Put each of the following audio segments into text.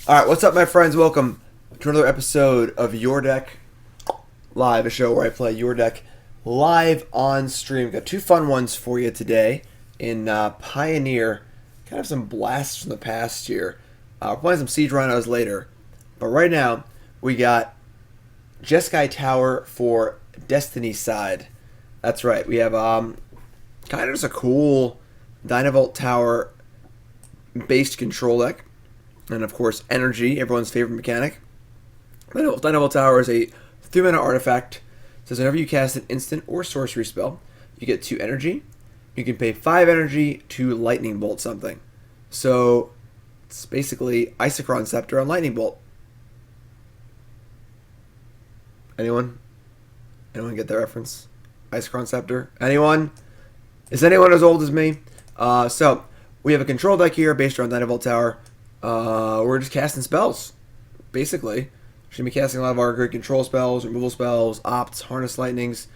Alright, what's up, my friends? Welcome to another episode of Your Deck Live, a show where I play Your Deck live on stream. Got two fun ones for you today in Pioneer. Kind of some blasts from the past here. We're playing some Siege Rhinos later. But right now, we got Jeskai Tower for DestinySide. That's right, we have kind of just a cool Dynavolt Tower based control deck. And of course, energy, everyone's favorite mechanic. Dynavolt Tower is a 3-mana artifact. It says whenever you cast an instant or sorcery spell, you get 2 energy. You can pay 5 energy to lightning bolt something. So it's basically Isochron Scepter on lightning bolt. Anyone? Anyone get that reference? Isochron Scepter? Anyone? Is anyone as old as me? So we have a control deck here based around Dynavolt Tower. We're just casting spells, basically. Should be casting a lot of our great control spells, removal spells, opts, harness lightnings,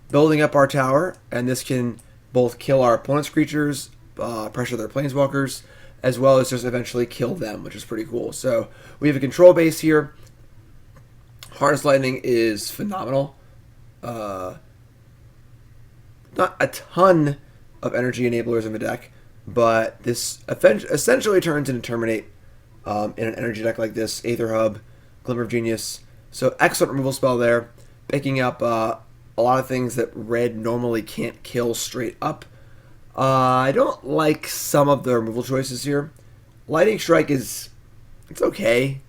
building up our tower, and this can both kill our opponent's creatures, pressure their planeswalkers, as well as just eventually kill them, which is pretty cool. So we have a control base here. Harness lightning is phenomenal. Not a ton of energy enablers in the deck, but this essentially turns into Terminate in an energy deck like this. Aether Hub, Glimmer of Genius. So excellent removal spell there. Picking up a lot of things that red normally can't kill straight up. I don't like some of the removal choices here. Lightning Strike it's okay.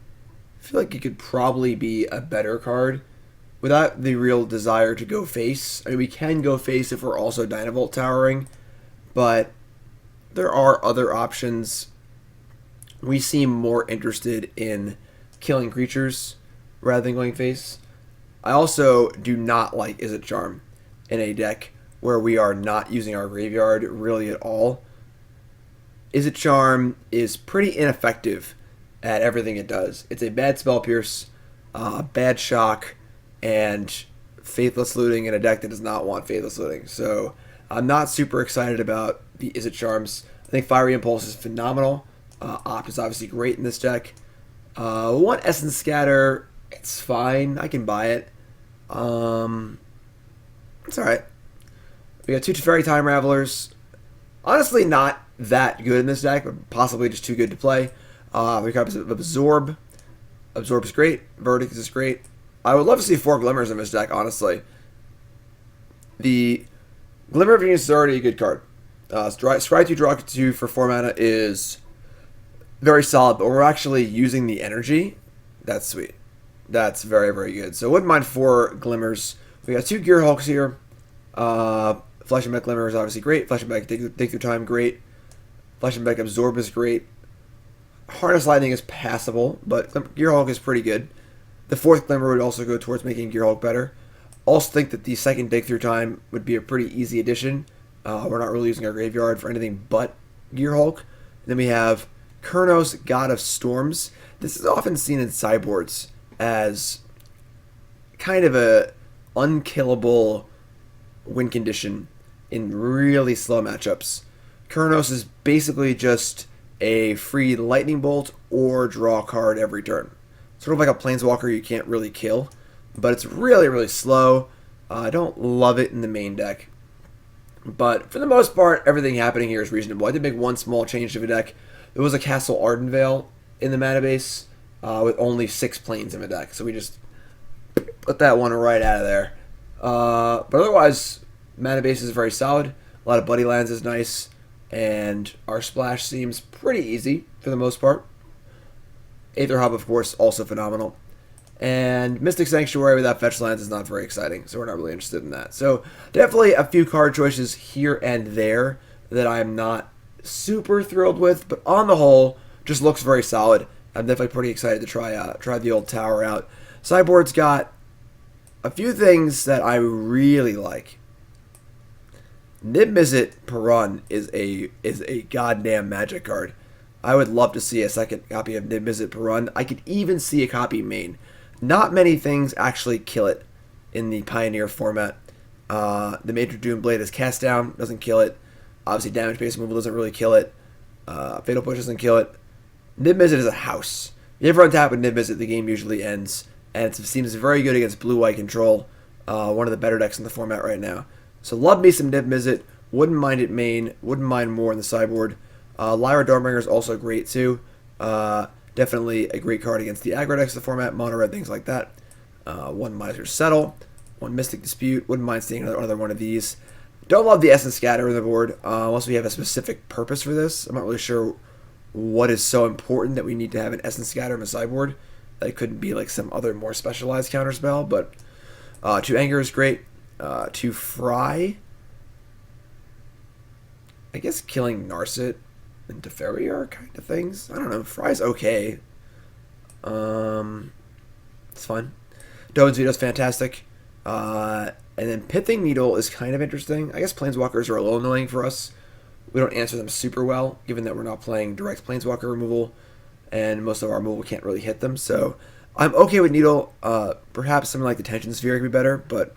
I feel like it could probably be a better card without the real desire to go face. I mean, we can go face if we're also Dynavolt Towering, but there are other options. We seem more interested in killing creatures rather than going face. I also do not like Izzet Charm in a deck where we are not using our graveyard really at all. Izzet Charm is pretty ineffective at everything it does. It's a bad Spell Pierce, bad Shock, and Faithless Looting in a deck that does not want Faithless Looting. So I'm not super excited about the Izzet Charms. I think Fiery Impulse is phenomenal. Opt is obviously great in this deck. One Essence Scatter, it's fine. I can buy it. It's alright. We got 2 Teferi Time Ravelers. Honestly, not that good in this deck, but possibly just too good to play. 3 copies of Absorb. Absorb is great. Verdict is great. I would love to see 4 Glimmers in this deck, honestly. The Glimmer of Genius is already a good card. Scry 2, draw 2 for 4 mana is very solid, but we're actually using the energy. That's sweet. That's very, very good. So wouldn't mind 4 Glimmers. We got 2 Gearhulks here. Flesh and Beck Glimmer is obviously great. Flesh and Beck Take Through Time, great. Flesh and Beck Absorb is great. Harness Lightning is passable, but Gearhulk is pretty good. The 4th Glimmer would also go towards making Gearhulk better. Also think that the 2nd Dig Through Time would be a pretty easy addition. We're not really using our graveyard for anything but Gearhulk. And then we have Keranos, God of Storms. This is often seen in sideboards as kind of a unkillable win condition in really slow matchups. Keranos is basically just a free lightning bolt or draw a card every turn. Sort of like a planeswalker you can't really kill, but it's really, really slow. I don't love it in the main deck. But for the most part, everything happening here is reasonable. I did make one small change to the deck. There was a Castle Ardenvale in the mana base with only 6 planes in the deck. So we just put that one right out of there. But otherwise, mana base is very solid. A lot of Buddy Lands is nice. And our splash seems pretty easy for the most part. Aether Hub, of course, also phenomenal. And Mystic Sanctuary without fetch lands is not very exciting, so we're not really interested in that. So definitely a few card choices here and there that I'm not super thrilled with, but on the whole, just looks very solid. I'm definitely pretty excited to try the old tower out. Sideboard's got a few things that I really like. Niv-Mizzet Parun is a goddamn magic card. I would love to see a second copy of Niv-Mizzet Parun. I could even see a copy main. Not many things actually kill it in the Pioneer format. The Major Doom Blade is cast down, doesn't kill it. Obviously, damage-based removal doesn't really kill it. Fatal Push doesn't kill it. Niv-Mizzet is a house. you ever untap with Niv-Mizzet, the game usually ends, and it seems very good against blue-white control. One of the better decks in the format right now. So love me some Niv-Mizzet. Wouldn't mind it main. Wouldn't mind more in the sideboard. Lyra Dawnbringer is also great too. Definitely a great card against the aggro decks of the format, mono red, things like that. One Miser's Settle, one Mystic Dispute. Wouldn't mind seeing another one of these. Don't love the Essence Scatter on the board, unless we have a specific purpose for this. I'm not really sure what is so important that we need to have an Essence Scatter in the sideboard. That couldn't be like some other more specialized counterspell, but 2 Anger is great. 2 Fry. I guess killing Narset and Teferi are kind of things. I don't know. Fry's okay. It's fine. Dovin's Veto is fantastic. And then Pithing Needle is kind of interesting. I guess Planeswalkers are a little annoying for us. We don't answer them super well, given that we're not playing direct Planeswalker removal, and most of our removal can't really hit them. So I'm okay with Needle. Perhaps something like the Tension Sphere could be better, but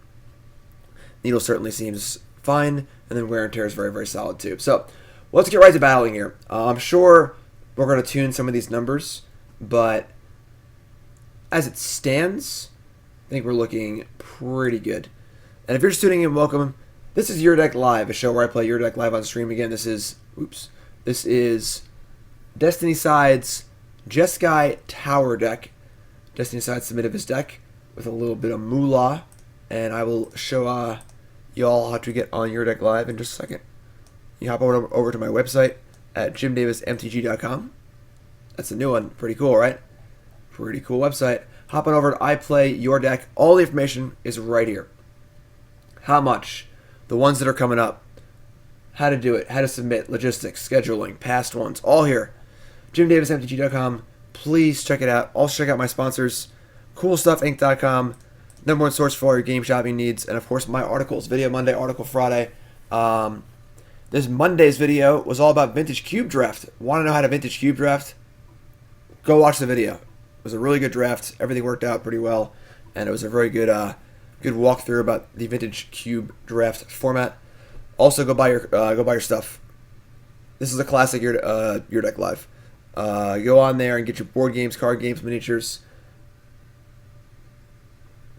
Needle certainly seems fine. And then Wear and Tear is very, very solid too. So let's get right to battling here. I'm sure we're going to tune some of these numbers, but as it stands, I think we're looking pretty good. And if you're just tuning in, welcome. This is Your Deck Live, a show where I play Your Deck Live on stream. Again, this is DestinySide's Jeskai Tower deck. DestinySide submitted his deck with a little bit of moolah, and I will show y'all how to get on Your Deck Live in just a second. You hop over to my website at jimdavismtg.com. That's a new one. Pretty cool, right? Pretty cool website. Hop on over to I Play Your Deck. All the information is right here. How much, the ones that are coming up, how to do it, how to submit, logistics, scheduling, past ones, all here. jimdavismtg.com. Please check it out. Also check out my sponsors, CoolStuffInc.com, #1 source for all your game shopping needs, and of course my articles, Video Monday, Article Friday. This Monday's video was all about Vintage Cube Draft. Want to know how to Vintage Cube Draft? Go watch the video. It was a really good draft. Everything worked out pretty well, and it was a very good good walkthrough about the Vintage Cube Draft format. Also, go buy your stuff. This is a classic Your Deck Live. Go on there and get your board games, card games, miniatures.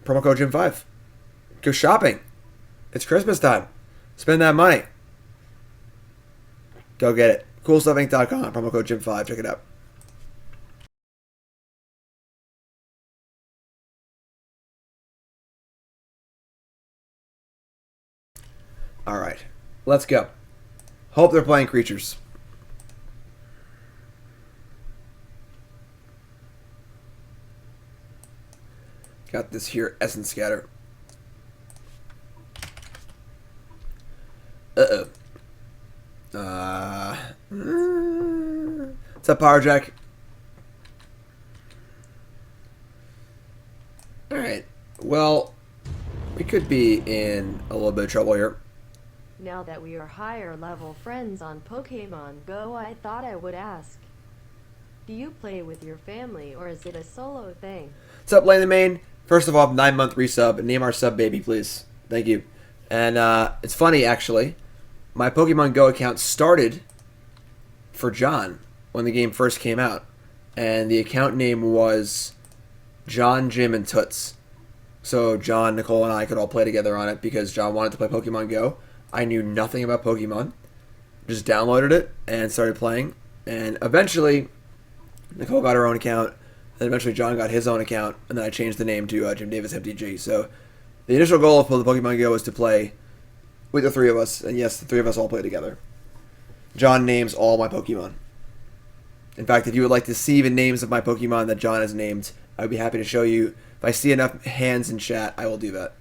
Promo code Jim5. Go shopping. It's Christmas time. Spend that money. Go get it. CoolStuffInc.com. Promo code Jim5. Check it out. All right, let's go. Hope they're playing creatures. Got this here, Essence Scatter. Uh-oh. What's up, Power Jack? All right. Well, we could be in a little bit of trouble here. Now that we are higher level friends on Pokemon Go, I thought I would ask. Do you play with your family or is it a solo thing? What's up, Lane the Main? First of all, 9-month resub. Name our sub baby, please. Thank you. And it's funny, actually. My Pokemon Go account started for John when the game first came out. And the account name was John, Jim, and Toots. So John, Nicole, and I could all play together on it because John wanted to play Pokemon Go. I knew nothing about Pokemon. Just downloaded it and started playing. And eventually, Nicole got her own account. Then eventually John got his own account. And then I changed the name to Jim Davis MTG. So the initial goal of Pokemon Go was to play with the three of us. And yes, the three of us all play together. John names all my Pokemon. In fact, if you would like to see even names of my Pokemon that John has named, I would be happy to show you. If I see enough hands in chat, I will do that.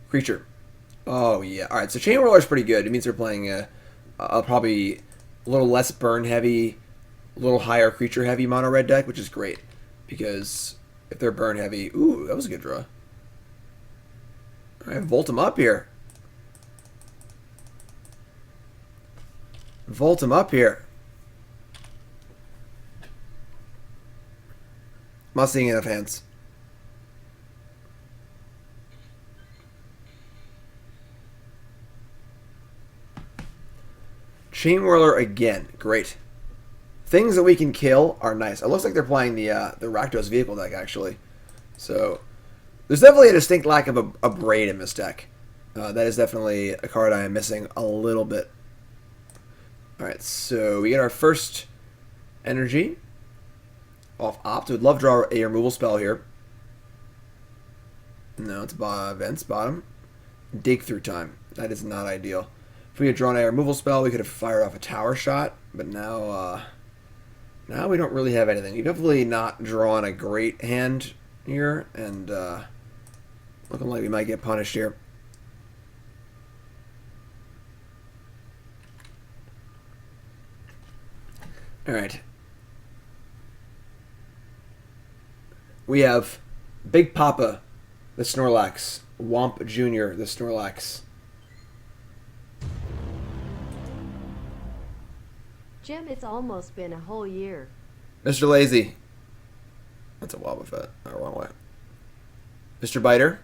Creature. Oh, yeah. Alright, so Chain Whirler is pretty good. It means they're playing a probably a little less burn-heavy, a little higher creature-heavy mono-red deck, which is great. Because if they're burn-heavy... Ooh, that was a good draw. Alright, Volt him up here. Volt him up here. I'm not seeing enough hands. Chain Whirler again. Great. Things that we can kill are nice. It looks like they're playing the Rakdos vehicle deck, actually. So, there's definitely a distinct lack of a Braid in this deck. That is definitely a card I am missing a little bit. Alright, so we get our first energy off Opt. Would love to draw a removal spell here. No, it's Vents, bottom. Dig through time. That is not ideal. If we had drawn a removal spell, we could have fired off a tower shot, but now we don't really have anything. We've definitely not drawn a great hand here, and looking like we might get punished here. Alright. We have Big Papa, the Snorlax. Womp Jr., the Snorlax. Jim, it's almost been a whole year. Mr. Lazy. That's a Wobbuffet. Oh, wrong way. Mr. Biter.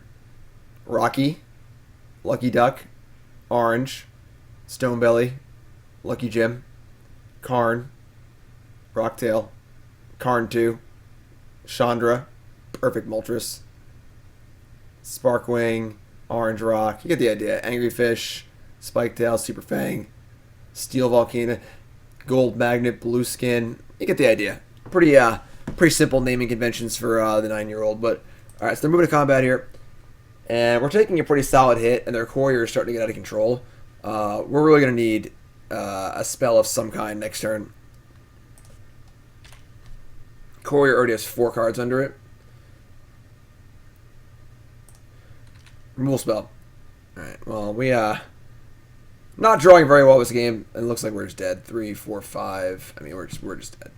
Rocky. Lucky Duck. Orange. Stonebelly. Lucky Jim. Karn. Rocktail. Karn 2. Chandra. Perfect Moltres. Sparkwing. Orange Rock. You get the idea. Angry Fish. Spiketail. Super Fang. Steel Volcano. Gold Magnet. Blue Skin. You get the idea. Pretty simple naming conventions for the 9-year-old. But alright, so they're moving to combat here. And we're taking a pretty solid hit, and their courier is starting to get out of control. We're really going to need a spell of some kind next turn. Courier already has 4 cards under it. Removal spell. Alright, well, we not drawing very well this game. It looks like we're just dead. 3, 4, 5. I mean, we're just dead.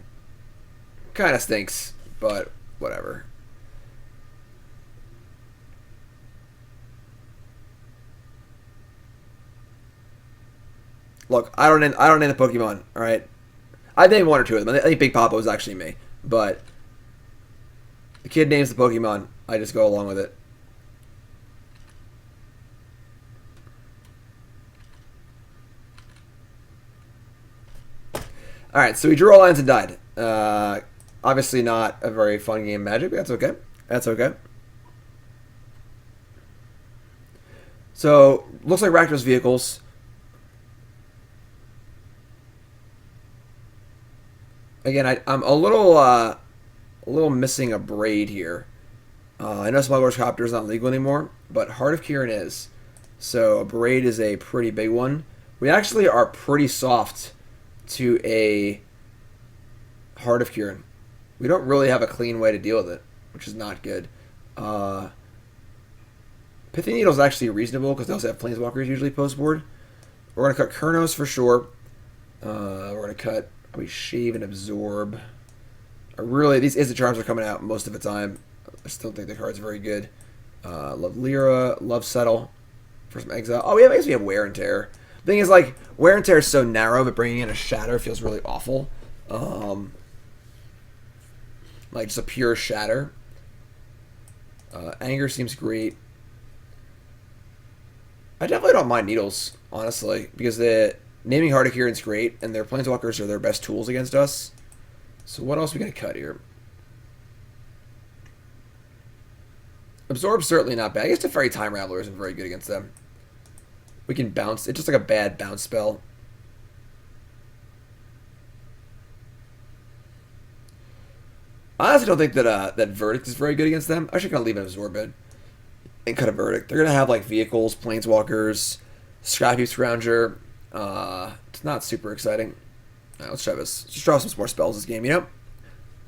Kind of stinks, but whatever. Look, I don't name the Pokemon. All right, I named 1 or 2 of them. I think Big Papa was actually me, but the kid names the Pokemon. I just go along with it. All right, so we drew our lines and died. Obviously not a very fun game of Magic, but that's okay. That's okay. So, looks like Rakdos vehicles. Again, I'm a little missing a Braid here. I know Smuggler's Copter is not legal anymore, but Heart of Kirin is. So, a Braid is a pretty big one. We actually are pretty soft to a Heart of Kirin. We don't really have a clean way to deal with it, which is not good. Pithing Needle is actually reasonable because they also have Planeswalkers usually post-board. We're going to cut Keranos for sure. We're going to cut Shave and Absorb. Really, these Izzet Charms are coming out most of the time. I still think the card's very good. Love Lyra, love Settle for some Exile. Oh, I guess we have Wear and Tear. The thing is, like, Wear and Tear is so narrow, but bringing in a Shatter feels really awful. Like, just a pure Shatter. Anger seems great. I definitely don't mind Needles, honestly, because the naming Heart of Kirin's great, and their Planeswalkers are their best tools against us. So what else are we going to cut here? Absorb's certainly not bad. I guess Teferi Time Raveler isn't very good against them. We can bounce. It's just like a bad bounce spell. I honestly don't think that that Verdict is very good against them. I'm actually going to leave an Absorb in and cut a Verdict. They're going to have like vehicles, Planeswalkers, Scrappy Scrounger. It's not super exciting. All right, let's try this. Just draw some more spells this game, you know?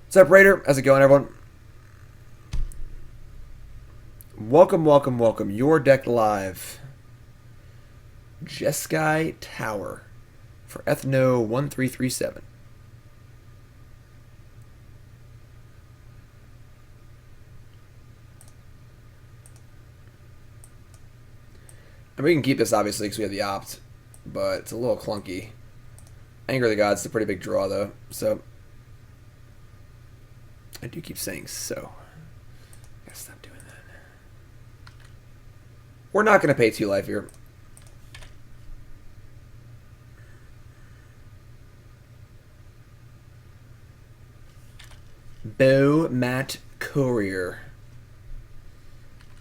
Separator, how's it going, everyone? Welcome, welcome, welcome. Your deck live. Jeskai Tower for Ethno 1337. And we can keep this, obviously, because we have the Opt, but it's a little clunky. Anger of the Gods is a pretty big draw, though, so I do keep saying so. I gotta stop doing that. We're not going to pay 2 life here. Bomat Courier.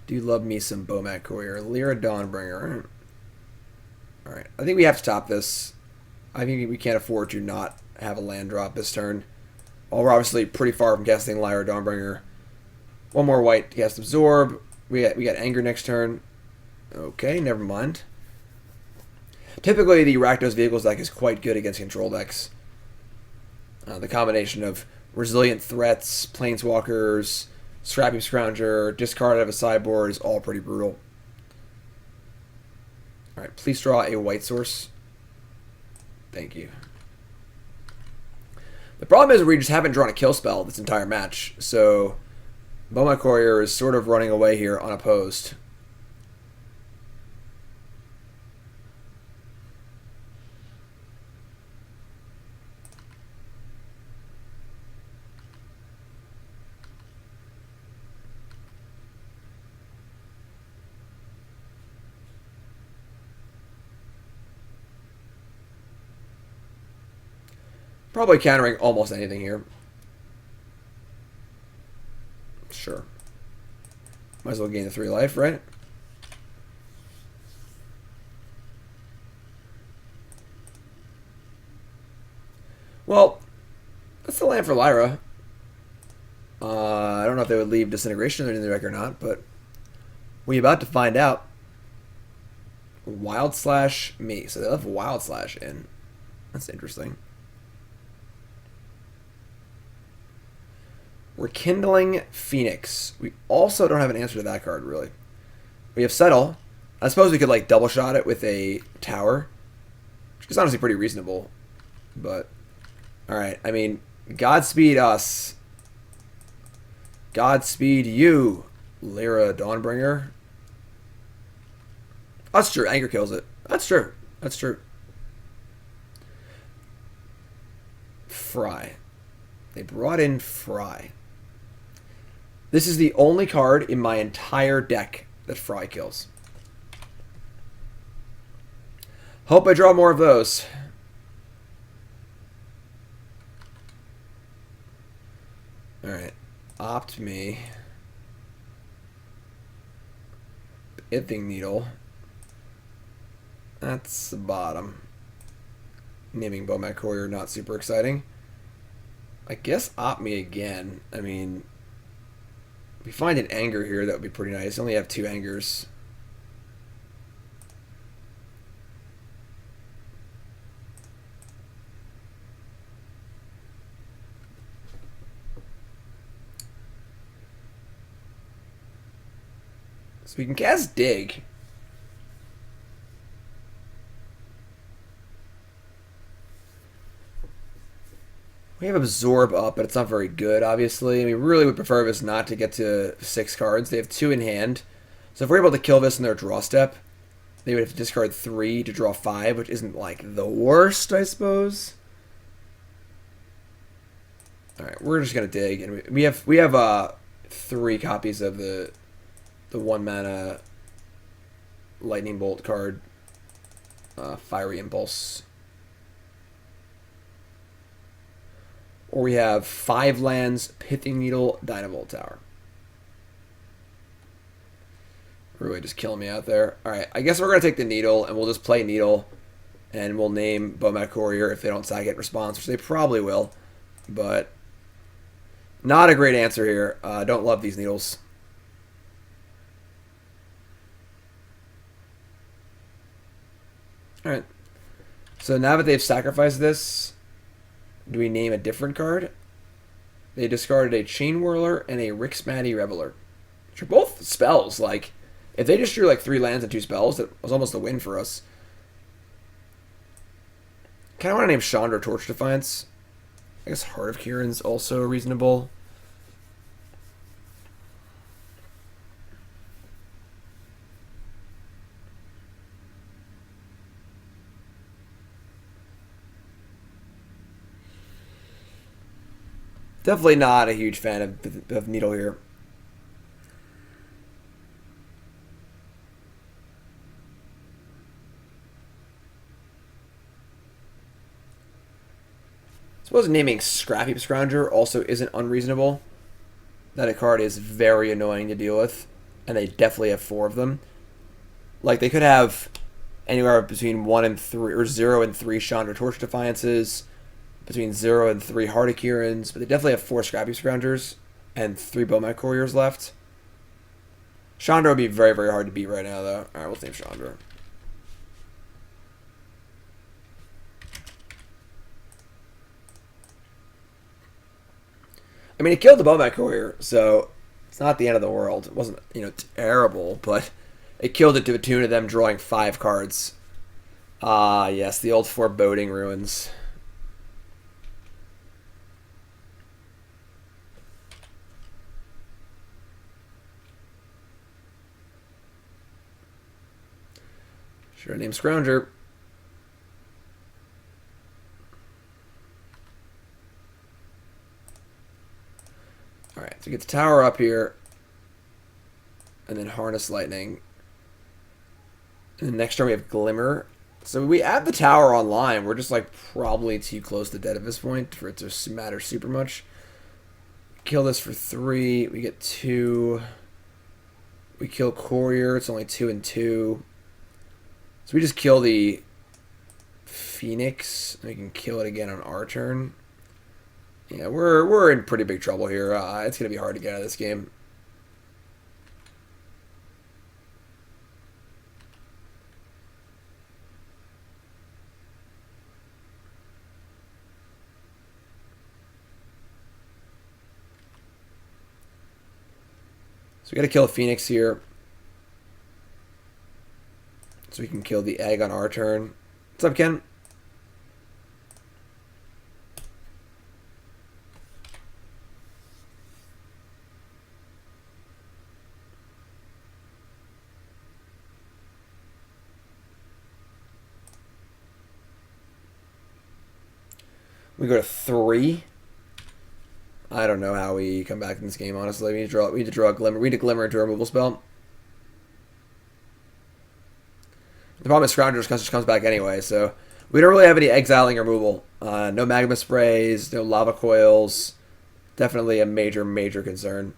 Do love me some Bomat Courier. Lyra Dawnbringer. Alright, I think we have to top this. I think we can't afford to not have a land drop this turn. Well, we're obviously pretty far from casting Lyra Dawnbringer. One more white to cast Absorb. We got Anger next turn. Okay, never mind. Typically, the Rakdos Vehicles deck is quite good against control decks. The combination of resilient threats, planeswalkers, Scrappy Scrounger, discard out of a sideboard is all pretty brutal. Alright, please draw a white source. Thank you. The problem is we just haven't drawn a kill spell this entire match, so Bomat Courier is sort of running away here unopposed. Probably countering almost anything here. Sure. Might as well gain the 3 life, right? Well, that's the land for Lyra. I don't know if they would leave Disintegration in the deck or not, but we're about to find out. Wild Slash me. So they left Wild Slash in. That's interesting. We're Kindling Phoenix. We also don't have an answer to that card, really. We have Settle. I suppose we could, like, double shot it with a Tower, which is honestly pretty reasonable. But, alright, I mean, Godspeed us. Godspeed you, Lyra Dawnbringer. That's true. Anger kills it. That's true. That's true. Fry. They brought in Fry. This is the only card in my entire deck that Fry kills. Hope I draw more of those. Alright. Opt me. Pithing Needle. That's the bottom. Naming Bomat Courier not super exciting. I guess opt me again. I mean, if we find an Anger here, that would be pretty nice. I only have 2 Angers. So we can cast Dig. We have Absorb up, but it's not very good, obviously. I mean, we really would prefer this not to get to 6 cards. They have 2 in hand. So if we're able to kill this in their draw step, they would have to discard 3 to draw 5, which isn't, like, the worst, I suppose. Alright, we're just going to dig. And we have 3 copies of the 1-mana Lightning Bolt card, Fiery Impulse. Or we have 5 lands, Pithing Needle, Dynavolt Tower. Really just killing me out there. Alright, I guess we're going to take the Needle, and we'll just play Needle, and we'll name Bomat Courier if they don't sack it response, which they probably will. But not a great answer here. Don't love these Needles. Alright. So now that they've sacrificed this, do we name a different card? They discarded a Chain Whirler and a Rixmatty Raveler, which are both spells. Like, if they just drew like 3 lands and 2 spells, that was almost a win for us. Kind of want to name Chandra Torch Defiance. I guess Heart of Kieran's also reasonable. Definitely not a huge fan of Needle here. suppose naming Scrappy Scrounger also isn't unreasonable. That card is very annoying to deal with, and they definitely have 4 of them. Like, they could have anywhere between 1 and 3, or 0 and 3 Chandra Torch Defiances, between 0 and 3 Heart of Kirans, but they definitely have 4 Scrappy Scroungers and 3 Bowmat Couriers left. Chandra would be very, very hard to beat right now, though. Alright, we'll name Chandra. I mean, it killed the Bowmat Courier, so it's not the end of the world. It wasn't, terrible, but it killed it to the tune of them drawing 5 cards. Ah, yes, the old foreboding ruins. Should have named Scrounger. Alright, so get the tower up here. And then Harness Lightning. And then next turn we have Glimmer. So we add the tower online. We're just like probably too close to dead at this point for it to matter super much. Kill this for 3. We get 2. We kill Courier. It's only 2 and 2. So we just kill the Phoenix. And we can kill it again on our turn. Yeah, we're in pretty big trouble here. It's going to be hard to get out of this game. So we got to kill a Phoenix here. So we can kill the egg on our turn. What's up, Ken? We go to 3. I don't know how we come back in this game, honestly. We need to draw a Glimmer. We need a Glimmer into a removal spell. The problem is Scrounger just comes back anyway, so we don't really have any exiling or removal. No Magma Sprays, no Lava Coils. Definitely a major, major concern.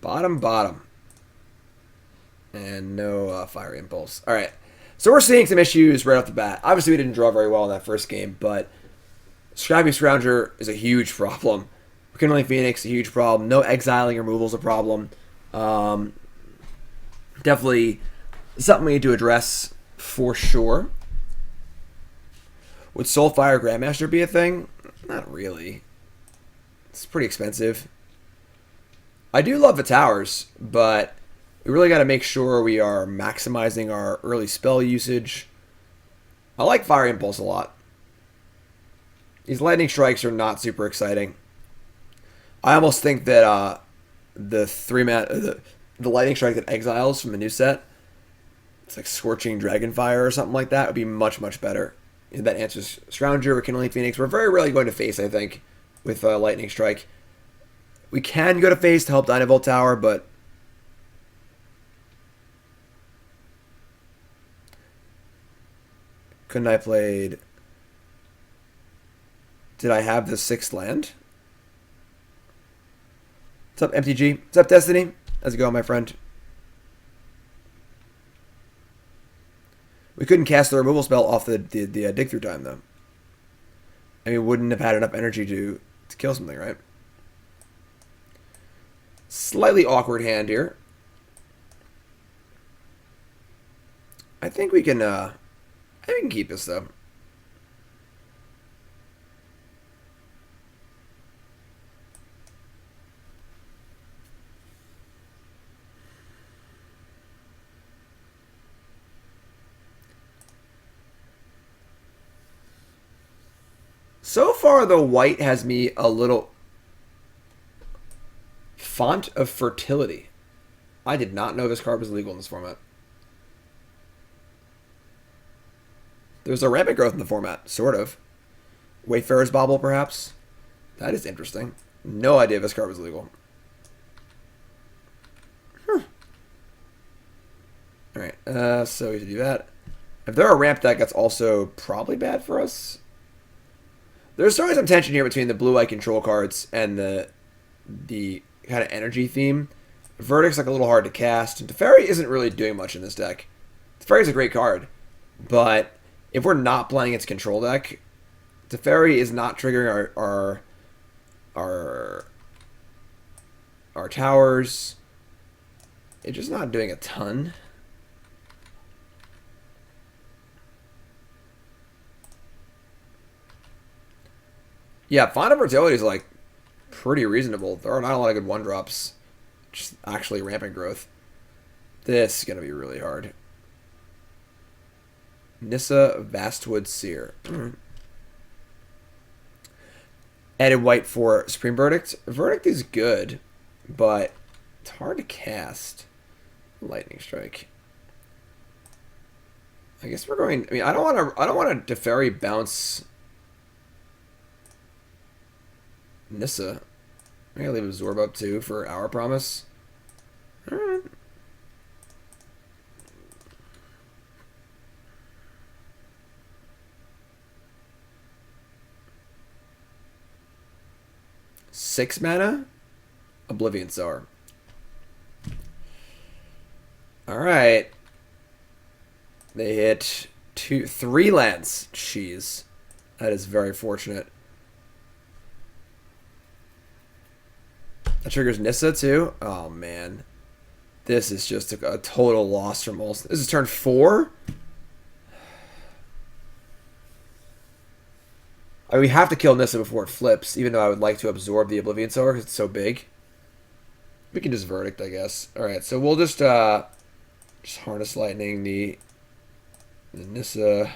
Bottom. And no Fiery Impulse. Alright, so we're seeing some issues right off the bat. Obviously, we didn't draw very well in that first game, but Scrappy Scrounger is a huge problem. Kindling Phoenix, a huge problem. No exiling removal is a problem. Definitely something we need to address for sure. Would Soulfire Grandmaster be a thing? Not really. It's pretty expensive. I do love the towers, but we really got to make sure we are maximizing our early spell usage. I like Fire Impulse a lot. These Lightning Strikes are not super exciting. I almost think that the Lightning Strike that exiles from the new set, it's like Scorching Dragonfire or something like that, would be much, much better. And that answers Scrounger or Kindling Phoenix. We're very rarely going to face, I think, with Lightning Strike. We can go to face to help Dynavolt Tower, but couldn't I played... Did I have the 6th land? What's up, MTG? What's up, Destiny? How's it going, my friend? We couldn't cast the removal spell off the dig through time, though. And we wouldn't have had enough energy to kill something, right? Slightly awkward hand here. I think we can keep this, though. So far, the white has me a little... Font of Fertility. I did not know this card was legal in this format. There's a rampant growth in the format, sort of. Wayfarer's Bauble, perhaps? That is interesting. No idea this card was legal. Alright, so we have to do that. If they're a ramp deck, that's also probably bad for us. There's always some tension here between the blue-eye control cards and the kind of energy theme. Verdict's like a little hard to cast, and Teferi isn't really doing much in this deck. Teferi's a great card, but if we're not playing its control deck, Teferi is not triggering our towers. It's just not doing a ton. Yeah, Font of Fertility is like pretty reasonable. There are not a lot of good 1-drops. Just actually rampant growth. This is going to be really hard. Nissa Vastwood Seer. Added white for Supreme Verdict. Verdict is good, but it's hard to cast. Lightning Strike. I guess we're going. I mean, I don't want to Teferi bounce Nissa. I'm gonna leave Absorb up too for our promise. Alright. Six mana? Oblivion Sower. Alright. They hit 3 lands. Jeez. That is very fortunate. That triggers Nissa too. Oh man. This is just a total loss from Olsen. This is turn 4? I mean, we have to kill Nissa before it flips, even though I would like to absorb the Oblivion Sower because it's so big. We can just Verdict, I guess. Alright, so we'll just Harness Lightning the Nissa.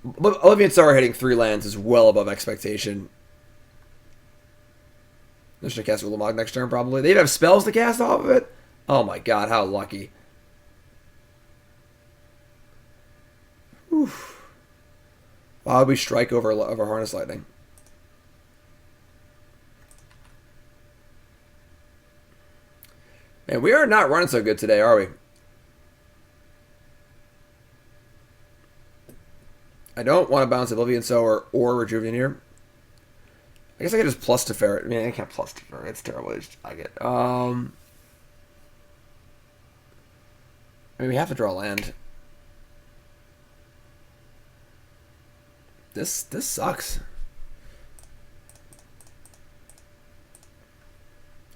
Oblivion Sower hitting 3 lands is well above expectation. They're just going to cast Ulamog next turn, probably. They'd have spells to cast off of it? Oh my god, how lucky. Oof. Why would we strike over Harness Lightning? Man, we are not running so good today, are we? I don't want to bounce Oblivion Sower or Rejuveneer. I guess I could just plus Teferi. I mean, I can't plus Teferi. It's terrible. I get. I mean, we have to draw land. This sucks.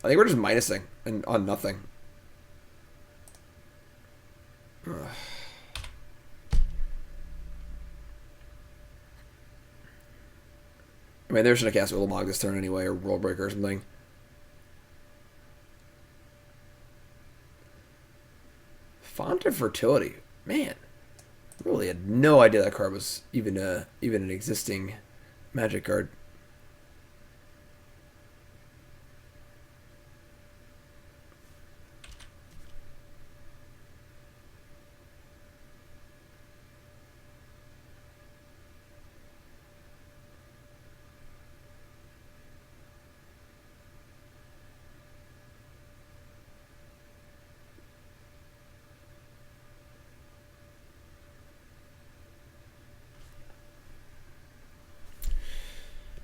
I think we're just minusing and on nothing. Ugh. I mean, they're just going to cast Ulamog this turn anyway, or World Breaker or something. Font of Fertility. Man. I really had no idea that card was even an existing Magic card.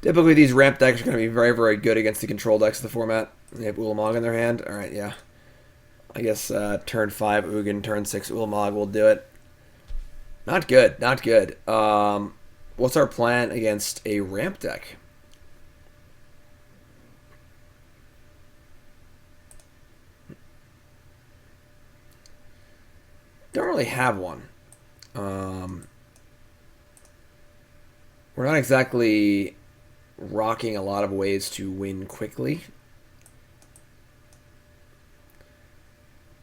Typically, these ramp decks are going to be very, very good against the control decks of the format. They have Ulamog in their hand. Alright, yeah. I guess turn 5 Ugin, turn 6 Ulamog will do it. Not good, not good. What's our plan against a ramp deck? Don't really have one. We're not exactly rocking a lot of ways to win quickly.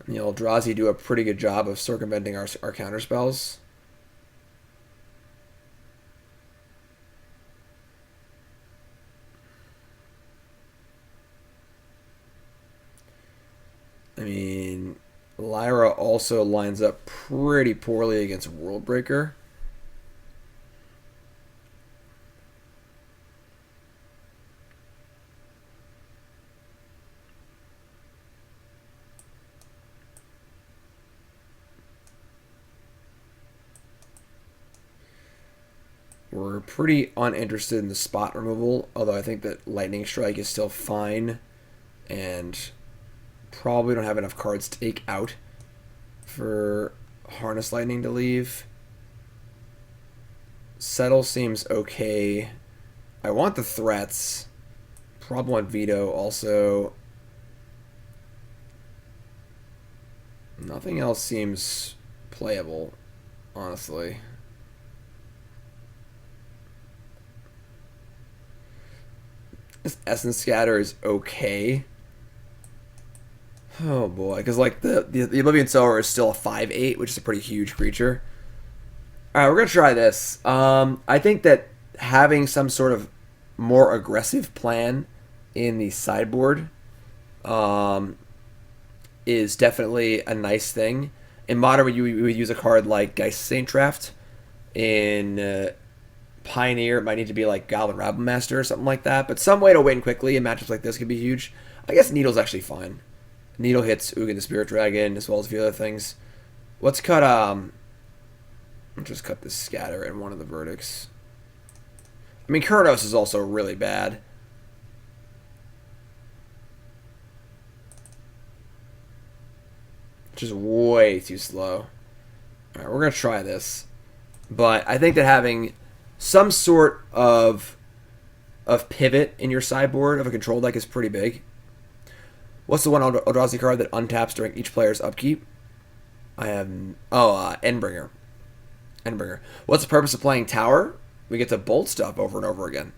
The Eldrazi do a pretty good job of circumventing our counter spells. I mean, Lyra also lines up pretty poorly against World Breaker. We're pretty uninterested in the spot removal, although I think that Lightning Strike is still fine, and probably don't have enough cards to take out for Harness Lightning to leave. Settle seems okay. I want the threats. Probably want Veto also. Nothing else seems playable, honestly. This Essence Scatter is okay. Oh boy, because like the Oblivion Sower is still a 5/8, which is a pretty huge creature. All right, we're gonna try this. I think that having some sort of more aggressive plan in the sideboard is definitely a nice thing. In Modern, we would use a card like Geist Saint Draft. In Pioneer, it might need to be like Goblin Rabble Master or something like that. But some way to win quickly in matchups like this could be huge. I guess Needle's actually fine. Needle hits Ugin the Spirit Dragon as well as a few other things. Let's cut, I'll just cut this Scatter in one of the verdicts. I mean, Keranos is also really bad. Just way too slow. Alright, we're going to try this. But I think that having some sort of pivot in your sideboard of a control deck is pretty big. What's the one Eldrazi card that untaps during each player's upkeep? I have... Oh, Endbringer. Endbringer. What's the purpose of playing Tower? We get to bolt stuff over and over again.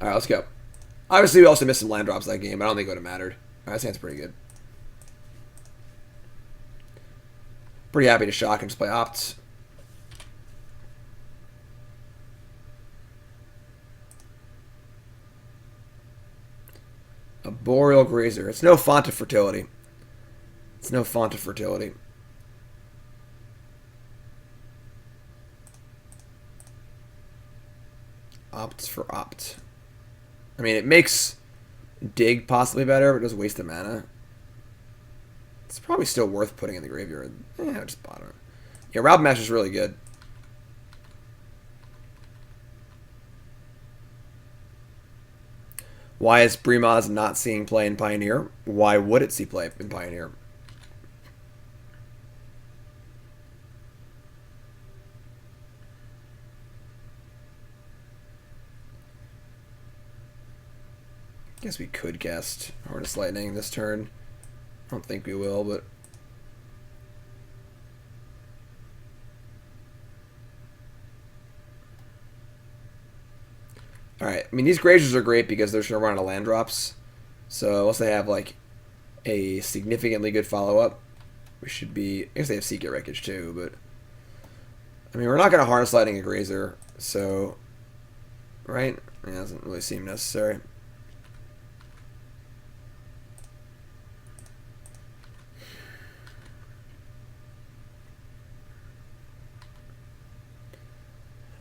Alright, let's go. Obviously, we also missed some land drops that game, but I don't think it would have mattered. Alright, that sounds pretty good. Pretty happy to shock and just play Opt. A Boreal Grazer. It's no Font of Fertility. It's no Font of Fertility. Opt for Opt. I mean, it makes Dig possibly better, but it does waste the mana. It's probably still worth putting in the graveyard. Yeah, just bottom it. Yeah, Rabble Master's really good. Why is Brimaz not seeing play in Pioneer? Why would it see play in Pioneer? Guess we could cast Harness Lightning this turn. I don't think we will, but... Alright, I mean, these Grazers are great because they're just going to run out of land drops. So, unless they have, like, a significantly good follow-up, we should be... I guess they have Secret Wreckage, too, but... I mean, we're not going to Harness Lightning a Grazer, so... Right? It doesn't really seem necessary.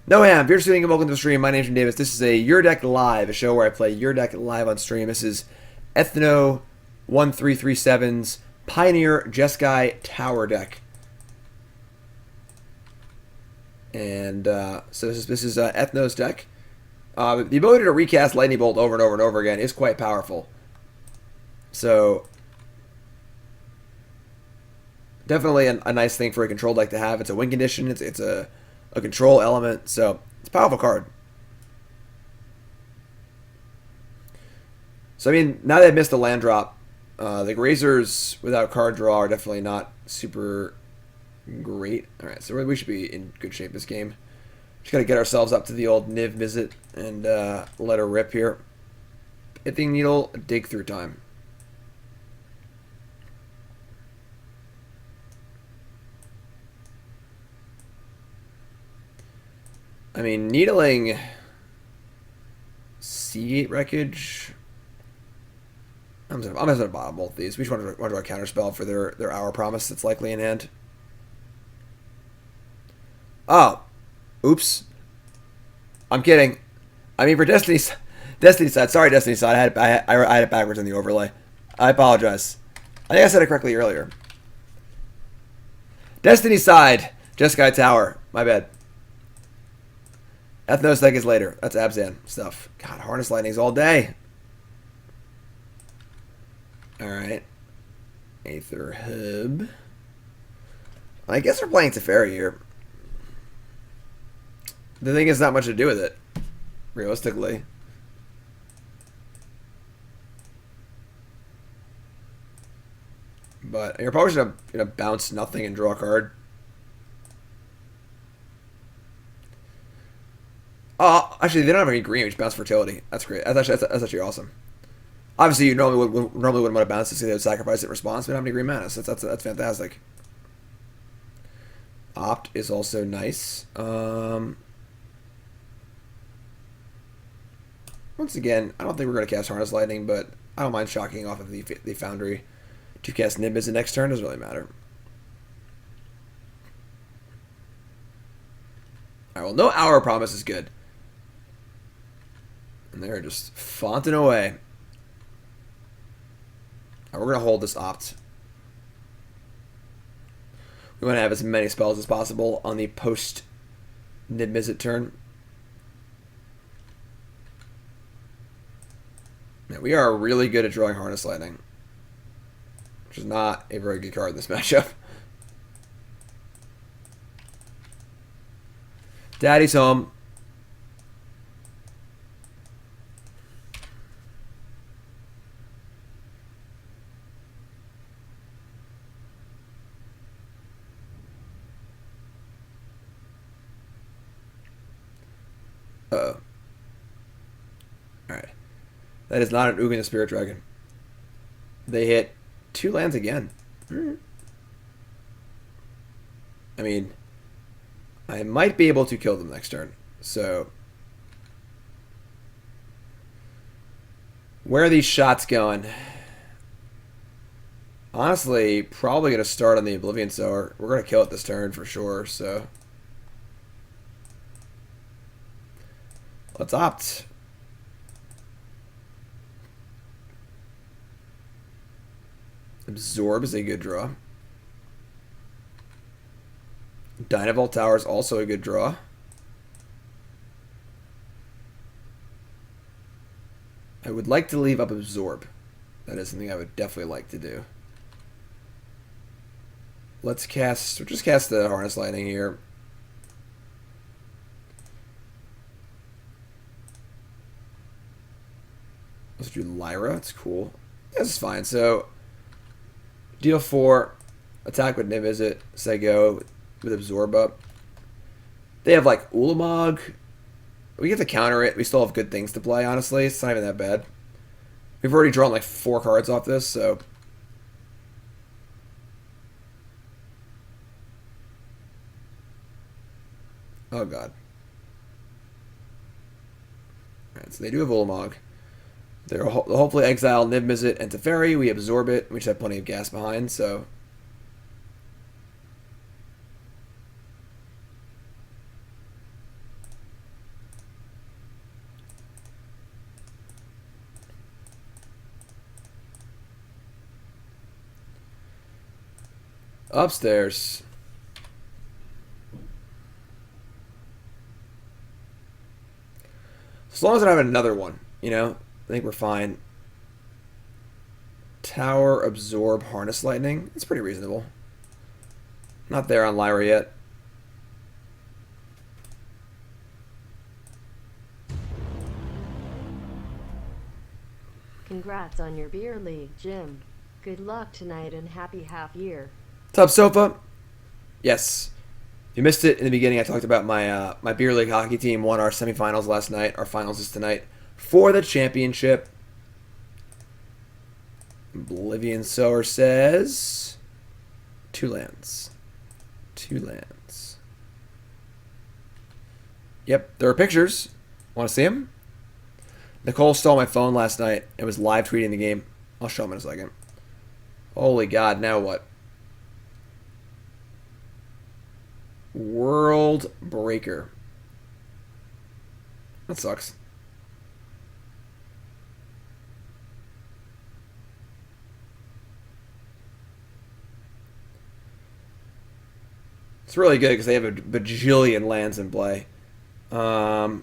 No ham, if you're tuning in, welcome to the stream. My name's Jim Davis. This is a Your Deck Live, a show where I play Your Deck live on stream. This is Ethno 1337's Pioneer Jeskai Tower deck. And so this is Ethno's deck. The ability to recast Lightning Bolt over and over and over again is quite powerful. So definitely a nice thing for a control deck to have. It's a win condition. It's a control element, so it's a powerful card. So, I mean, now that I've missed a land drop, the Grazers without card draw are definitely not super great. Alright, so we should be in good shape this game. Just gotta get ourselves up to the old Niv-Mizzet and let her rip here. Pithing Needle, dig through time. I mean, needling Seagate Wreckage. I'm just gonna bottom both these. We just want to draw a counterspell for their Hour Promise that's likely in hand. Oh, oops. I'm kidding. I mean, for DestinySide. Sorry, DestinySide. I had it backwards in the overlay. I apologize. I think I said it correctly earlier. DestinySide. Jeskai Tower. My bad. Ethnosec is later. That's Abzan stuff. God, Harness Lightnings all day. Alright. Aether Hub. I guess we're playing Teferi here. The thing is not much to do with it, realistically. But you're probably just gonna bounce nothing and draw a card. Oh, actually, they don't have any green, which bounce fertility. That's great. That's actually awesome. Obviously, you normally wouldn't want to bounce this because they would sacrifice it in response. We don't have any green mana, so that's fantastic. Opt is also nice. Once again, I don't think we're going to cast Harness Lightning, but I don't mind shocking off of the Foundry to cast Niv-Mizzet next turn. Doesn't really matter. Alright, well, no Hour Promise is good. And they're just fonting away. Alright, we're going to hold this Opt. We want to have as many spells as possible on the post Niv-Mizzet turn. Man, we are really good at drawing Harness Lightning, which is not a very good card in this matchup. Daddy's home. Uh-oh. Alright. That is not an Ugin the Spirit Dragon. They hit 2 lands again. I mean, I might be able to kill them next turn. So, where are these shots going? Honestly, probably going to start on the Oblivion Sower. We're going to kill it this turn for sure, so let's opt. Absorb is a good draw. Dynavolt Tower is also a good draw. I would like to leave up Absorb. That is something I would definitely like to do. Let's cast... We'll just cast the Harness Lightning here. Let's do Lyra. It's cool. This is fine. So, deal 4. Attack with Niv-Mizzet. Say go with Absorb up. They have like Ulamog. We get to counter it. We still have good things to play, honestly. It's not even that bad. We've already drawn like 4 cards off this, so... Oh, God. Alright, so they do have Ulamog. They'll hopefully exile Niv-Mizzet and Teferi. We absorb it. We just have plenty of gas behind, so... Upstairs. As long as I don't have another one, you know, I think we're fine. Tower, Absorb, Harness Lightning. It's pretty reasonable. Not there on Lyra yet. Congrats on your beer league, Jim. Good luck tonight and happy half year. What's up, Sofa? Yes. If you missed it in the beginning, I talked about my my beer league hockey team won our semifinals last night. Our finals is tonight for the championship. Oblivion Sower says 2 lands. 2 lands. Yep, there are pictures. Want to see them? Nicole stole my phone last night and was live tweeting the game. I'll show them in a second. Holy God, now what? World Breaker. That sucks. It's really good because they have a bajillion lands in play. Alright,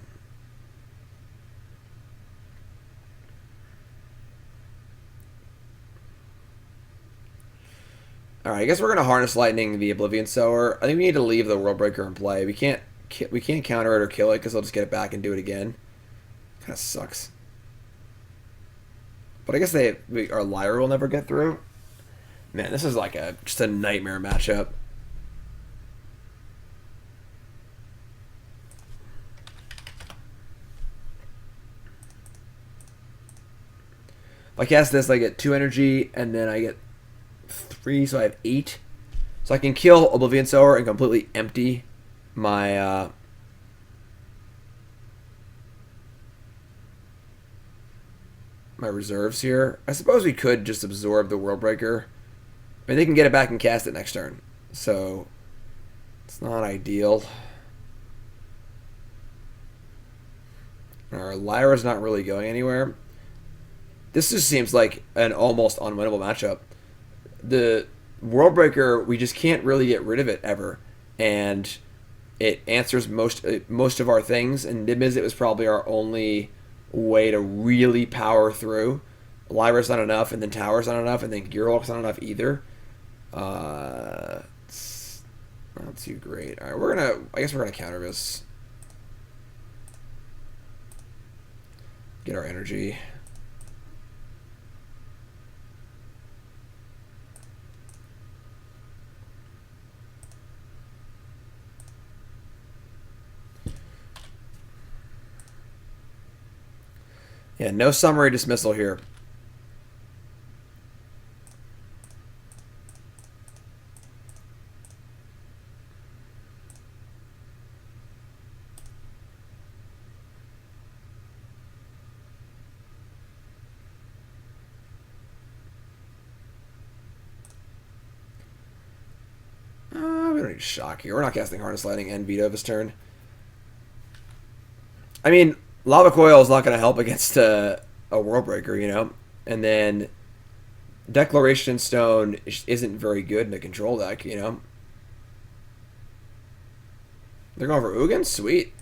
I guess we're gonna harness lightning the Oblivion Sower. I think we need to leave the World Breaker in play. We can't counter it or kill it because they'll just get it back and do it again. Kind of sucks. But I guess our Lyra will never get through. Man, this is like just a nightmare matchup. If I cast this, I get 2 energy, and then I get 3, so I have 8. So I can kill Oblivion Sower and completely empty my my reserves here. I suppose we could just absorb the World Breaker. I mean, they can get it back and cast it next turn, so it's not ideal. Our Lyra's not really going anywhere. This just seems like an almost unwinnable matchup. The World Breaker, we just can't really get rid of it ever, and it answers most of our things. And Niv-Mizzet was probably our only way to really power through. Lyra's not enough, and then Tower's not enough, and then Gearhulk's not enough either. It's not too great. All right, I guess we're gonna counter this. Get our energy. Yeah, no summary dismissal here. We don't need shock here. We're not casting Harness Lightning and Veto this turn. I mean, Lava Coil is not going to help against a World Breaker, you know? And then Declaration Stone isn't very good in a control deck, you know? They're going for Ugin? Sweet.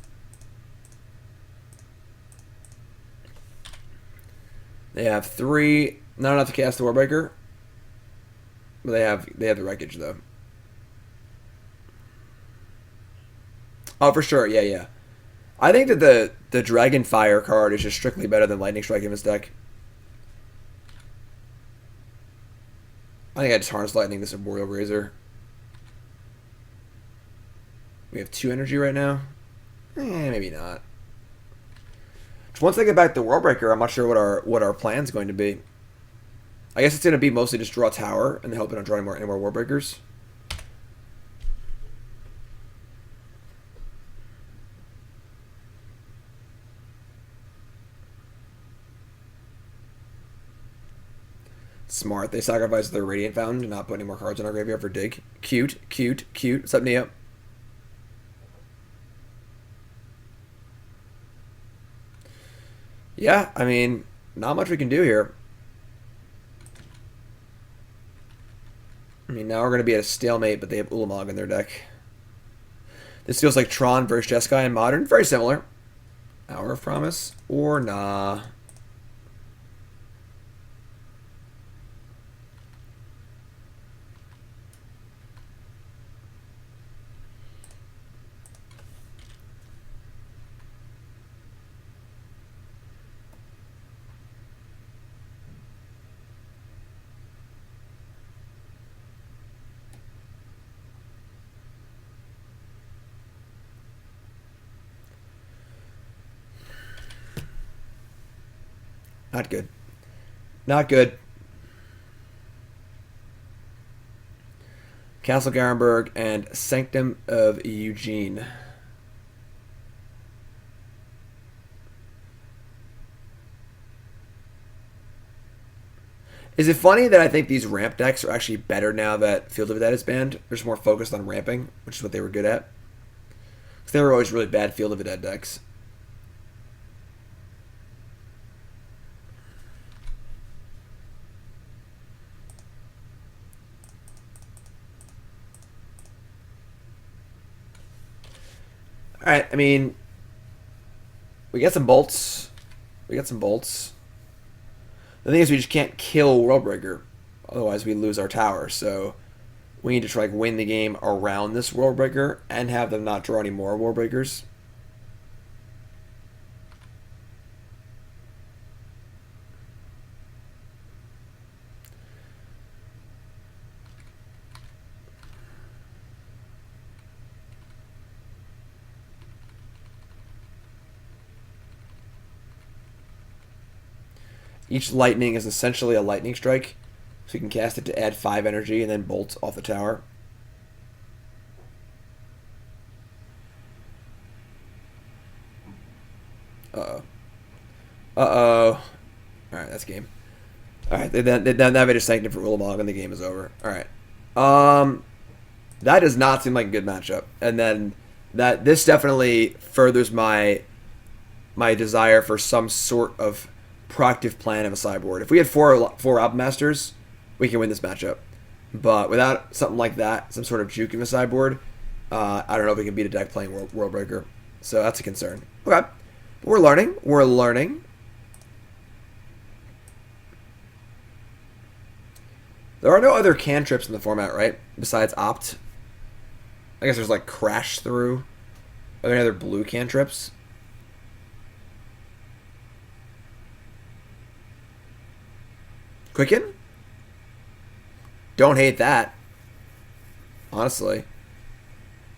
They have 3, not enough to cast the World Breaker. But they have the Wreckage, though. Oh, for sure, yeah. I think that the Dragon Fire card is just strictly better than Lightning Strike in this deck. I think I just Harness Lightning this Arboreal Razor. We have 2 energy right now. Maybe not. Once I get back to World Breaker, I'm not sure what our plan's going to be. I guess it's going to be mostly just draw Tower and then hope I don't draw any more World Breakers. Smart. They sacrificed their Radiant Fountain to not put any more cards in our graveyard for dig. Cute. What's up, Neo? Yeah, I mean, not much we can do here. I mean, now we're going to be at a stalemate, but they have Ulamog in their deck. This feels like Tron versus Jeskai in Modern. Very similar. Hour of Promise. Or nah. Not good. Not good. Castle Garenberg and Sanctum of Eugene. Is it funny that I think these ramp decks are actually better now that Field of Dead is banned? They're just more focused on ramping, which is what they were good at. Because they were always really bad Field of Dead decks. Alright, I mean, we get some bolts. We get some bolts. The thing is, we just can't kill Worldbreaker. Otherwise, we lose our tower. So, we need to try to win the game around this Worldbreaker and have them not draw any more Worldbreakers. Each lightning is essentially a lightning strike, so you can cast it to add 5 energy and then bolt off the tower. Uh-oh. Uh-oh. Alright, that's game. Alright, now they just sanctioned for Ulamog and the game is over. Alright. That does not seem like a good matchup. And then this definitely furthers my desire for some sort of proactive plan of a sideboard. If we had four Album Masters, we can win this matchup. But without something like that, some sort of juke in the sideboard, I don't know if we can beat a deck playing Worldbreaker. So that's a concern. Okay. We're learning. We're learning. There are no other cantrips in the format, right? Besides Opt. I guess there's like Crash Through. Are there any other blue cantrips? Quicken? Don't hate that. Honestly.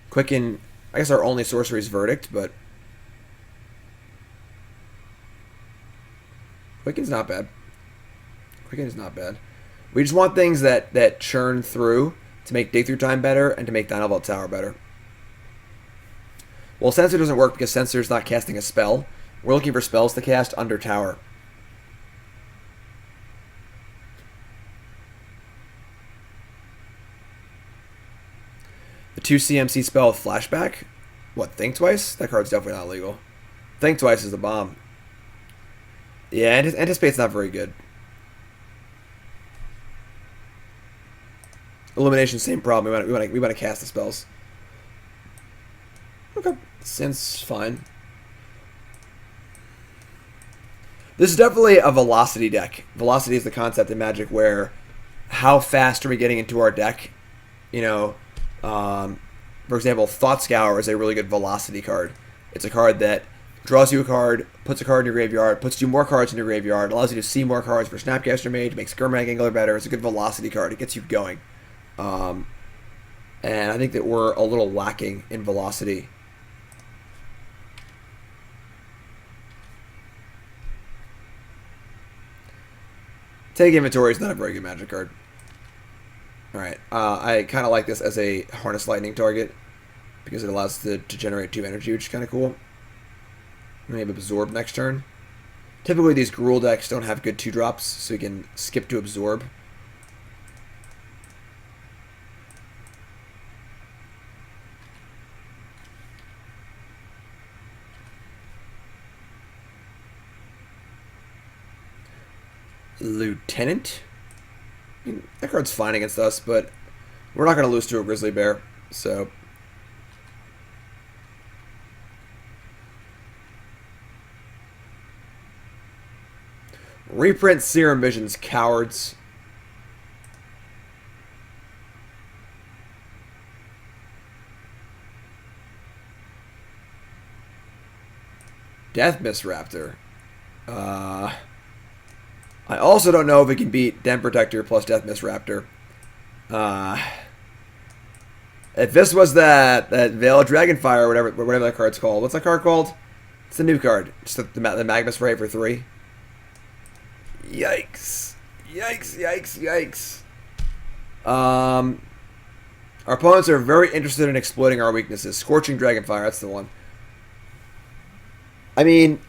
Quicken, I guess our only sorcery is Verdict, but Quicken's not bad. Quicken is not bad. We just want things that churn through to make Dig Through Time better and to make Dynavolt Tower better. Well, Sensor doesn't work because Sensor's not casting a spell. We're looking for spells to cast under Tower. The 2 CMC spell with Flashback? What, Think Twice? That card's definitely not legal. Think Twice is the bomb. Yeah, Anticipate's not very good. Illumination, same problem. We want to cast the spells. Okay, Synth's fine. This is definitely a velocity deck. Velocity is the concept in Magic where how fast are we getting into our deck? You know, for example, Thought Scour is a really good velocity card. It's a card that draws you a card, puts a card in your graveyard, puts 2 more cards in your graveyard, allows you to see more cards for Snapcaster Mage, makes Gurmag Angler better. It's a good velocity card. It gets you going. And I think that we're a little lacking in velocity. Take Inventory is not a very good Magic card. Alright, I kind of like this as a Harness Lightning target because it allows us to generate 2 energy, which is kind of cool. We have Absorb next turn. Typically these Gruul decks don't have good 2-drops, so you can skip to Absorb. Lieutenant? I mean, that card's fine against us, but we're not going to lose to a Grizzly Bear, so... Reprint Serum Visions, cowards. Death Mist Raptor. I also don't know if we can beat Den Protector plus Death Mist Raptor. If this was that Veil of Dragonfire or whatever that card's called. What's that card called? It's a new card. Just the Magma Spray for 3. Yikes. Yikes, yikes, yikes. Our opponents are very interested in exploiting our weaknesses. Scorching Dragonfire, that's the one. I mean,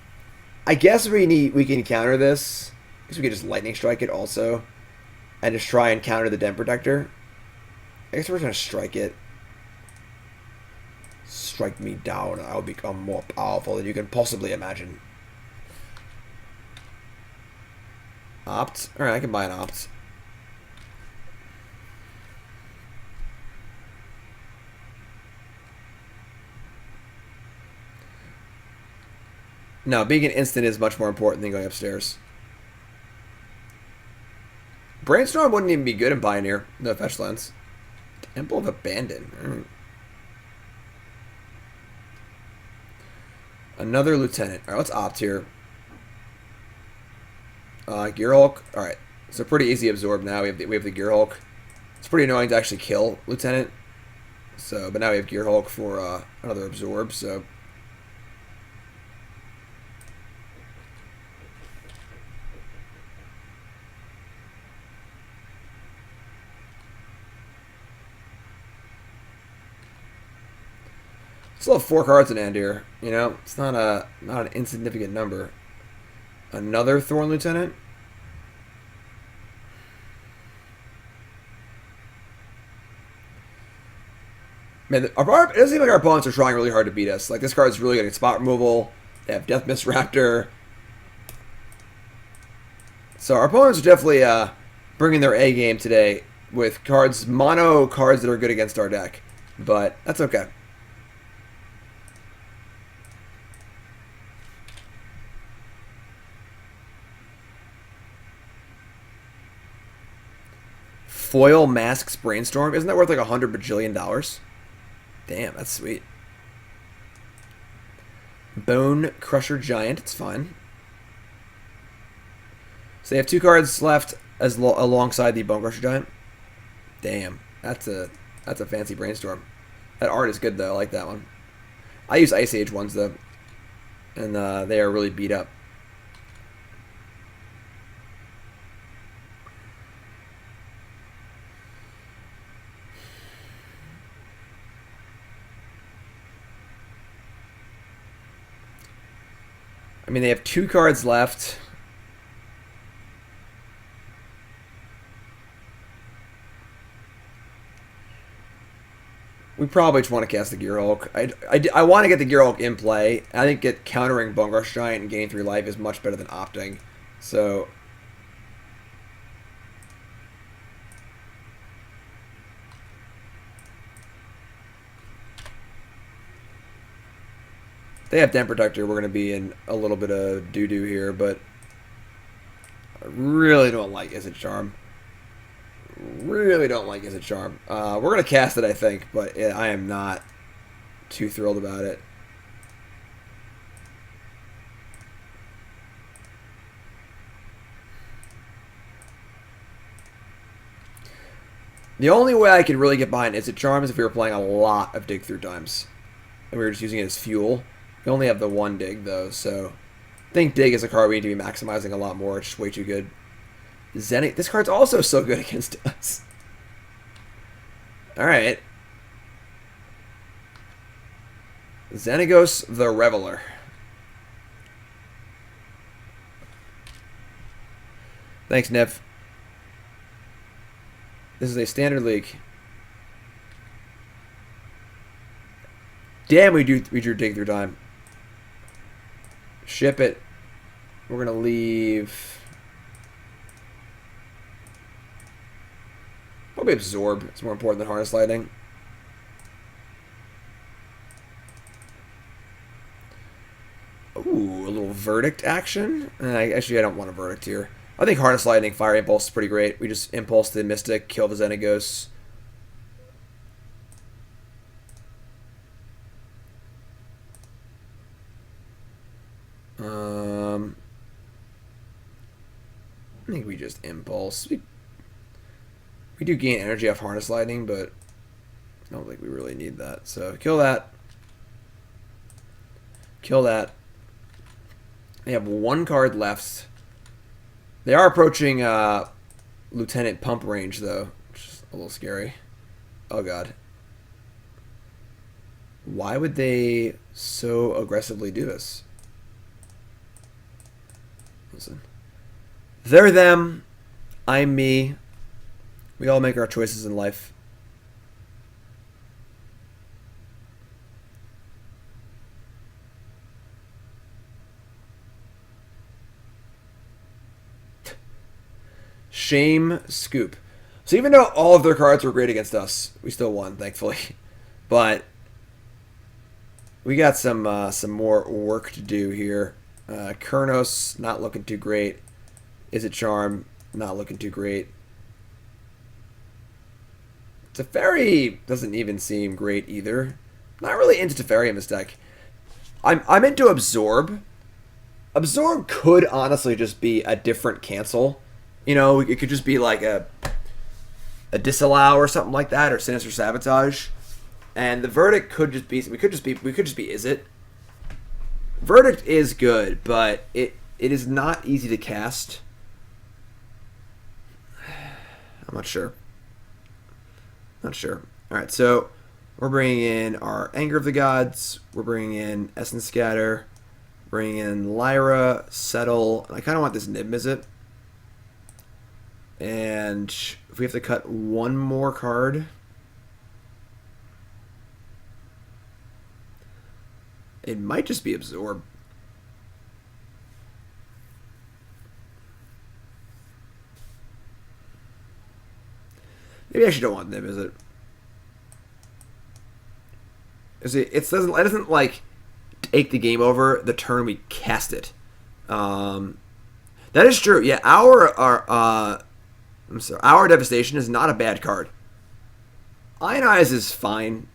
I guess we can counter this. I guess we could just Lightning Strike it also. And just try and counter the Den Protector. I guess we're going to strike it. Strike me down. I'll become more powerful than you can possibly imagine. Opt? Alright, I can buy an Opt. No, being an instant is much more important than going upstairs. Brainstorm wouldn't even be good in Pioneer. No fetch lands. Temple of Abandon. Another Lieutenant. Alright, let's opt here. Gearhulk. Alright. So pretty easy absorb now. We have the Gearhulk. It's pretty annoying to actually kill Lieutenant. So, but now we have Gearhulk for another absorb, so. Still have 4 cards in hand here. You know, it's not an insignificant number. Another Thorn Lieutenant. Man, it doesn't seem like our opponents are trying really hard to beat us. Like, this card's really good at spot removal. They have Death Mist Raptor. So our opponents are definitely bringing their A game today with mono cards that are good against our deck. But that's okay. Foil Masks Brainstorm. Isn't that worth like $100 bajillion? Damn, that's sweet. Bone Crusher Giant. It's fine. So they have 2 cards left alongside the Bone Crusher Giant. Damn, that's a fancy Brainstorm. That art is good though. I like that one. I use Ice Age ones though, and they are really beat up. I mean, they have 2 cards left. We probably just want to cast the Gearhulk. I want to get the Gearhulk in play. I think countering Bone Rush Giant and gaining 3 life is much better than opting. So they have Den Protector. We're going to be in a little bit of doo-doo here, but I really don't like Izzet Charm. Really don't like Izzet Charm. We're going to cast it, I think, but I am not too thrilled about it. The only way I could really get behind Izzet Charm is if we were playing a lot of Dig Through Times. And we were just using it as fuel. We only have the 1 Dig, though, so I think Dig is a card we need to be maximizing a lot more. It's just way too good. This card's also so good against us. Alright. Xenagos the Raveler. Thanks, Niv. This is a standard league. Damn, we drew Dig Through Time. Ship it. We're gonna leave. Probably Absorb. It's more important than Harness Lightning. Ooh, a little Verdict action. Actually, I don't want a Verdict here. I think Harness Lightning, Fire Impulse is pretty great. We just Impulse the Mystic, kill the Xenagos. I think we just Impulse. We do gain energy off Harness Lightning, but I don't think we really need that. So kill that. Kill that. They have 1 card left. They are approaching Lieutenant Pump range, though, which is a little scary. Oh, God. Why would they so aggressively do this? Listen. They're them. I'm me. We all make our choices in life. Shame Scoop. So even though all of their cards were great against us, we still won, thankfully. But we got some more work to do here. Keranos, not looking too great. Izzet Charm, not looking too great. Teferi doesn't even seem great either. Not really into Teferi in this deck. I'm into Absorb. Absorb could honestly just be a different cancel. You know, it could just be like a disallow or something like that, or Sinister Sabotage. And the verdict could just be we could just be Izzet. Verdict is good, but it is not easy to cast. I'm not sure. Not sure. All right, so we're bringing in our Anger of the Gods. We're bringing in Essence Scatter. Bringing in Lyra, Settle. And I kind of want this Niv-Mizzet. And if we have to cut one more card, it might just be Absorb. Maybe I actually don't want Niv-Mizzet. It doesn't like take the game over the turn we cast it. That is true. Yeah, our Devastation is not a bad card. Ionize is fine.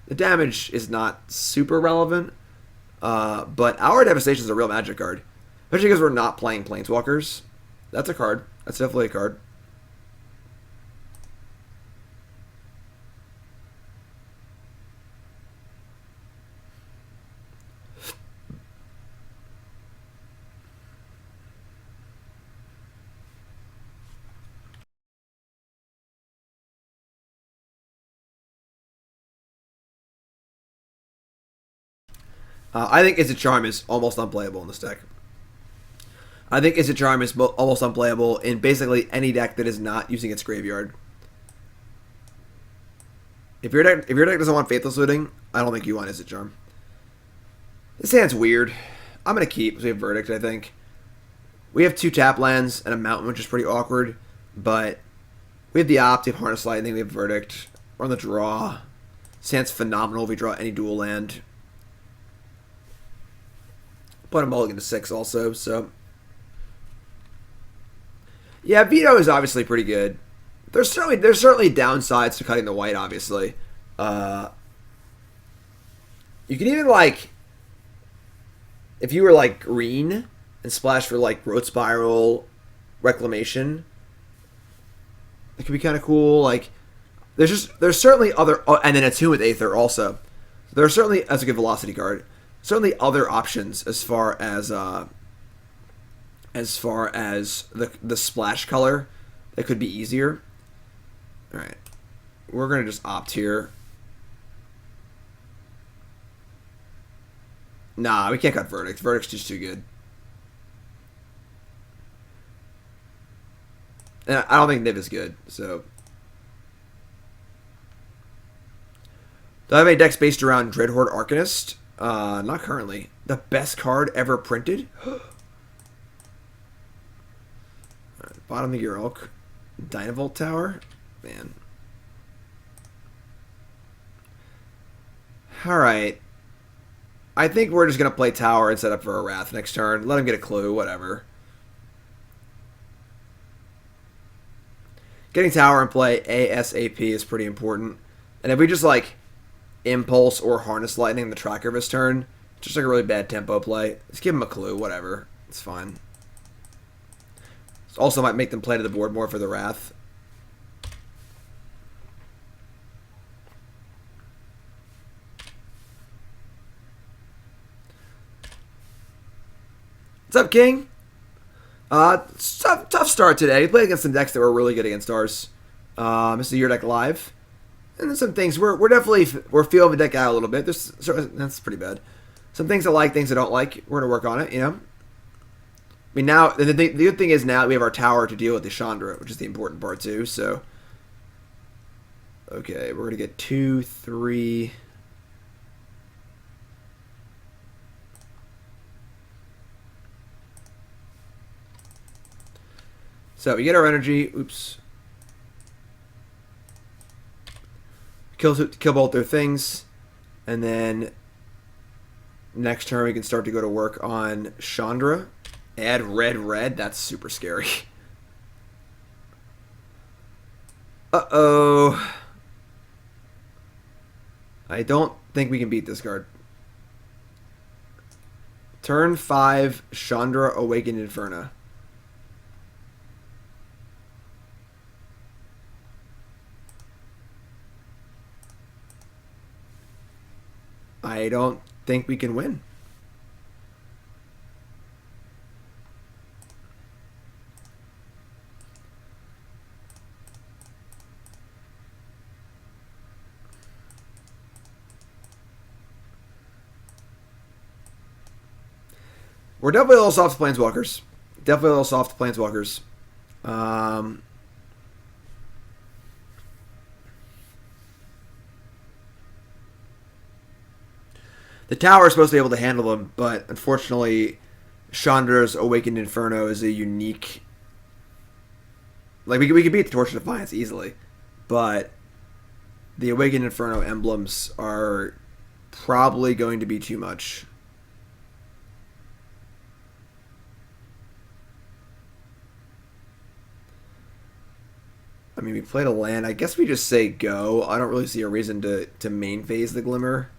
The damage is not super relevant, but our Devastation is a real Magic card, especially because we're not playing Planeswalkers. That's a card. That's definitely a card. I think Izzet Charm is almost unplayable in this deck. I think Izzet Charm is almost unplayable in basically any deck that is not using its graveyard. If your deck doesn't want Faithless Looting, I don't think you want Izzet Charm. This hand's weird. I'm gonna keep because we have Verdict. I think we have 2 tap lands and a mountain, which is pretty awkward. But we have the Opt, we have Harness Lightning, we have Verdict. We're on the draw. This hand's phenomenal if we draw any dual land. Put a mulligan to 6 also, so. Yeah, Veto is obviously pretty good. There's certainly downsides to cutting the white, obviously. You can even, like, if you were, like, green and splash for, like, Growth Spiral, Reclamation, it could be kind of cool. Like, there's certainly other, and then Attune with Aether also. There are certainly, that's a good velocity card. Certainly other options as far as the splash color that could be easier. All right, we're gonna just opt here. Nah, we can't cut Verdict. Verdict's just too good. And I don't think Niv is good, so. Do I have any decks based around Dreadhorde Arcanist? Not currently. The best card ever printed? Right, bottom of the Gearhulk. Dynavolt Tower? Man. Alright. I think we're just going to play Tower and set up for a Wrath next turn. Let him get a clue, whatever. Getting Tower in play ASAP is pretty important. And if we just, like, Impulse or Harness Lightning the tracker of his turn, just like a really bad tempo play, just give him a clue, whatever. It's fine. This also might make them play to the board more for the Wrath. What's up, King? Tough start today. We played against some decks that were really good against ours. This is your deck live. And then some things we're feeling the deck out a little bit. That's pretty bad. Some things I like, things I don't like. We're gonna work on it, you know. I mean, now the good thing is now we have our Tower to deal with the Chandra, which is the important part too. So, okay, we're gonna get 2, 3. So we get our energy. Oops. Kill both their things, and then next turn we can start to go to work on Chandra. Add red. That's super scary. Uh-oh. I don't think we can beat this card. Turn 5, Chandra Awakened Inferno. I don't think we can win. We're definitely a little soft to Planeswalkers. Definitely a little soft to Planeswalkers. The tower is supposed to be able to handle them, but unfortunately, Chandra's Awakened Inferno is a unique... Like, we could beat the Torch of Defiance easily, but the Awakened Inferno emblems are probably going to be too much. I mean, we played a land. I guess we just say go. I don't really see a reason to main phase the Glimmer.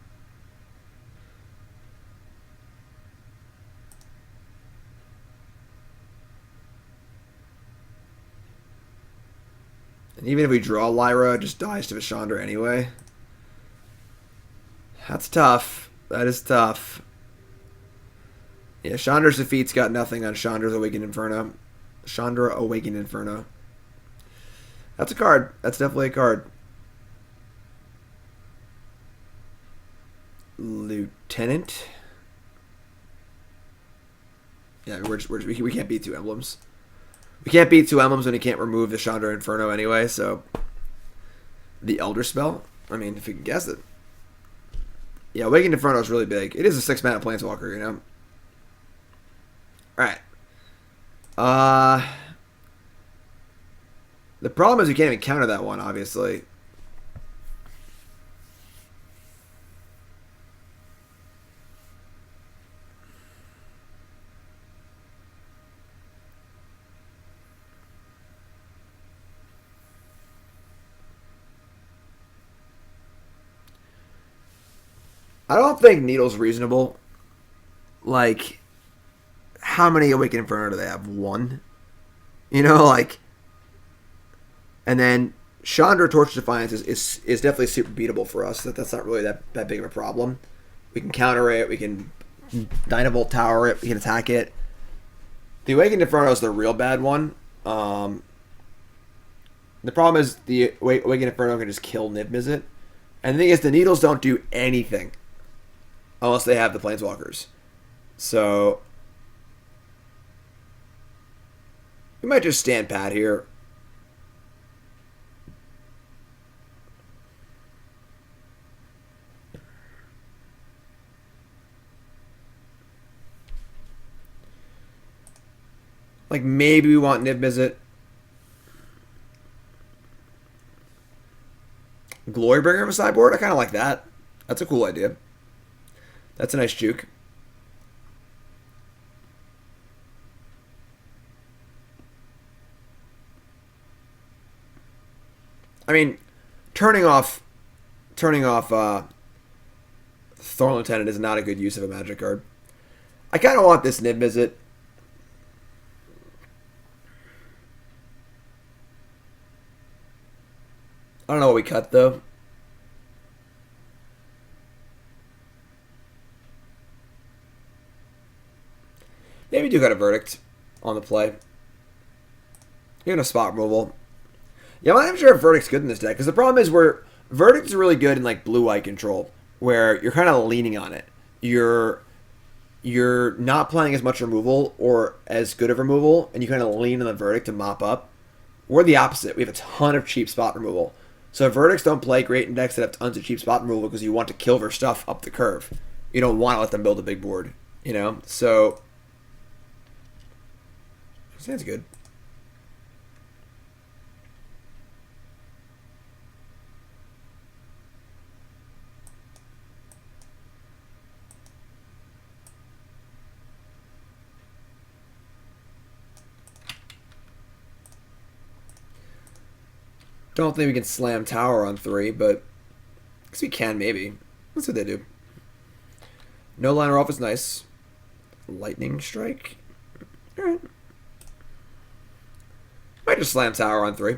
And even if we draw Lyra, it just dies to a Chandra anyway. That's tough. That is tough. Yeah, Chandra's defeat's got nothing on Chandra's Awakened Inferno. Chandra Awakened Inferno. That's a card. That's definitely a card. Lieutenant. Yeah, we can't beat 2 emblems. We can't beat 2 emblems when you can't remove the Chandra Inferno anyway, so... The Elder Spell? I mean, if you can guess it. Yeah, Awakened Inferno is really big. It is a 6-mana Planeswalker, you know? Alright. The problem is we can't even counter that one, obviously. I don't think Needle's reasonable. Like, how many Awakened Inferno do they have? 1? You know, like... And then Chandra Torch of Defiance is definitely super beatable for us. That's not really that big of a problem. We can counter it. We can Dynavolt Tower it. We can attack it. The Awakened Inferno is the real bad one. The problem is the Awakened Inferno can just kill Niv-Mizzet. And the thing is, the Needles don't do anything unless they have the Planeswalkers. So we might just stand pat here. Like, maybe we want Niv-Mizzet. Glorybringer of a sideboard? I kind of like that. That's a cool idea. That's a nice juke. I mean, turning off Thorn Lieutenant is not a good use of a Magic card. I kind of want this Niv-Mizzet. I don't know what we cut, though. Maybe we do got a Verdict on the play. You're gonna spot removal. Yeah, I'm not even sure if Verdict's good in this deck, because the problem is Verdict's really good in like blue-white control, where you're kind of leaning on it. You're not playing as much removal or as good of removal, and you kind of lean on the Verdict to mop up. We're the opposite. We have a ton of cheap spot removal. So Verdicts don't play great in decks that have tons of cheap spot removal because you want to kill their stuff up the curve. You don't want to let them build a big board, you know? So, sounds good. Don't think we can slam tower on 3, but I guess we can maybe. Let's see what they do. No liner off is nice. Lightning strike. Alright. Might just slam tower on 3.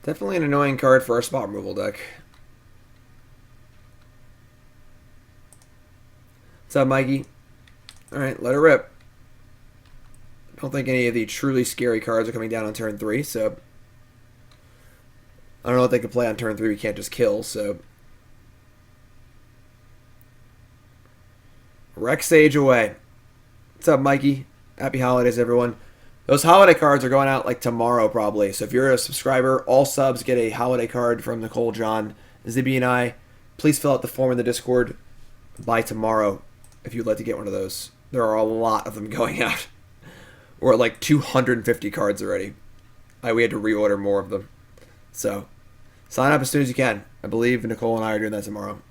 Definitely an annoying card for our spot removal deck. What's up, Mikey? Alright, let her rip. I don't think any of the truly scary cards are coming down on turn 3, so I don't know what they can play on turn 3 we can't just kill, so Rex Sage away. What's up, Mikey? Happy holidays, everyone. Those holiday cards are going out like tomorrow, probably. So if you're a subscriber, all subs get a holiday card from Nicole, John, Zibby, and I. Please fill out the form in the Discord by tomorrow if you'd like to get one of those. There are a lot of them going out. We're at like 250 cards already. We had to reorder more of them. So sign up as soon as you can. I believe Nicole and I are doing that tomorrow.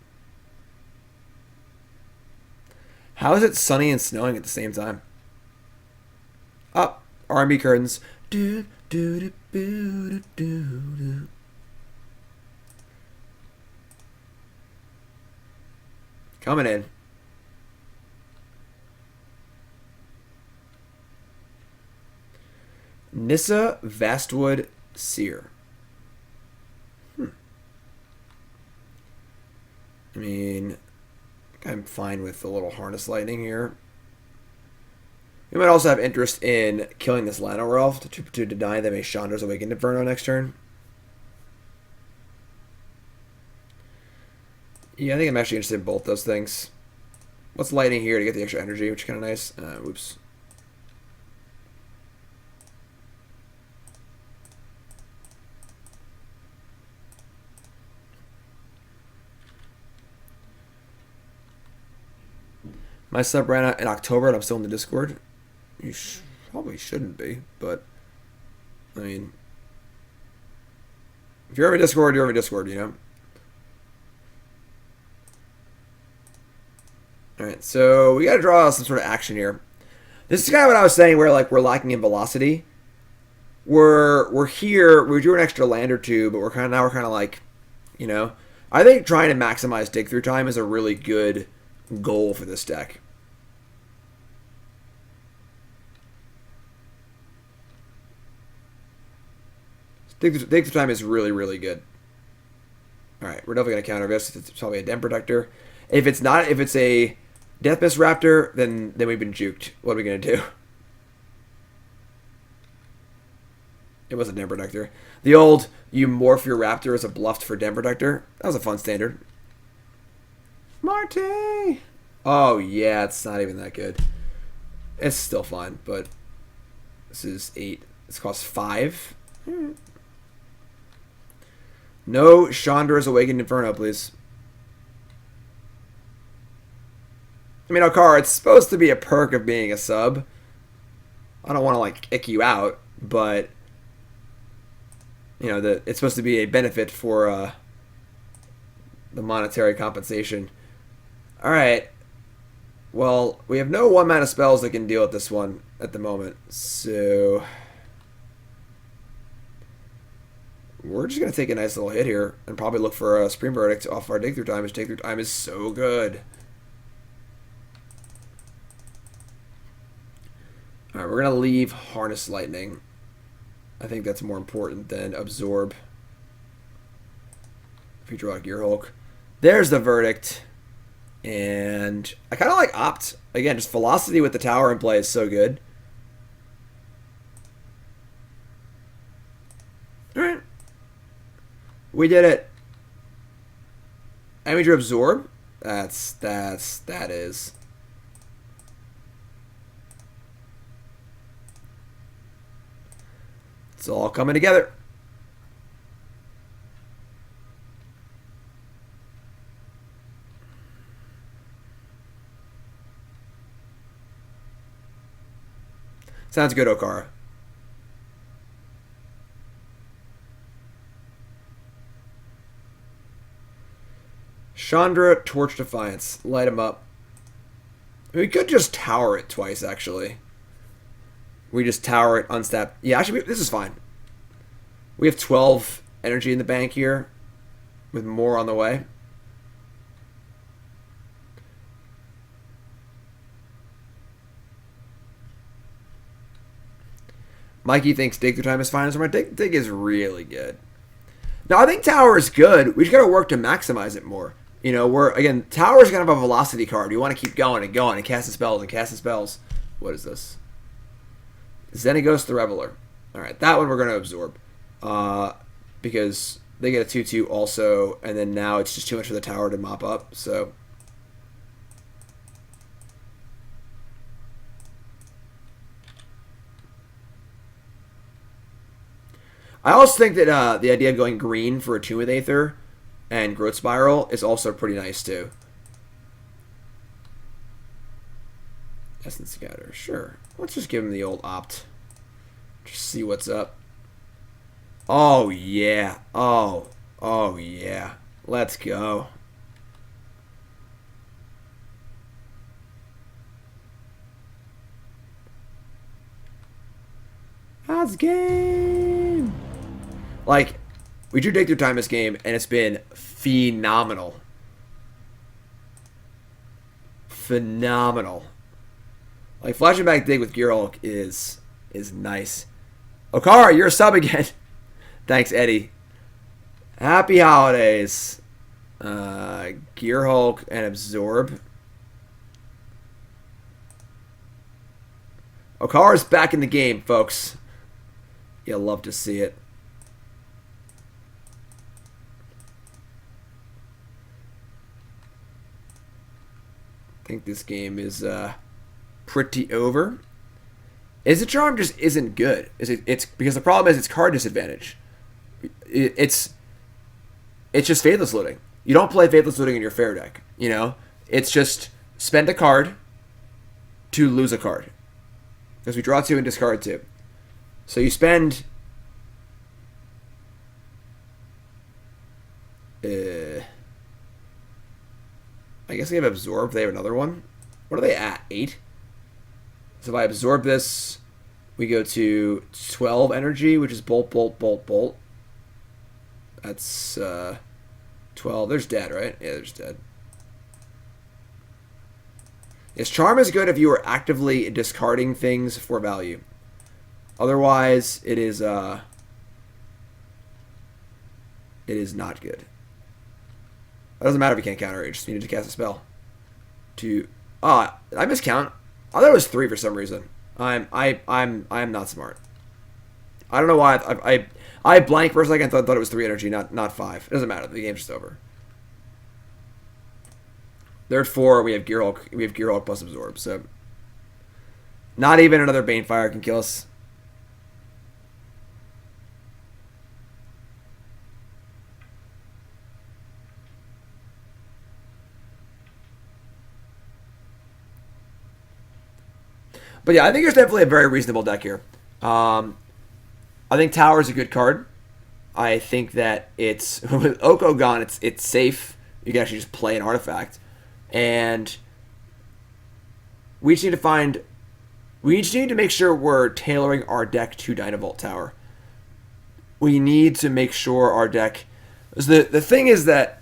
How is it sunny and snowing at the same time? Up. R&B curtains. Do, do, do, do, do, do. Coming in. Nissa Vastwood Seer. I mean, I'm fine with the little harness lightning here. We might also have interest in killing this Llanowar Elf to deny them a Chandra's Awakened Inferno next turn. Yeah, I think I'm actually interested in both those things. What's lightning here to get the extra energy, which is kind of nice. Whoops. My sub ran out in October and I'm still in the Discord. You probably shouldn't be, but I mean, if you're over Discord, you're over Discord, you know? Alright, so we gotta draw some sort of action here. This is kind of what I was saying where like we're lacking in velocity. We're here, we drew an extra land or two, but we're kind of like, you know, I think trying to maximize dig through time is a really good goal for this deck. Dig through time is really, really good. Alright, we're definitely going to counter this. It's probably a Den Protector. If it's not, if it's a Death Mist Raptor, then we've been juked. What are we going to do? It was a Den Protector. The old, you morph your Raptor as a bluffed for Den Protector. That was a fun standard. Marty! Oh, yeah, it's not even that good. It's still fine, but this is 8. This costs 5. No Chandra's Awakened Inferno, please. I mean, Okara, it's supposed to be a perk of being a sub. I don't want to, like, ick you out, but, you know, it's supposed to be a benefit for the monetary compensation. Alright. Well, we have no 1-mana spells that can deal with this one at the moment, so we're just going to take a nice little hit here and probably look for a Supreme Verdict off our dig through time. His dig through time is so good. Alright, we're going to leave Harness Lightning. I think that's more important than Absorb. If you draw a Gearhulk. There's the Verdict. And I kind of like Opt. Again, just velocity with the tower in play is so good. Alright. We did it. And we drew Absorb. That is. It's all coming together. Sounds good, Okara. Chandra, Torch Defiance. Light him up. We could just tower it twice, actually. We just tower it, unstep. Yeah, actually, this is fine. We have 12 energy in the bank here, with more on the way. Mikey thinks Dig Through Time is fine. So my Dig is really good. Now, I think Tower is good. We just got to work to maximize it more. You know, again, Tower is kind of a velocity card. You want to keep going and going and casting spells and casting spells. What is this? Xenagos the Raveler. Alright, that one we're going to absorb. Because they get a 2-2 also, and then now it's just too much for the tower to mop up, so... I also think that the idea of going green for a Tomb with Aether and Growth Spiral is also pretty nice, too. Essence Scatter, sure. Let's just give him the old opt. Just see what's up. Oh, yeah. Oh, yeah. Let's go. That's game. Like, we drew Dig Through Time this game, and it's been phenomenal. Phenomenal. Like, flashing back Dig with Gearhulk is nice. Okara, you're a sub again. Thanks, Eddie. Happy holidays. Gearhulk and Absorb. Okara's back in the game, folks. You'll love to see it. I think this game is pretty over. Izzet Charm just isn't good. It's because the problem is it's card disadvantage. It's just Faithless Looting. You don't play Faithless Looting in your fair deck. You know, it's just spend a card to lose a card because we draw 2 and discard 2. So you spend. I guess they have Absorb. They have another one. What are they at? 8? So if I absorb this, we go to 12 energy, which is Bolt, Bolt, Bolt, Bolt. That's 12. There's Dead, right? Yeah, there's Dead. Yes, Charm is good if you are actively discarding things for value. Otherwise, it is not good. It doesn't matter if you can't counter it. You just need to cast a spell. Did I miscount? I thought it was 3 for some reason. I'm not smart. I don't know why. I blanked for a second. Thought it was 3 energy, not 5. It doesn't matter. The game's just over. They're at 4. We have Gearhulk. We have Gearhulk plus Absorb. So not even another Banefire can kill us. But yeah, I think there's definitely a very reasonable deck here. I think Tower is a good card. I think that it's with Oko gone, it's safe. You can actually just play an artifact, and we just need to make sure we're tailoring our deck to Dynavolt Tower. We need to make sure our deck. The thing is that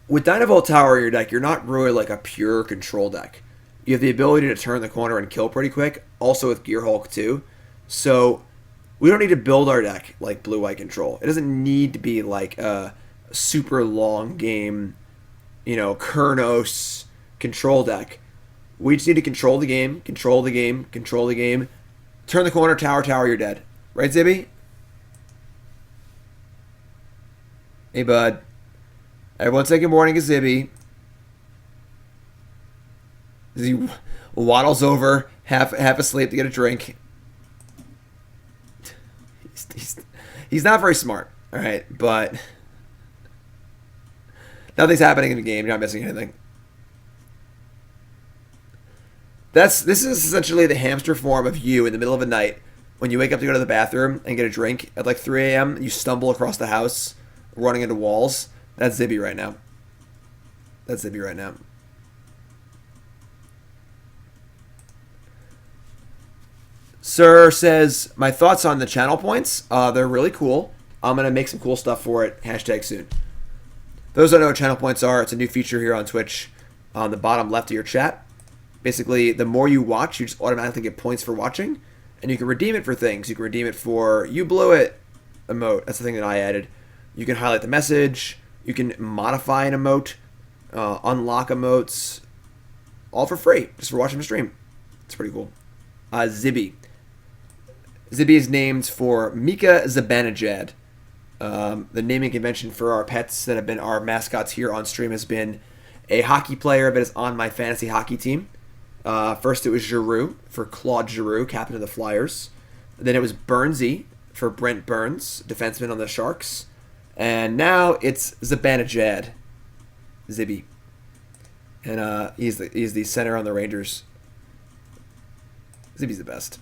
with Dynavolt Tower in your deck, you're not really like a pure control deck. You have the ability to turn the corner and kill pretty quick. Also with Gearhulk too. So we don't need to build our deck like blue-white control. It doesn't need to be like a super long game, Keranos control deck. We just need to control the game, control the game, control the game. Turn the corner, tower, you're dead. Right, Zibby? Hey, bud. Everyone say good morning to Zibby. He waddles over, half asleep to get a drink. He's not very smart, all right, but nothing's happening in the game. You're not missing anything. This is essentially the hamster form of you in the middle of the night when you wake up to go to the bathroom and get a drink at like 3 a.m. You stumble across the house, running into walls. That's Zibby right now. That's Zibby right now. Sir says, my thoughts on the channel points. They're really cool. I'm going to make some cool stuff for it. Hashtag soon. Those that know what channel points are, it's a new feature here on Twitch on the bottom left of your chat. Basically, the more you watch, you just automatically get points for watching. And you can redeem it for things. You can redeem it for "you blew it" emote. That's the thing that I added. You can highlight the message. You can modify an emote. Unlock emotes. All for free. Just for watching the stream. It's pretty cool. Zibby. Zibby is named for Mika Zibanejad. The naming convention for our pets that have been our mascots here on stream has been a hockey player that is on my fantasy hockey team. First it was Giroux for Claude Giroux, captain of the Flyers. Then it was Burnsy for Brent Burns, defenseman on the Sharks. And now it's Zibanejad. Zibby. And he's the center on the Rangers. Zibby's the best.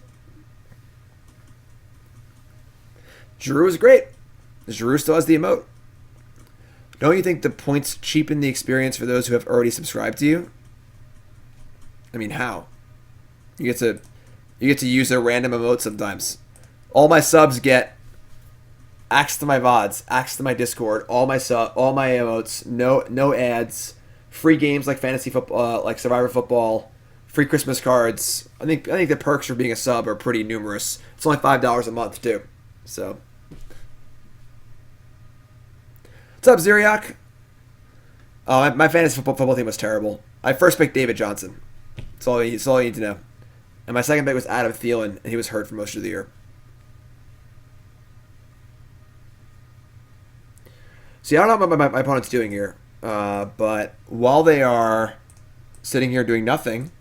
Giroux is great. Giroux still has the emote. Don't you think the points cheapen the experience for those who have already subscribed to you? I mean, how? You get to use their random emotes sometimes. All my subs get access to my VODs, access to my Discord, all my emotes, no ads, free games like fantasy football, like Survivor Football, free Christmas cards. I think the perks for being a sub are pretty numerous. It's only $5 a month too. So, what's up, Ziriak? My fantasy football team was terrible. I first picked David Johnson. That's all you need to know. And my second pick was Adam Thielen, and he was hurt for most of the year. See, I don't know what my opponent's doing here, but while they are sitting here doing nothing,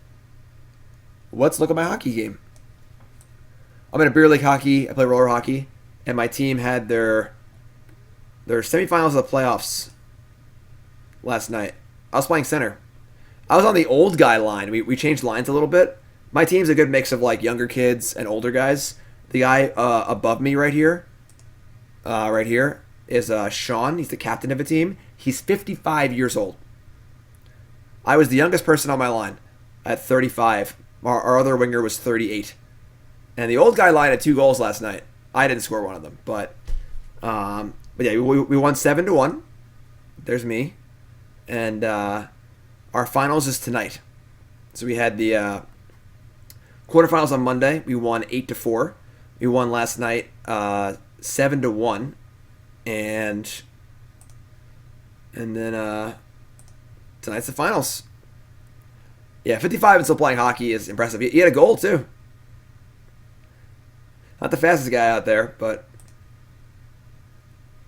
let's look at my hockey game. I'm in a beer league hockey. I play roller hockey, and my team had their semifinals of the playoffs last night. I was playing center. I was on the old guy line. We changed lines a little bit. My team's a good mix of like younger kids and older guys. The guy above me right here is Sean. He's the captain of a team. He's 55 years old. I was the youngest person on my line at 35. Our other winger was 38. And the old guy line had 2 goals last night. I didn't score one of them, but yeah, we won 7-1. There's me, and our finals is tonight. So we had the quarterfinals on Monday. We won 8-4. We won last night 7-1, and then tonight's the finals. Yeah, 55 and still playing hockey is impressive. He had a goal too. Not the fastest guy out there, but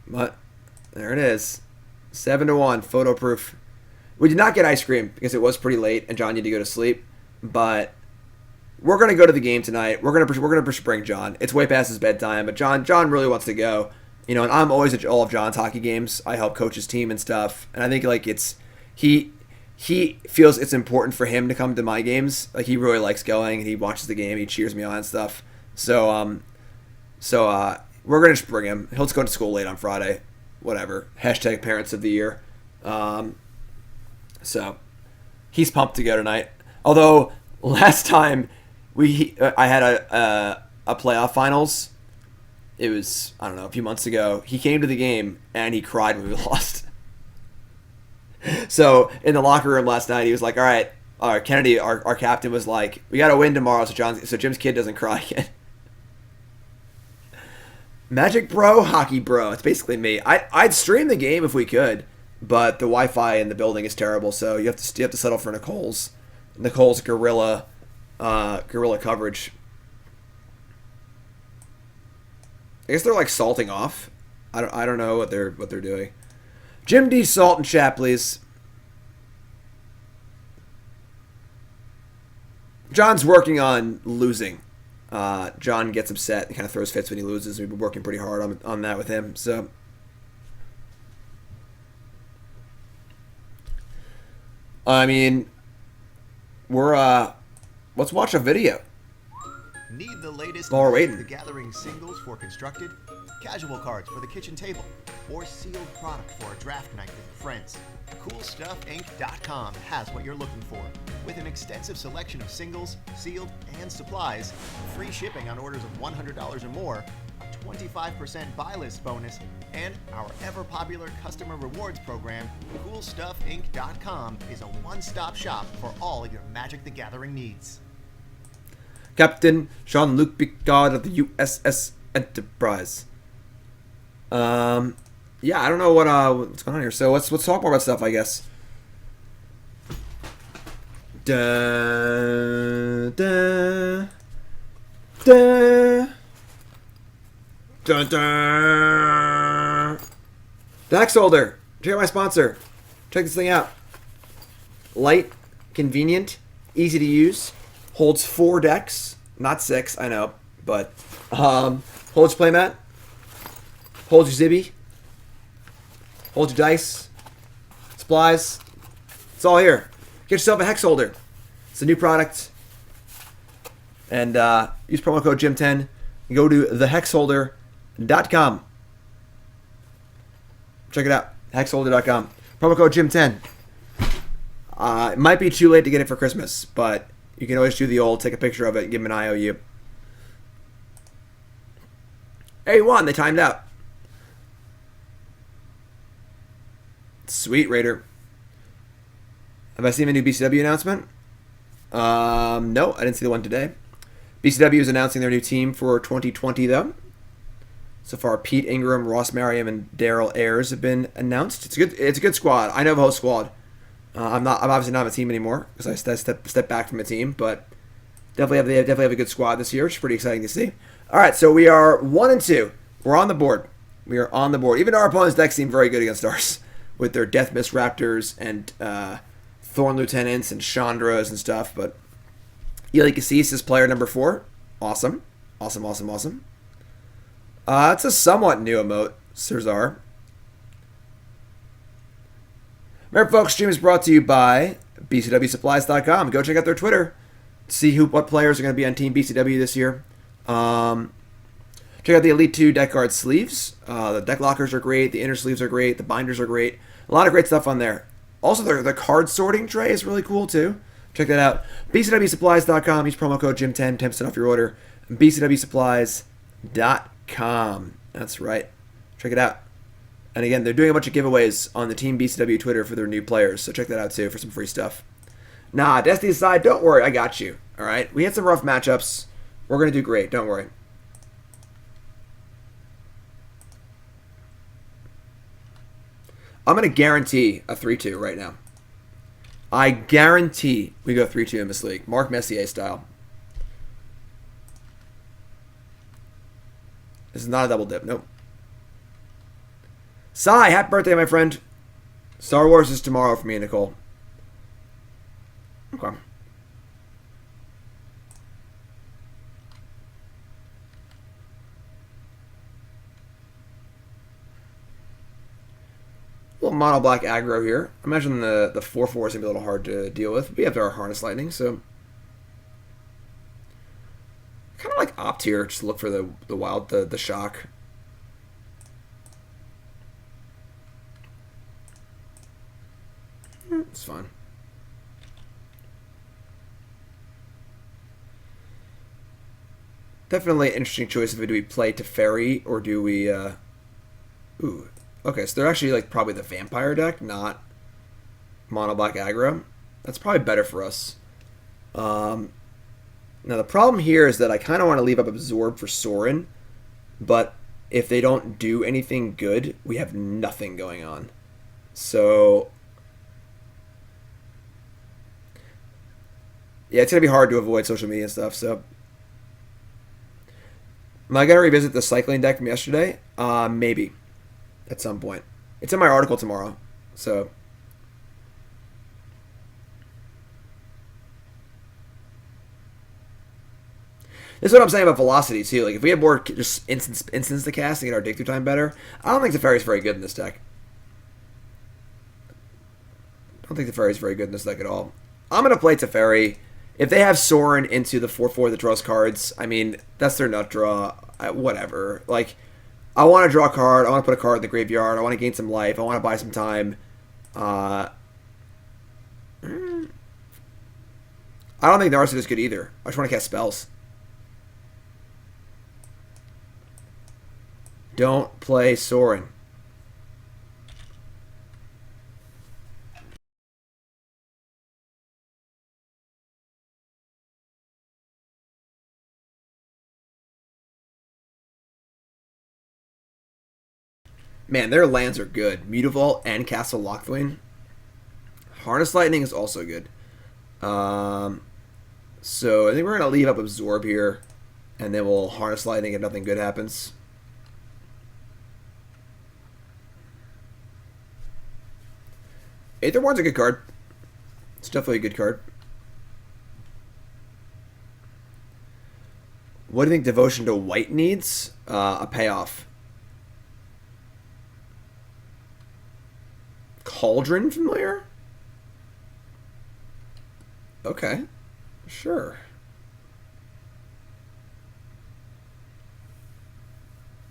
there it is. 7-1, photo proof. We did not get ice cream because it was pretty late and John needed to go to sleep. But we're gonna go to the game tonight. We're gonna bring John. It's way past his bedtime, but John really wants to go. You know, and I'm always at all of John's hockey games. I help coach his team and stuff, and I think like he feels it's important for him to come to my games. Like he really likes going, and he watches the game. He cheers me on and stuff. So we're gonna just bring him. He'll just go to school late on Friday. Whatever. Hashtag parents of the year. So he's pumped to go tonight. Although last time I had a playoff finals. It was, I don't know, a few months ago. He came to the game and he cried when we lost. So in the locker room last night, he was like, "All right, Kennedy, our captain, was like, we got to win tomorrow so Jim's kid doesn't cry again." Magic Bro, Hockey Bro. It's basically me. I'd stream the game if we could, but the Wi-Fi in the building is terrible, so you have to settle for Nicole's guerrilla coverage. I guess they're like salting off. I don't know what they're doing. Jim D, salt and chat, please. John's working on losing. John gets upset and kind of throws fits when he loses. We've been working pretty hard on that with him. So, I mean, let's watch a video. Need the latest while we're waiting. The Gathering singles for constructed, casual cards for the kitchen table, or sealed product for a draft night with friends. CoolStuffInc.com has what you're looking for, with an extensive selection of singles, sealed, and supplies, free shipping on orders of $100 or more, a 25% buy list bonus, and our ever-popular customer rewards program. CoolStuffInc.com is a one-stop shop for all your Magic the Gathering needs. Captain Jean-Luc Picard of the USS Enterprise. Yeah, I don't know what's going on here. So let's talk more about stuff, I guess. Da, da, da, da, da. Dex Holder. Check out my sponsor. Check this thing out. Light, convenient, easy to use. Holds 4 decks, not 6. I know, but holds playmat. Holds your Zibby. Hold your dice, supplies. It's all here. Get yourself a hex holder. It's a new product. And use promo code GYM10. Go to thehexholder.com. Check it out. Hexholder.com. Promo code GYM10. It might be too late to get it for Christmas, but you can always do the old take a picture of it and give them an IOU. Hey, won. They timed out. Sweet, Raider. Have I seen a new BCW announcement? No, I didn't see the one today. BCW is announcing their new team for 2020, though. So far, Pete Ingram, Ross Merriam, and Daryl Ayers have been announced. It's a good squad. I know the whole squad. I'm obviously not on a team anymore because I stepped back from a team, but definitely have a good squad this year, which is pretty exciting to see. All right, so we are 1-2. We're on the board. We are on the board. Even our opponent's decks seem very good against ours, with their Death Mist Raptors and Thorn Lieutenants and Chandras and stuff. But Eli Cassis is player number 4. Awesome. Awesome, awesome, awesome. It's a somewhat new emote, Sirzar. Remember, folks, stream is brought to you by BCWSupplies.com. Go check out their Twitter. See what players are going to be on Team BCW this year. Check out the Elite 2 deck guard sleeves. The deck lockers are great. The inner sleeves are great. The binders are great. A lot of great stuff on there. Also, the card sorting tray is really cool, too. Check that out. BCWSupplies.com. Use promo code GYM10. 10% off your order. BCWSupplies.com. That's right. Check it out. And again, they're doing a bunch of giveaways on the Team BCW Twitter for their new players. So check that out, too, for some free stuff. Nah, DestinySide, don't worry. I got you. All right? We had some rough matchups. We're going to do great. Don't worry. I'm going to guarantee a 3-2 right now. I guarantee we go 3-2 in this league. Mark Messier style. This is not a double dip. Nope. Sai, happy birthday, my friend. Star Wars is tomorrow for me and Nicole. Okay. Little mono black aggro here. I imagine the 4/4 is going to be a little hard to deal with. We have our Harness Lightning, so kind of like opt here. Just look for the wild, the shock. It's fine. Definitely an interesting choice of it. Do we play Teferi or do we... Ooh. Okay, so they're actually like probably the Vampire deck, not Mono Black Aggro. That's probably better for us. Now the problem here is that I kind of want to leave up Absorb for Sorin, but if they don't do anything good, we have nothing going on. So... yeah, it's going to be hard to avoid social media and stuff, so... am I going to revisit the cycling deck from yesterday? Maybe. At some point. It's in my article tomorrow, so... this is what I'm saying about velocity, too. Like, if we had more just instance to cast and get our dig through time better, I don't think Teferi's very good in this deck. I don't think Teferi's very good in this deck at all. I'm going to play Teferi. If they have Sorin into the 4/4 that draws cards, I mean, that's their nut draw. Whatever. Like, I want to draw a card. I want to put a card in the graveyard. I want to gain some life. I want to buy some time. I don't think Narset is good either. I just want to cast spells. Don't play Sorin. Man, their lands are good. Mutavault and Castle Lochthwain. Harness Lightning is also good. So I think we're going to leave up Absorb here. And then we'll Harness Lightning if nothing good happens. Aetherborn's a good card. It's definitely a good card. What do you think Devotion to White needs? A payoff. Cauldron familiar? Okay. Sure.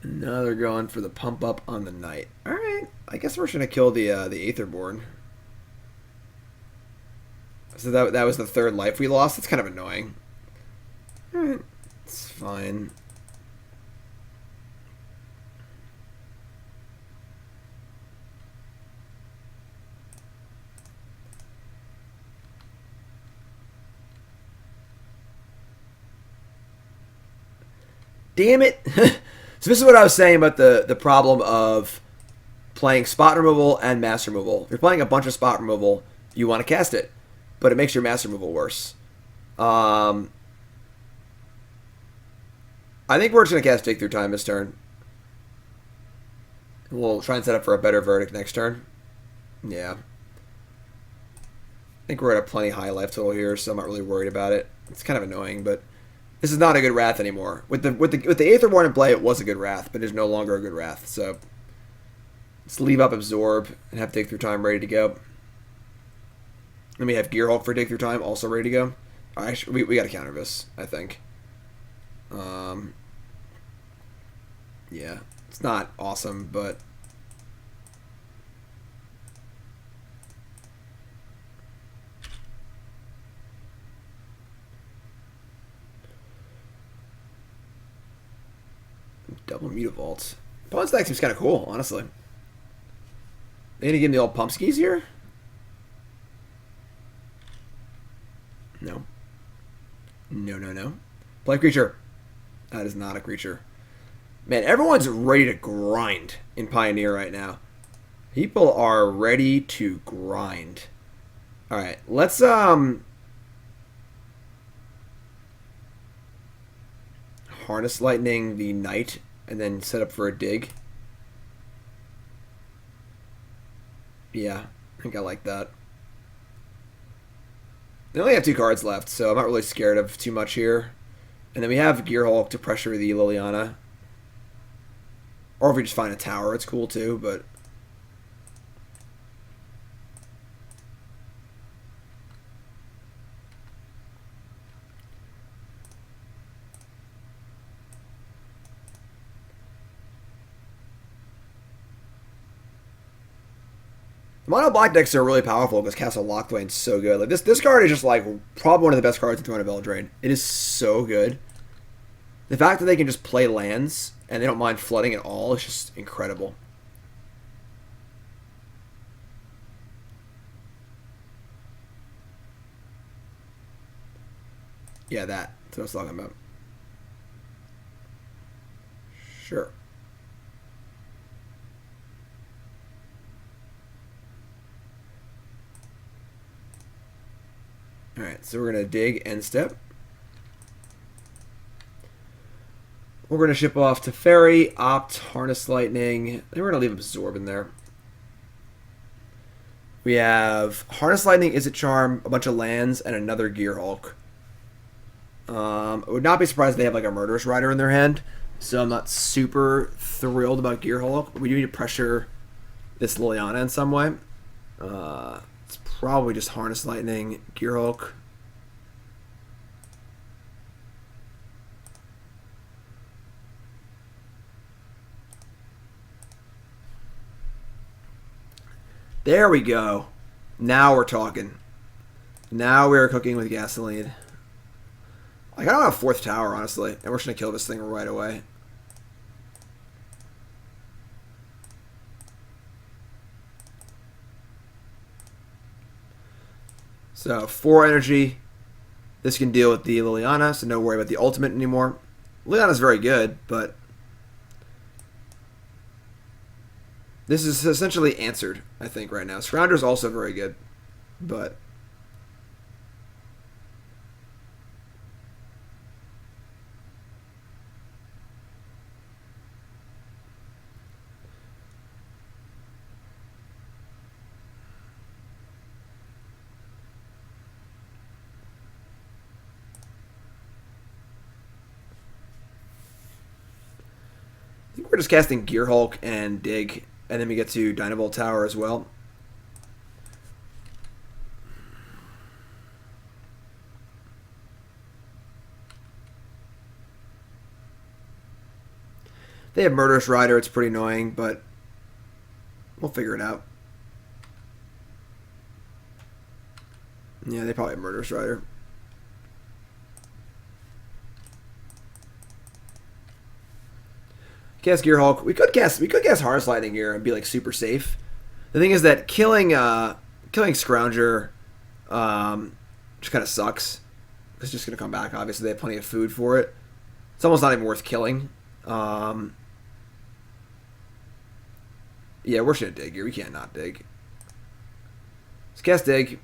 Now they're going for the pump up on the knight. Alright. I guess we're just going to kill the Aetherborn. So that was the third life we lost. That's kind of annoying. Alright. It's fine. Damn it. So this is what I was saying about the problem of playing spot removal and mass removal. If you're playing a bunch of spot removal, you want to cast it, but it makes your mass removal worse. I think we're just going to cast Dig Through Time this turn. We'll try and set up for a better verdict next turn. Yeah. I think we're at a plenty high life total here, so I'm not really worried about it. It's kind of annoying, but this is not a good Wrath anymore. With the Aetherborn in play, it was a good Wrath, but it's no longer a good Wrath. So let's leave up Absorb and have Dig Through Time ready to go. Then we have Gearhulk for Dig Through Time, also ready to go. Actually, we got to counter this, I think. Yeah, it's not awesome, but double Mutavault. Opponent's deck seems kind of cool, honestly. They gonna give me the old pump skis here? No. No. Play creature. That is not a creature. Man, everyone's ready to grind in Pioneer right now. People are ready to grind. Alright, let's Harness Lightning the Knight and then set up for a dig. Yeah, I think I like that. They only have 2 cards left, so I'm not really scared of too much here. And then we have Gearhulk to pressure the Liliana. Or if we just find a tower, it's cool too, but mono black decks are really powerful because Castle Lochthwain's so good. Like this card is just like probably one of the best cards in Throne of Eldraine. It is so good. The fact that they can just play lands and they don't mind flooding at all is just incredible. Yeah, that's what I was talking about. Sure. Alright, so we're going to dig end step. We're going to ship off Teferi, Opt, Harness Lightning. Then we're going to leave Absorb in there. We have Harness Lightning, Izzet Charm, a bunch of lands, and another Gearhulk. I would not be surprised if they have like a Murderous Rider in their hand, so I'm not super thrilled about Gearhulk. But we do need to pressure this Liliana in some way. It's probably just Harness Lightning, Gearhulk. There we go. Now we're talking. Now we're cooking with gasoline. Like, I don't have a 4th tower, honestly. And we're just going to kill this thing right away. So, 4 energy. This can deal with the Liliana, so no worry about the ultimate anymore. Liliana's very good, but this is essentially answered, I think, right now. Scrounger's also very good, but I think we're just casting Gearhulk and Dig, and then we get to Dynavolt Tower as well. They have Murderous Rider, it's pretty annoying, but we'll figure it out. Yeah, they probably have Murderous Rider. Cast Gearhulk. We could cast Harness Lightning here and be like super safe. The thing is that killing Scrounger just kind of sucks. It's just gonna come back. Obviously, they have plenty of food for it. It's almost not even worth killing. Yeah, we're just gonna dig here. We can't not dig. Let's cast Dig,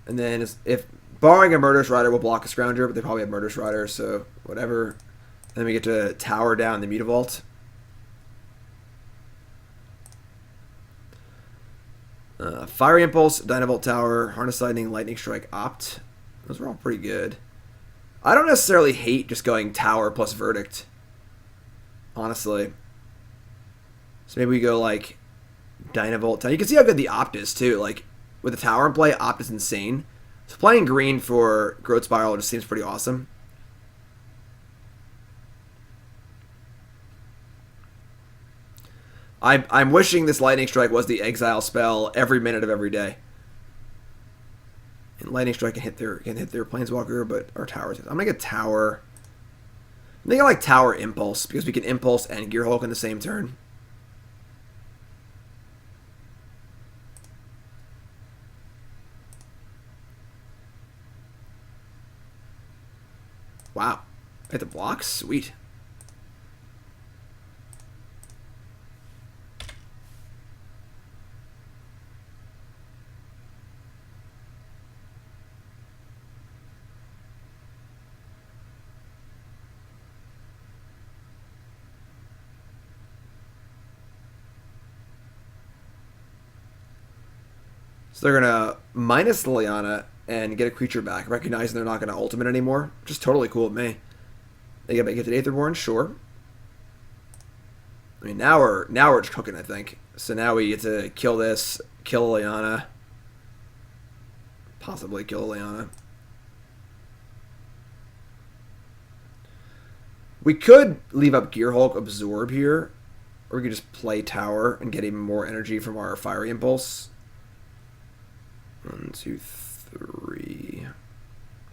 and then if barring a Murderous Rider, we'll block a Scrounger, but they probably have Murderous Rider, so whatever. Then we get to tower down the Mutavault. Fiery Impulse, Dynavolt Tower, Harness Lightning, Lightning Strike, Opt. Those are all pretty good. I don't necessarily hate just going Tower plus Verdict, honestly. So maybe we go like Dynavolt Tower. You can see how good the Opt is too. Like with the Tower in play, Opt is insane. So playing green for Growth Spiral just seems pretty awesome. I'm wishing this Lightning Strike was the exile spell every minute of every day. And Lightning Strike can hit their Planeswalker, but our towers. I'm gonna get Tower. I'm thinking like Tower Impulse because we can Impulse and Gearhulk in the same turn. Wow, I hit the blocks. Sweet. So they're going to minus Liliana and get a creature back, recognizing they're not going to ultimate anymore, which is totally cool with me. They get to Aetherborn, sure. I mean, now we're just cooking, I think. So now we get to kill this, kill Liliana, possibly kill Liliana. We could leave up Gearhulk Absorb here, or we could just play Tower and get even more energy from our Fiery Impulse. 1, 2, 3.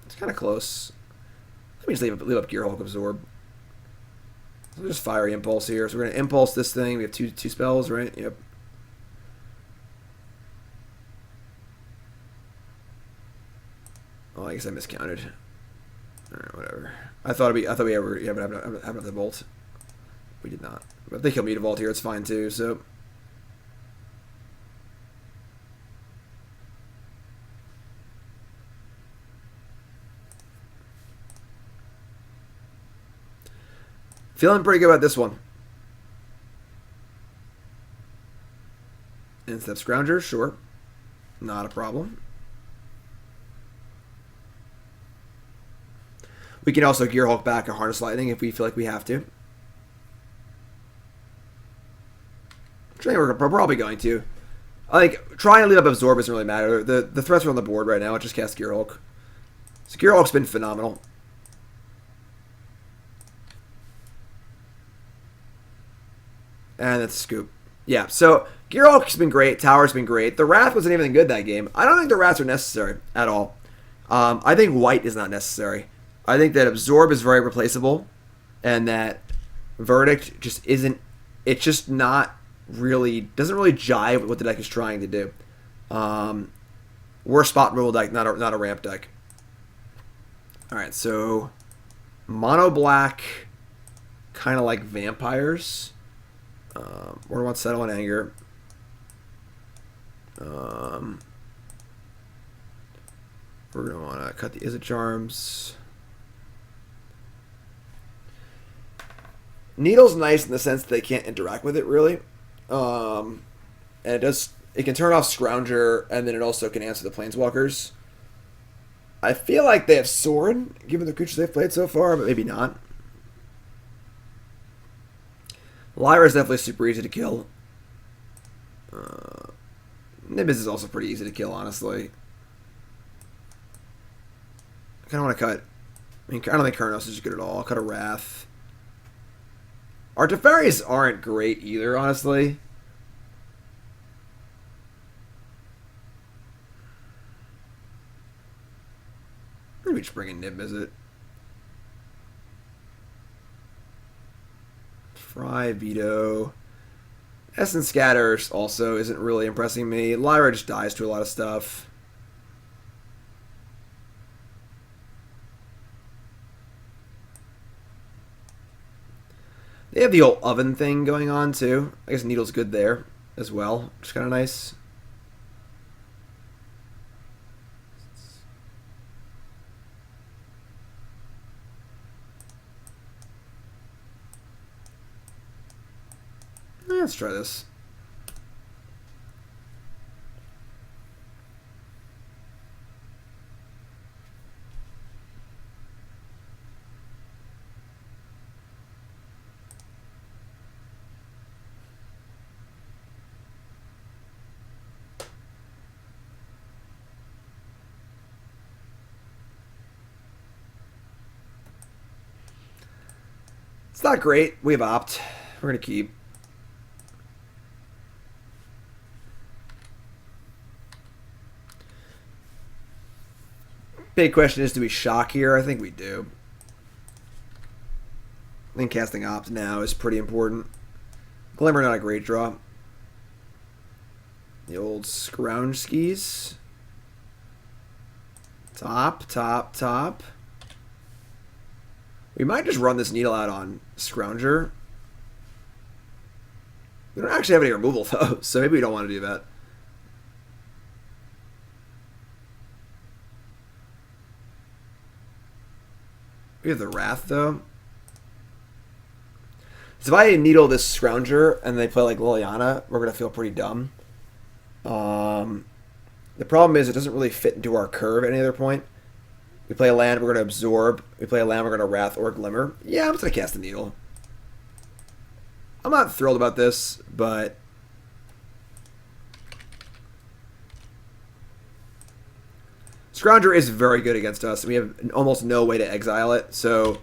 It's kind of close. Let me just leave up Gearhulk Absorb. So just Fiery Impulse here. So we're going to Impulse this thing. We have two spells, right? Yep. Oh, I guess I miscounted. All right, whatever. I thought we have another bolt. We did not. But if they kill Mutavault here, it's fine too. So. Feeling pretty good about this one. Instead of Scrounger, sure. Not a problem. We can also Gearhulk back a Harness Lightning if we feel like we have to. We're probably going to. I think trying to leave up Absorb doesn't really matter. The threats are on the board right now. I just cast Gearhulk. So Gearhulk's been phenomenal. And that's a scoop. Yeah, so Gearhulk's been great. Tower's been great. The Wrath wasn't even good that game. I don't think the Wraths are necessary at all. I think White is not necessary. I think that Absorb is very replaceable, and that Verdict just isn't. It's just not really doesn't really jive with what the deck is trying to do. We're a spot removal deck, not a ramp deck. All right, so mono black, kind of like vampires. We're gonna want Settle in Anger. We're gonna want to cut the Izzet Charms. Needle's nice in the sense that they can't interact with it really, and it can turn off Scrounger, and then it also can answer the Planeswalkers. I feel like they have Sorin, given the creatures they've played so far, but maybe not. Lyra is definitely super easy to kill. Niv-Mizzet is also pretty easy to kill, honestly. I kind of want to cut. I mean, I don't think Keranos is good at all. I'll cut a Wrath. Our Teferis aren't great either, honestly. Maybe just bring in Niv-Mizzet. Fry, Veto. Essence Scatters also isn't really impressing me. Lyra just dies to a lot of stuff. They have the old oven thing going on too. I guess Needle's good there as well, which is kind of nice. Let's try this. It's not great. We have Opt. We're going to keep. Big question is, do we shock here? I think we do. I think casting Opt now is pretty important. Glimmer, not a great draw. The old Scrounge skis. Top, top, top. We might just run this Needle out on Scrounger. We don't actually have any removal, though, so maybe we don't want to do that. We have the Wrath, though. So if I Needle this Scrounger and they play like Liliana, we're going to feel pretty dumb. The problem is it doesn't really fit into our curve at any other point. We play a land, we're going to Absorb. We play a land, we're going to Wrath or Glimmer. Yeah, I'm just going to cast the Needle. I'm not thrilled about this, but... Scrounger is very good against us. We have almost no way to exile it. So,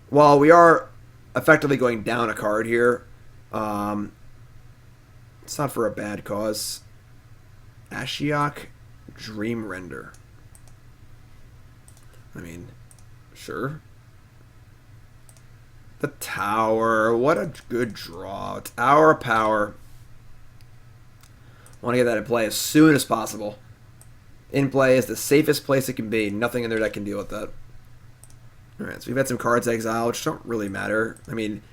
while we are effectively going down a card here, it's not for a bad cause. Ashiok, Dream Render. I mean, sure. The Tower. What a good draw. Tower Power. Want to get that in play as soon as possible. In play is the safest place it can be. Nothing in there that can deal with that. Alright, so we've had some cards exiled, which don't really matter. I mean,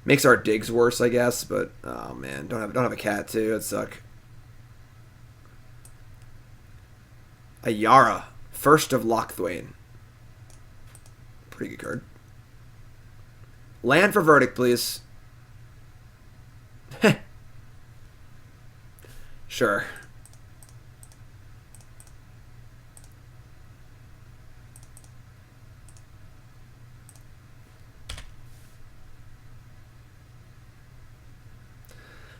makes our digs worse, I guess, but oh man, don't have a cat too. That'd suck. A Yara, First of Lochthwain. Pretty good card. Land for Verdict, please. Sure.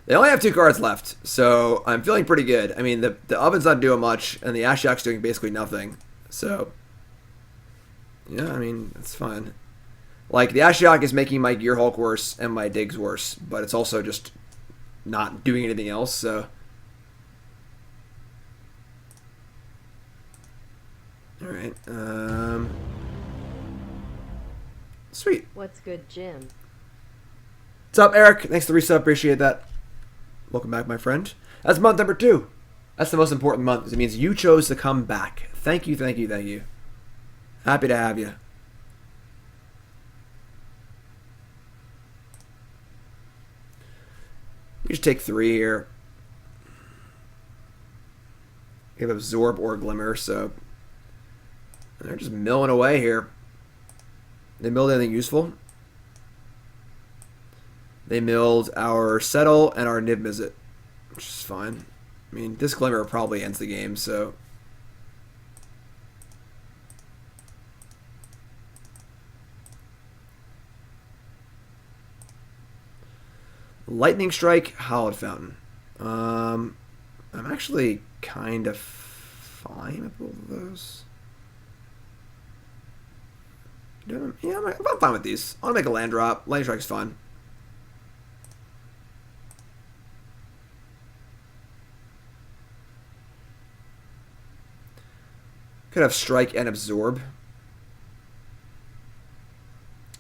They only have 2 cards left, so I'm feeling pretty good. I mean, the Oven's not doing much, and the Ashiok's doing basically nothing. So, yeah, I mean, it's fine. Like, the Ashiok is making my Gearhulk worse and my digs worse, but it's also just not doing anything else, so... Alright, sweet. What's good, Jim? What's up, Eric? Thanks for the resub, appreciate that. Welcome back, my friend. That's month number 2. That's the most important month, because it means you chose to come back. Thank you, thank you, thank you. Happy to have you. We just take 3 here. We have Absorb or Glimmer, so... They're just milling away here. They milled anything useful. They milled our Settle and our Niv-Mizzet, which is fine. I mean, this Glimmer probably ends the game, so... Lightning Strike, Hallowed Fountain. I'm actually kind of fine with both of those. Yeah, I'm fine with these. I want to make a land drop. Lightning Strike is fun. Could have Strike and Absorb.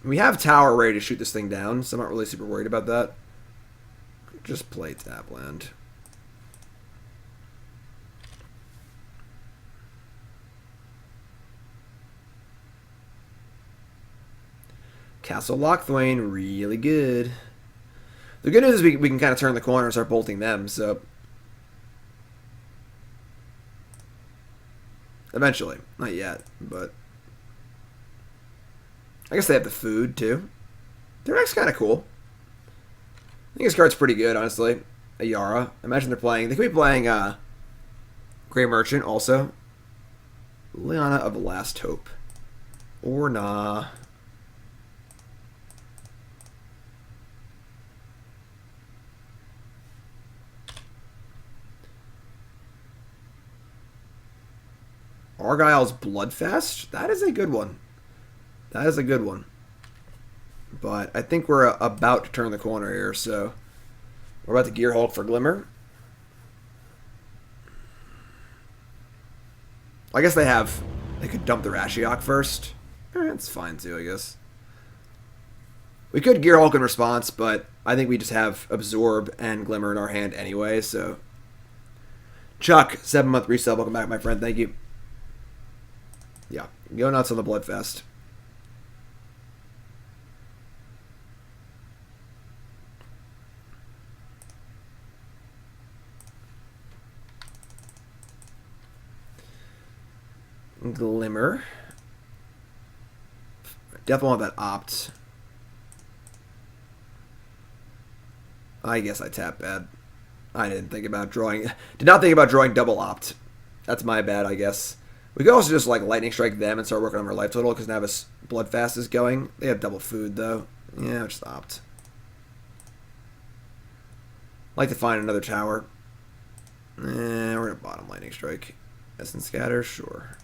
We have Tower ready to shoot this thing down, so I'm not really super worried about that. Just play tap land. Castle Lochthwain, really good. The good news is we can kind of turn the corner and start bolting them, so... Eventually. Not yet, but... I guess they have the food, too. Their deck's kind of cool. I think this card's pretty good, honestly. Ayara. Imagine they're playing... They could be playing, Grey Merchant, also. Liana of Last Hope. Or nah... Argyle's Bloodfast? That is a good one. That is a good one. But I think we're about to turn the corner here, so... We're about to Gearhulk for Glimmer. I guess they have... They could dump the Ashiok first. That's fine too, I guess. We could Gearhulk in response, but I think we just have Absorb and Glimmer in our hand anyway, so... Chuck, 7-month resub. Welcome back, my friend. Thank you. Yeah, go nuts on the Bloodfest. Glimmer. Definitely want that opt. I guess I tap bad. I didn't think about drawing. Did not think about drawing double opt. That's my bad, I guess. We could also just like Lightning Strike them and start working on our life total because now this Bloodfast is going. They have double food though. Yeah, I'll just opt. Like to find another tower. We're gonna bottom Lightning Strike. Essence Scatter, sure.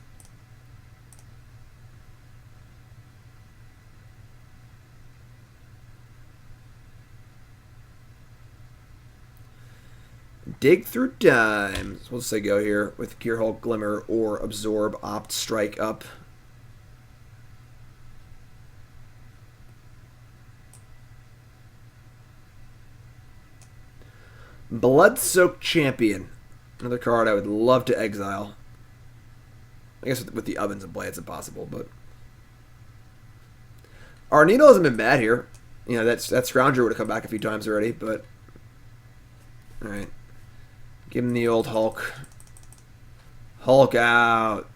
Dig through time. So we'll say go here with Gearhulk, Glimmer, or Absorb, Opt, Strike up. Blood-Soaked Champion. Another card I would love to exile. I guess with the ovens in play it's impossible, but... Our Needle hasn't been bad here. You know, that Scrounger would have come back a few times already, but... Alright. Give him the old Hulk. Hulk out.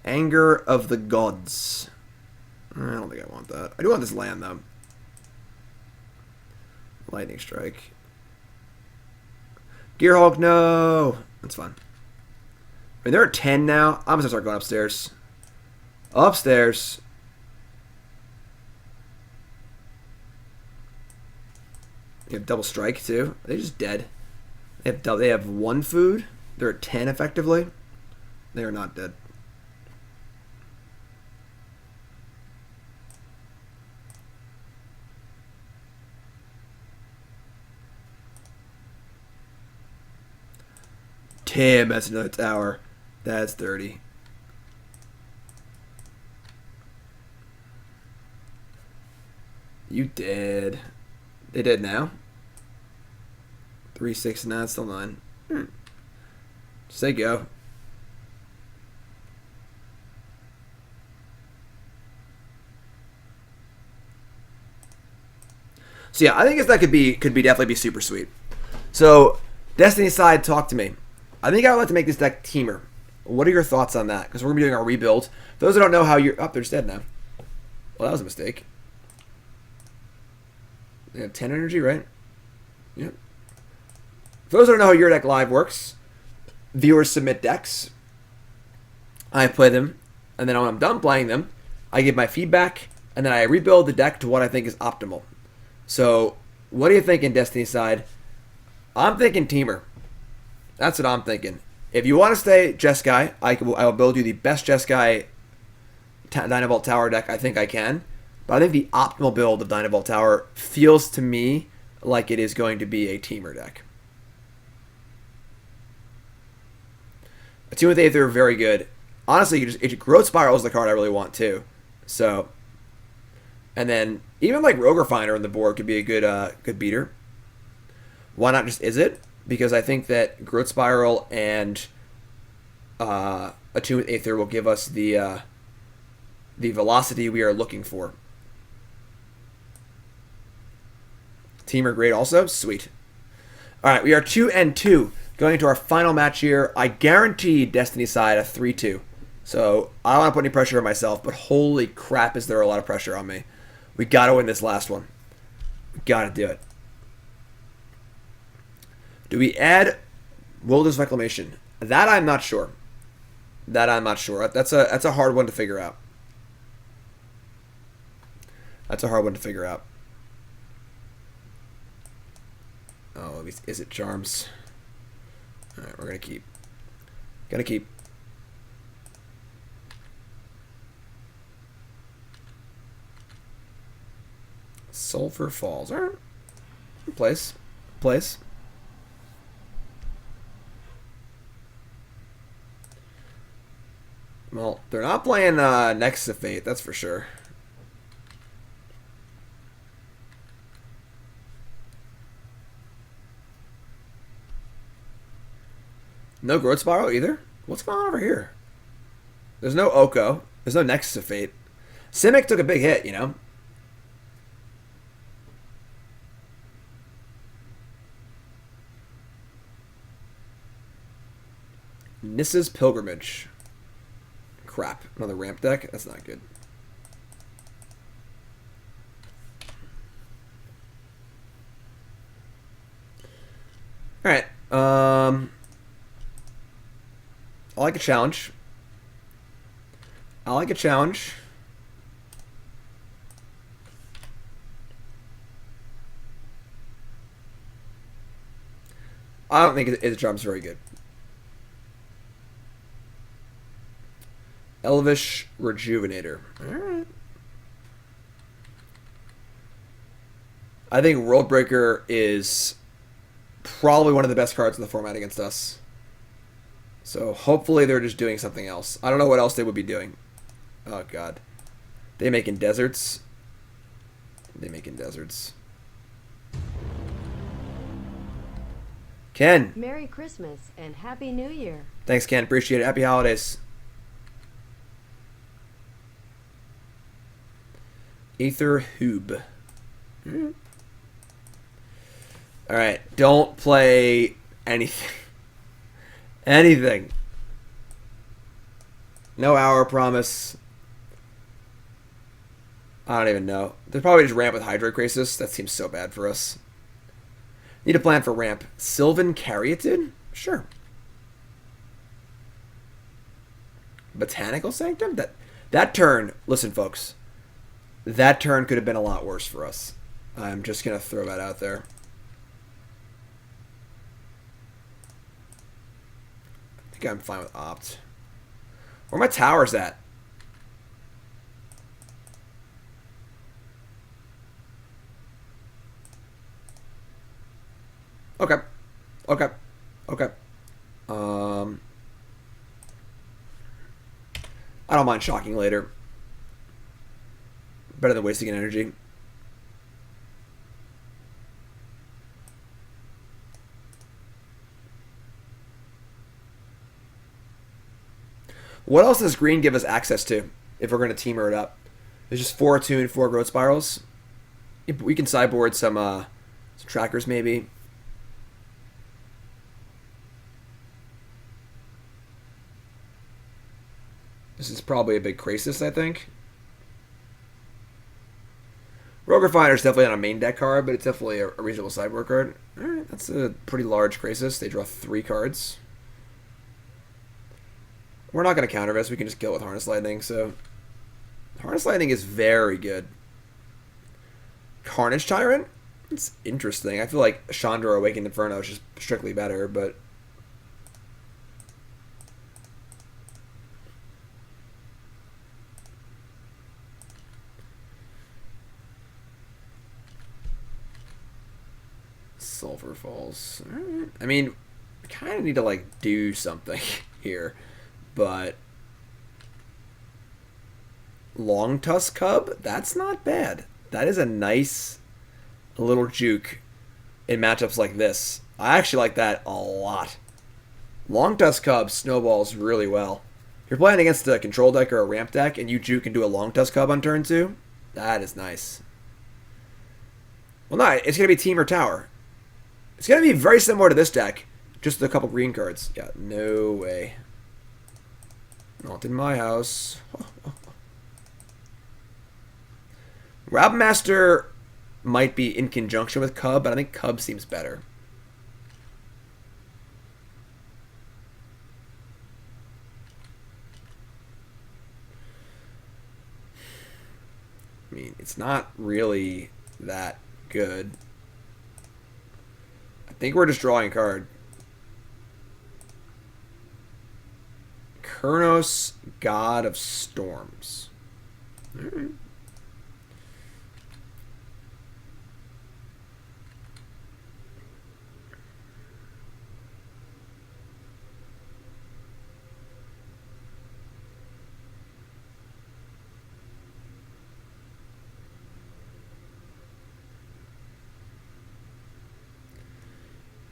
Anger of the Gods. I don't think I want that. I do want this land, though. Lightning Strike. Gearhulk, no! That's fine. I mean, they're at 10 now. I'm going to start going upstairs. Upstairs. You have double strike too. They're just dead. They have 1 food. They're at 10 effectively. They are not dead. Damn, that's another tower. That's 30. You dead. They dead now? 3, 6, 9, still 9. Say go. So yeah, I think that could be definitely be super sweet. So DestinySide, talk to me. I think I would like to make this deck teamer. What are your thoughts on that? Because we're gonna be doing our rebuild. Those that don't know how you're they're just dead now. Well, that was a mistake. They have 10 energy, right? Yep. For those that don't know how your deck live works, viewers submit decks. I play them, and then when I'm done playing them, I give my feedback, and then I rebuild the deck to what I think is optimal. So, what do you think in DestinySide? I'm thinking teamer. That's what I'm thinking. If you want to stay Jeskai, I will build you the best Jeskai Dynavolt Tower deck I think I can. But I think the optimal build of Dynavolt Tower feels to me like it is going to be a teamer deck. A 2 with Aether, very good. Honestly, Growth Spiral is the card I really want too. So, and then even like Rogue Refiner on the board could be a good beater. Why not just Izzet? Because I think that Growth Spiral and a 2 with Aether will give us the velocity we are looking for. Teamer grade also? Sweet. Alright, we are 2-2. Going into our final match here. I guarantee DestinySide a 3-2. So, I don't want to put any pressure on myself, but holy crap is there a lot of pressure on me. We got to win this last one. We got to do it. Do we add Wilderness Reclamation? That I'm not sure. That's a hard one to figure out. Oh, these Izzet Charms. Alright, we're gonna keep. Sulfur Falls. Alright. Place. Well, they're not playing Nexus of Fate, that's for sure. No Growth Spiral either? What's going on over here? There's no Oko. There's no Nexus of Fate. Simic took a big hit, you know? Nissa's Pilgrimage. Crap. Another ramp deck? That's not good. Alright. I like a challenge. I don't think Izzet Charm's very good. Elvish Rejuvenator. Alright. I think Worldbreaker is probably one of the best cards in the format against us. So hopefully they're just doing something else. I don't know what else they would be doing. Oh god. They making deserts. Ken. Merry Christmas and Happy New Year. Thanks, Ken. Appreciate it. Happy holidays. Aether Hub. Alright. Don't play anything. Anything. No hour promise. I don't even know. They'll probably just ramp with Hydrocrisis. That seems so bad for us. Need a plan for ramp. Sylvan Caryatid? Sure. Botanical Sanctum? That turn, listen folks, that turn could have been a lot worse for us. I'm just going to throw that out there. think I'm fine with opt. Where my towers at? Okay. Okay. Okay. I don't mind shocking later. Better than wasting an energy. What else does green give us access to if we're going to teamer it up? There's just 4 attune, 4 growth spirals. We can sideboard some trackers maybe. This is probably a big Krasis, I think. Rogue Refiner is definitely not a main deck card, but it's definitely a reasonable sideboard card. Alright, that's a pretty large Krasis. They draw 3 cards. We're not going to counter this. We can just kill it with Harness Lightning. So Harness Lightning is very good. Carnage Tyrant? It's interesting. I feel like Chandra Awakened Inferno is just strictly better, but... Sulfur Falls. Alright. I mean, we kind of need to, like, do something here. But Long Tusk Cub, that's not bad. That is a nice little juke in matchups like this. I actually like that a lot. Long Tusk Cub snowballs really well. If you're playing against a control deck or a ramp deck and you juke and do a Long Tusk Cub on turn 2, that is nice. Well, no, it's going to be Team or Tower. It's going to be very similar to this deck, just a couple green cards. Yeah, no way. Not in my house. Rabmaster might be in conjunction with Cub, but I think Cub seems better. I mean, it's not really that good. I think we're just drawing a card. Keranos, God of Storms. Alright.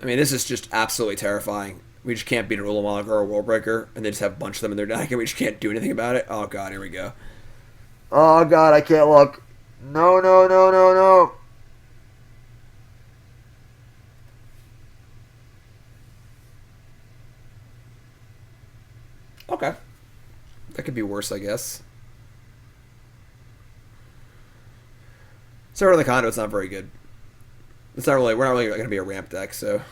I mean, this is just absolutely terrifying. We just can't beat a Ulamog or a Worldbreaker, and they just have a bunch of them in their deck, and we just can't do anything about it. Oh, God, here we go. Oh, God, I can't look. No, no, no, no, no. Okay. That could be worse, I guess. Server in the Conduit's not very good. It's not really, we're not really going to be a ramp deck, so...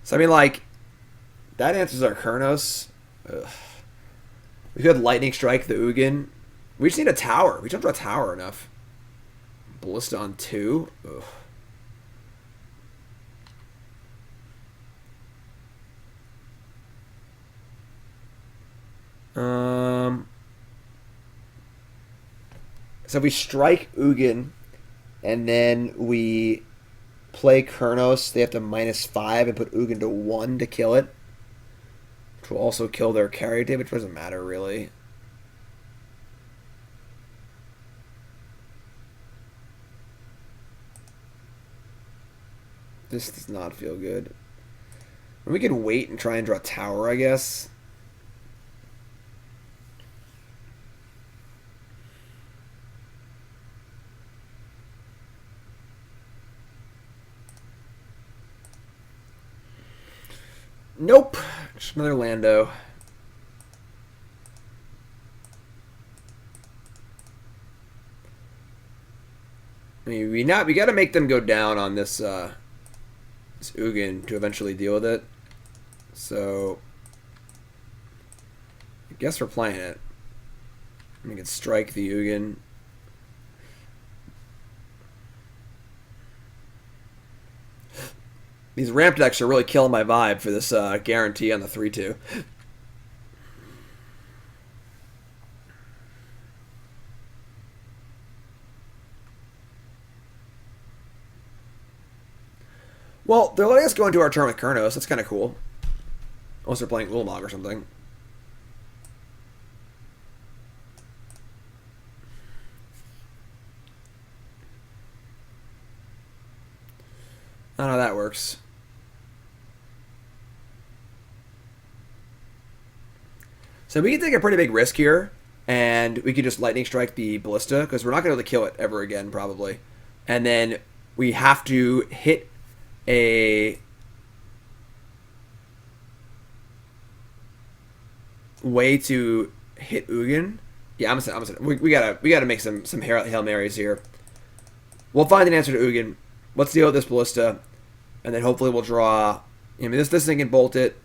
So, I mean, like, that answers our Keranos. Ugh. We could Lightning Strike the Ugin. We just need a tower. We don't draw a tower enough. Ballista on 2. Ugh. So if we strike Ugin, and then we play Keranos, they have to -5 and put Ugin to 1 to kill it. Which will also kill their carry damage, which doesn't matter really. This does not feel good. We could wait and try and draw a tower, I guess. Nope. Just another Lando. I mean, we got to make them go down on this this Ugin to eventually deal with it. So I guess we're playing it. We can strike the Ugin. These ramp decks are really killing my vibe for this guarantee on the 3-2. Well, they're letting us go into our turn with Keranos. That's kind of cool. Unless they're playing Ulamog or something. I don't know how that works. So we can take a pretty big risk here, and we can just Lightning Strike the Ballista, because we're not going to be able to kill it ever again, probably. And then we have to hit a way to hit Ugin. Yeah, I'm saying we gotta make some Hail Marys here. We'll find an answer to Ugin. Let's deal with this Ballista, and then hopefully we'll draw. I mean, this thing can bolt it.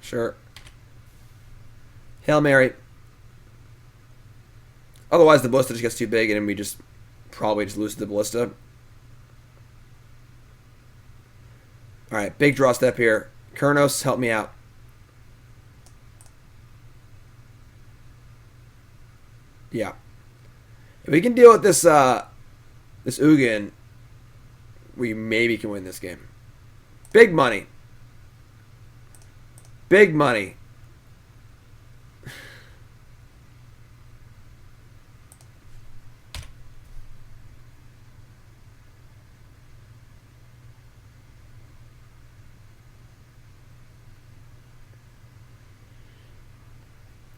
Sure. Hail Mary. Otherwise, the Ballista just gets too big, and then we just probably just lose the Ballista. Alright, big draw step here. Keranos, help me out. Yeah. If we can deal with this this Ugin, we maybe can win this game. Big money. Big money.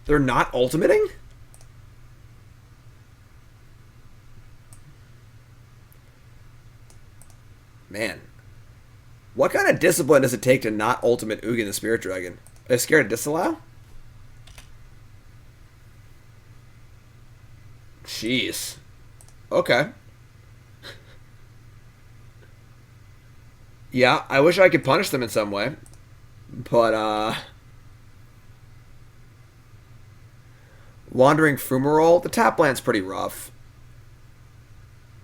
They're not ultimating? Man. What kind of discipline does it take to not ultimate Ugin the Spirit Dragon? Are they scared to disallow? Jeez. Okay. Yeah, I wish I could punish them in some way. But, Wandering Fumarole? The tap land's pretty rough.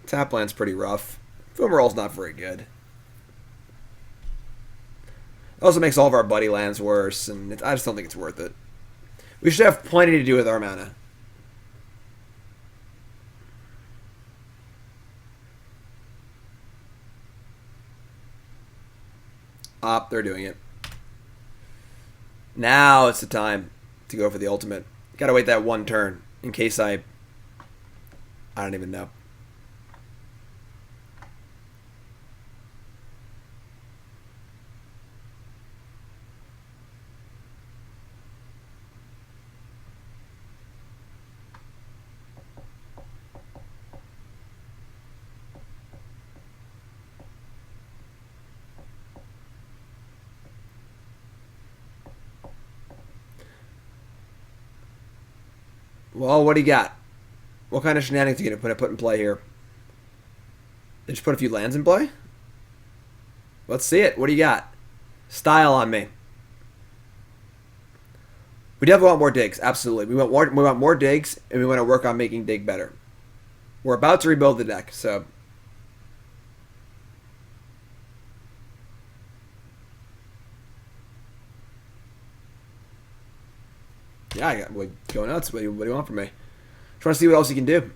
Tap land's pretty rough. Fumarole's not very good. It also makes all of our buddy lands worse, and I just don't think it's worth it. We should have plenty to do with our mana. They're doing it. Now it's the time to go for the ultimate. Gotta wait that one turn in case I don't even know. Well, what do you got? What kind of shenanigans are you going to put in play here? They just put a few lands in play? Let's see it. What do you got? Style on me. We definitely want more digs. Absolutely. We want more digs, and we want to work on making dig better. We're about to rebuild the deck, so... Yeah, I got go nuts. What do you want from me? Just want to see what else you can do.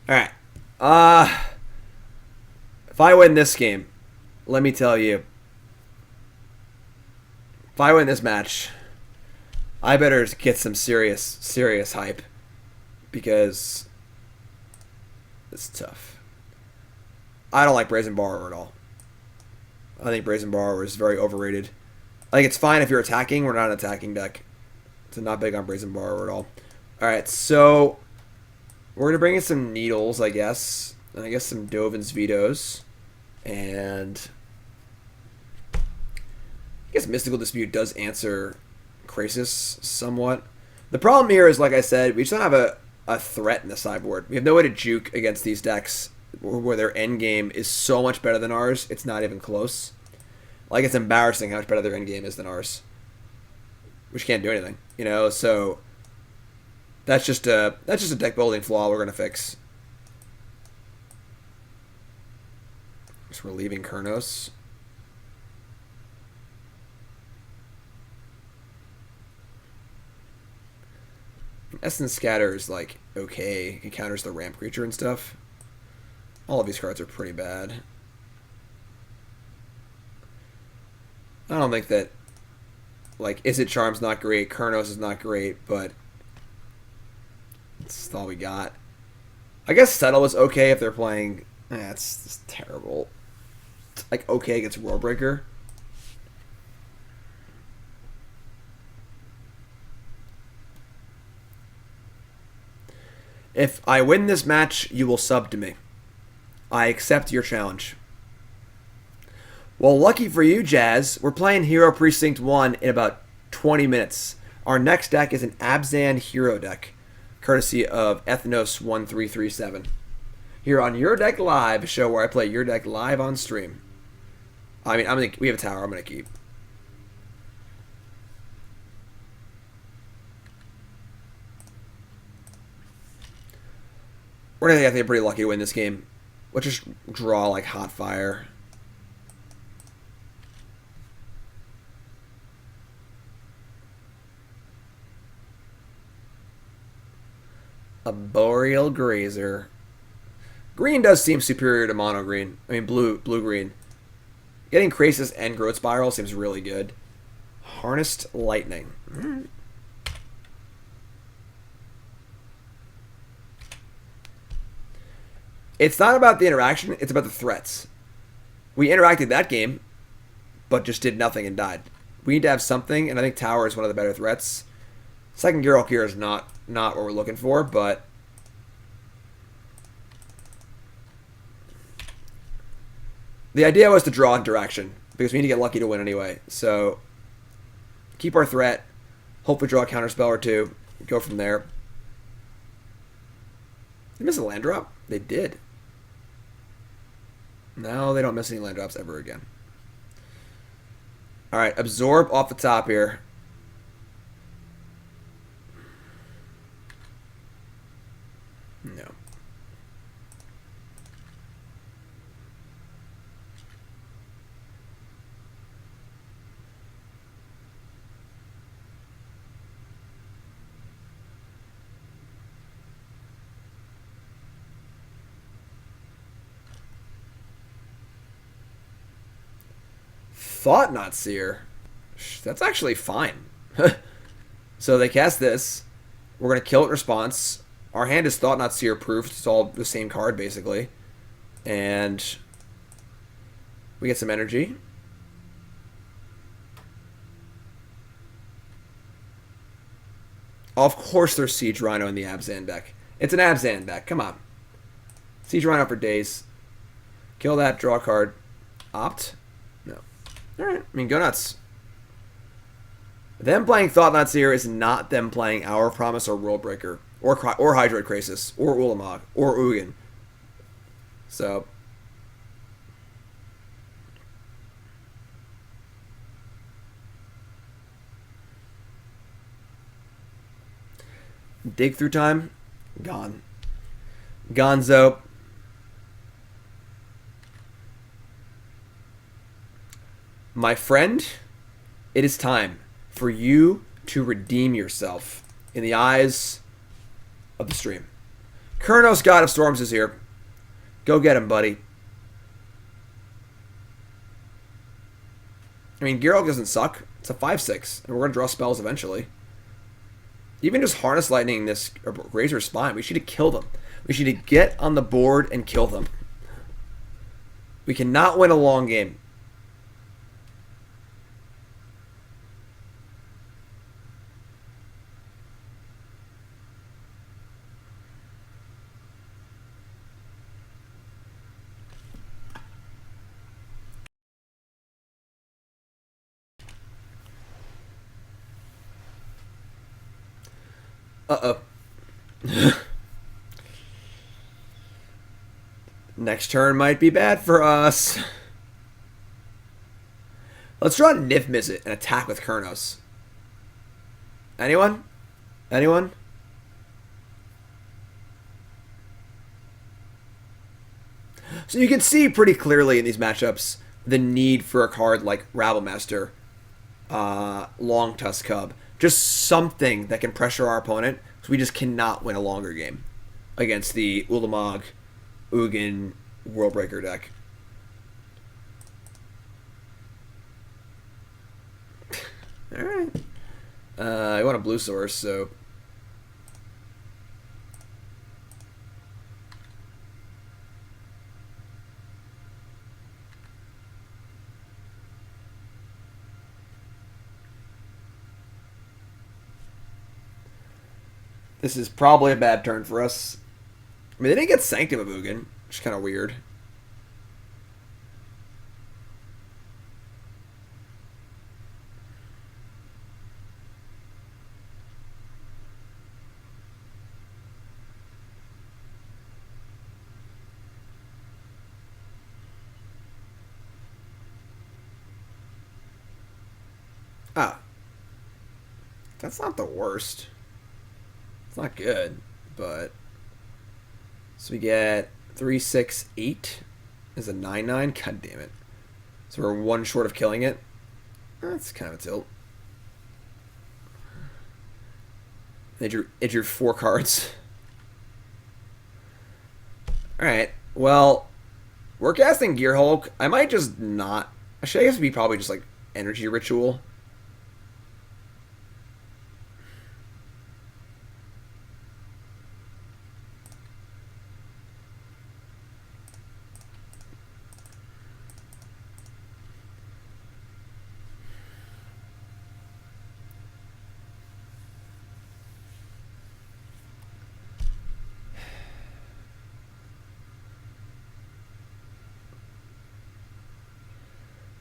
All right. If I win this game, let me tell you. If I win this match, I better get some serious hype, because it's tough. I don't like Brazen Borrower at all. I think Brazen Borrower is very overrated. I think it's fine if you're attacking. We're not an attacking deck. So not big on Brazen Borrower at all. Alright, so we're going to bring in some Needles, I guess. And I guess some Dovin's Vetoes. And... I guess Mystical Dispute does answer Krasis somewhat. The problem here is, like I said, we just don't have a threat in the sideboard. We have no way to juke against these decks where their end game is so much better than ours. It's not even close. Like, it's embarrassing how much better their end game is than ours. Which can't do anything, you know. So that's just a deck building flaw we're gonna fix. So we're leaving Keranos. Essence Scatter is like okay. It counters the ramp creature and stuff. All of these cards are pretty bad. I don't think that like Izzet Charm's not great, Keranos is not great, but that's all we got. I guess Settle was okay if they're playing. It's just terrible. It's like okay against Worldbreaker. If I win this match, you will sub to me. I accept your challenge. Well, lucky for you, Jazz, we're playing Hero Precinct 1 in about 20 minutes. Our next deck is an Abzan Hero deck, courtesy of Ethnos1337. Here on Your Deck Live, a show where I play your deck live on stream. I mean, we have a tower I'm going to keep. We're going to get pretty lucky to win this game. Let's just draw like hot fire. A Boreal Grazer. Green does seem superior to mono green. I mean blue-green. Getting Krasis and Growth Spiral seems really good. Harnessed Lightning. It's not about the interaction, it's about the threats. We interacted that game, but just did nothing and died. We need to have something, and I think Tower is one of the better threats. Second Gearhulk here is not what we're looking for, but the idea was to draw interaction, because we need to get lucky to win anyway. So keep our threat, hopefully draw a counterspell or two, go from there. Did they miss a land drop? They did. No, they don't miss any land drops ever again. Alright, absorb off the top here. No. Thought Not Seer. That's actually fine. So they cast this. We're going to kill it in response. Our hand is Thought Not Seer proofed. It's all the same card, basically. And we get some energy. Of course there's Siege Rhino in the Abzan deck. It's an Abzan deck. Come on. Siege Rhino for days. Kill that. Draw a card. Opt. No. Alright. I mean, go nuts. Them playing Thought Not Seer is not them playing Hour of Promise or Worldbreaker. Or Hydroid Krasis. Or Ulamog. Or Ugin. So dig through time. Gone. Gonzo. My friend, it is time for you to redeem yourself in the eyes of the stream. Keranos, God of Storms, is here. Go get him, buddy. I mean, Gearhulk doesn't suck. It's a 5/6, and we're going to draw spells eventually. Even just Harness Lightning this Razor Spine, we should have killed them. We should have get on the board and kill them. We cannot win a long game. Uh-oh. Next turn might be bad for us. Let's draw Niv-Mizzet and attack with Keranos. Anyone? Anyone? So you can see pretty clearly in these matchups the need for a card like Rabblemaster, Long Tusk Cub. Just something that can pressure our opponent, so we just cannot win a longer game against the Ulamog, Ugin, Worldbreaker deck. Alright. I want a blue source, so... This is probably a bad turn for us. I mean, they didn't get Sanctum of Ugin, which is kind of weird. Ah. That's not the worst. It's not good, but... So we get 3, 6, 8 is a 9, 9. God damn it. So we're one short of killing it. That's kind of a tilt. It drew 4 cards. Alright, well, we're casting Gearhulk. I might just not... Actually, I guess it'd be probably just like Energy Ritual.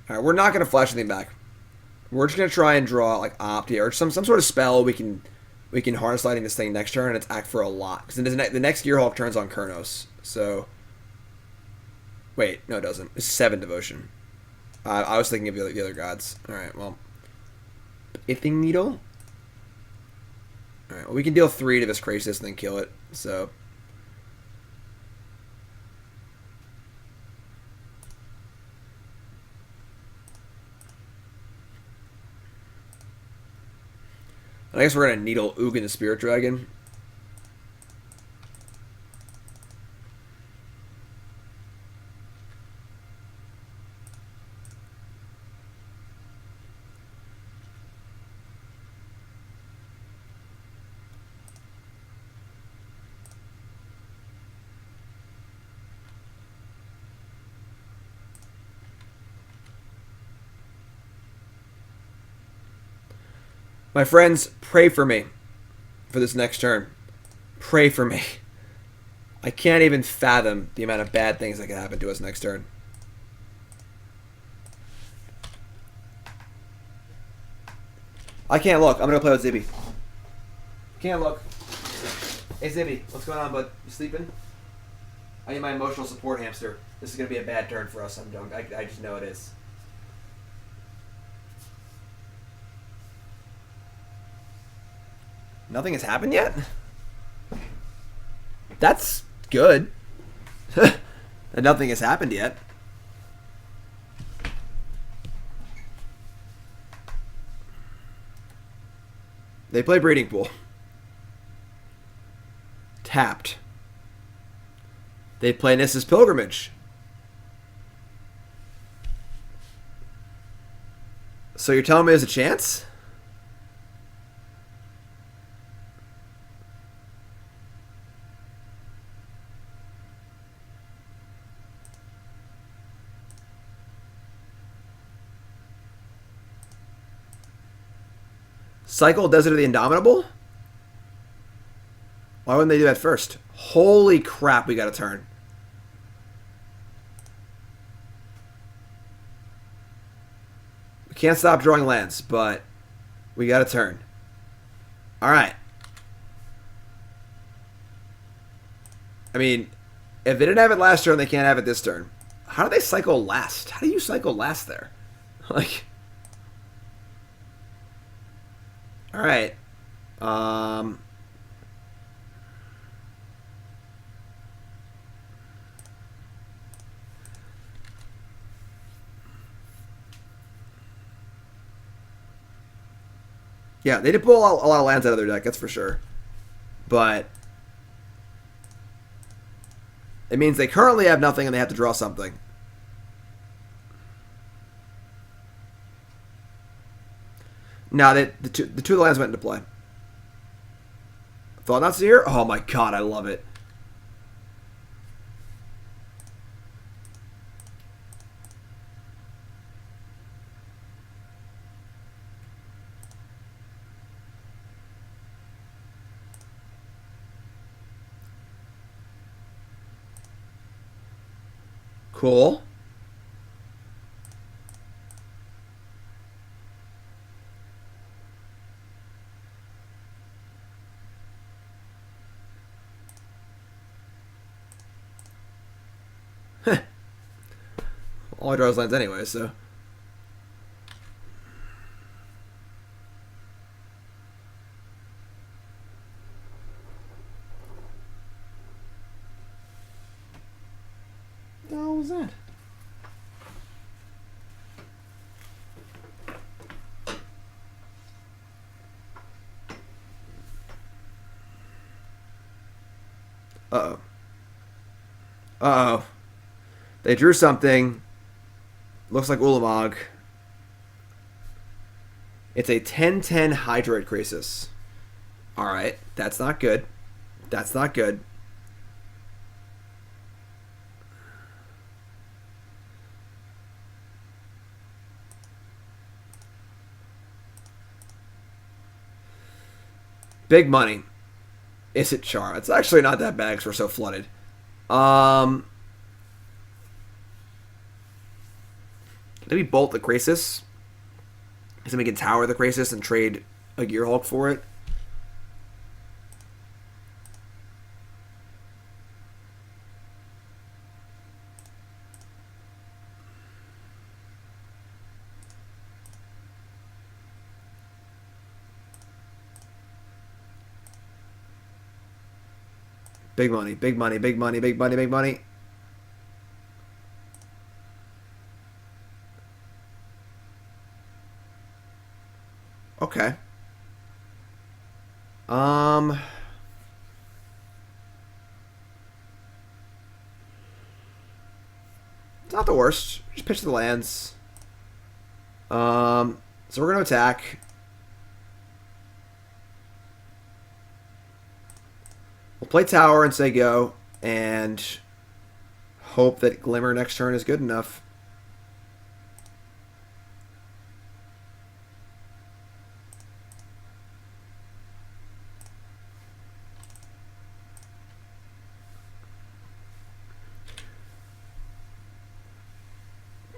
Alright, we're not going to flash anything back. We're just going to try and draw like Opti or some sort of spell we can harness lighting this thing next turn and attack for a lot. Because the next Gearhulk turns on Keranos. So, wait, no it doesn't. It's 7 devotion. I was thinking of the other gods. Alright, well. Pithing Needle? Alright, well we can deal 3 to this Krasis and then kill it. So... I guess we're going to Needle Ugin the Spirit Dragon. My friends, pray for me for this next turn. Pray for me. I can't even fathom the amount of bad things that can happen to us next turn. I can't look. I'm going to play with Zibby. Can't look. Hey, Zibby. What's going on, bud? You sleeping? I need my emotional support hamster. This is going to be a bad turn for us. I just know it is. Nothing has happened yet? That's good. That nothing has happened yet. They play Breeding Pool. Tapped. They play Nissa's Pilgrimage. So you're telling me there's a chance? Cycle Desert of the Indomitable? Why wouldn't they do that first? Holy crap, we got a turn. We can't stop drawing lands, but we got a turn. Alright. I mean, If they didn't have it last turn, they can't have it this turn. How do they cycle last? How do you cycle last there? Like... Alright. Yeah, they did pull a lot of lands out of their deck, that's for sure. But it means they currently have nothing and they have to draw something. No, the two of the lands went into play. Thought not here? Oh my god, I love it. Cool. All I draw is lands anyway, so. What the hell was that? Uh-oh. Uh-oh. They drew something. Looks like Ulamog. It's a 10/10 Hydroid Krasis. Alright, that's not good. That's not good. Big money. Izzet Charm. It's actually not that bad because we're so flooded. Maybe bolt the Krasis. So we can tower the Krasis and trade a Gearhulk for it. Big money, big money, big money, big money, big money. Okay. It's not the worst. Just pitch the lands. So we're gonna attack. We'll play tower and say go, and hope that Glimmer next turn is good enough.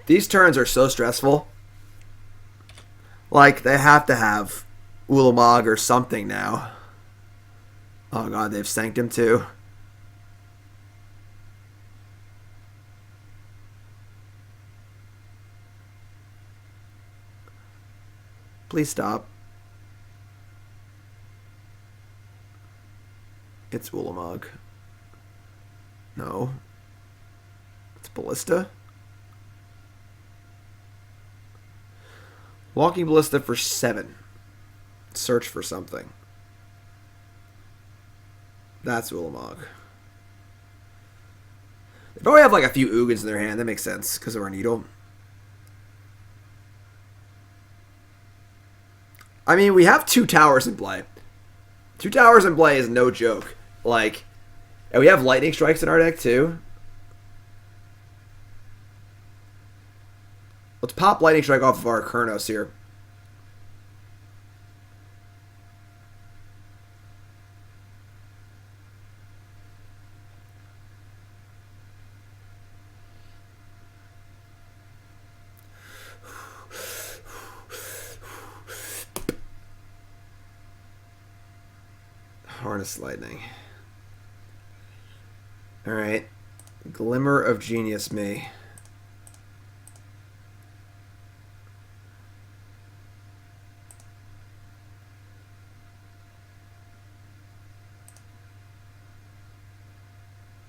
These turns are so stressful. Like, they have to have Ulamog or something now. Oh god, they've sanked him too. Please stop. It's Ulamog. No. It's Ballista. Walking Ballista for 7. Search for something. That's Ulamog. They probably have like a few Ugins in their hand. That makes sense because of our needle. I mean, we have 2 towers in play. 2 towers in play is no joke. Like, and we have lightning strikes in our deck too. Let's pop lightning strike off of our Keranos here. Harness lightning. Alright. Glimmer of Genius me.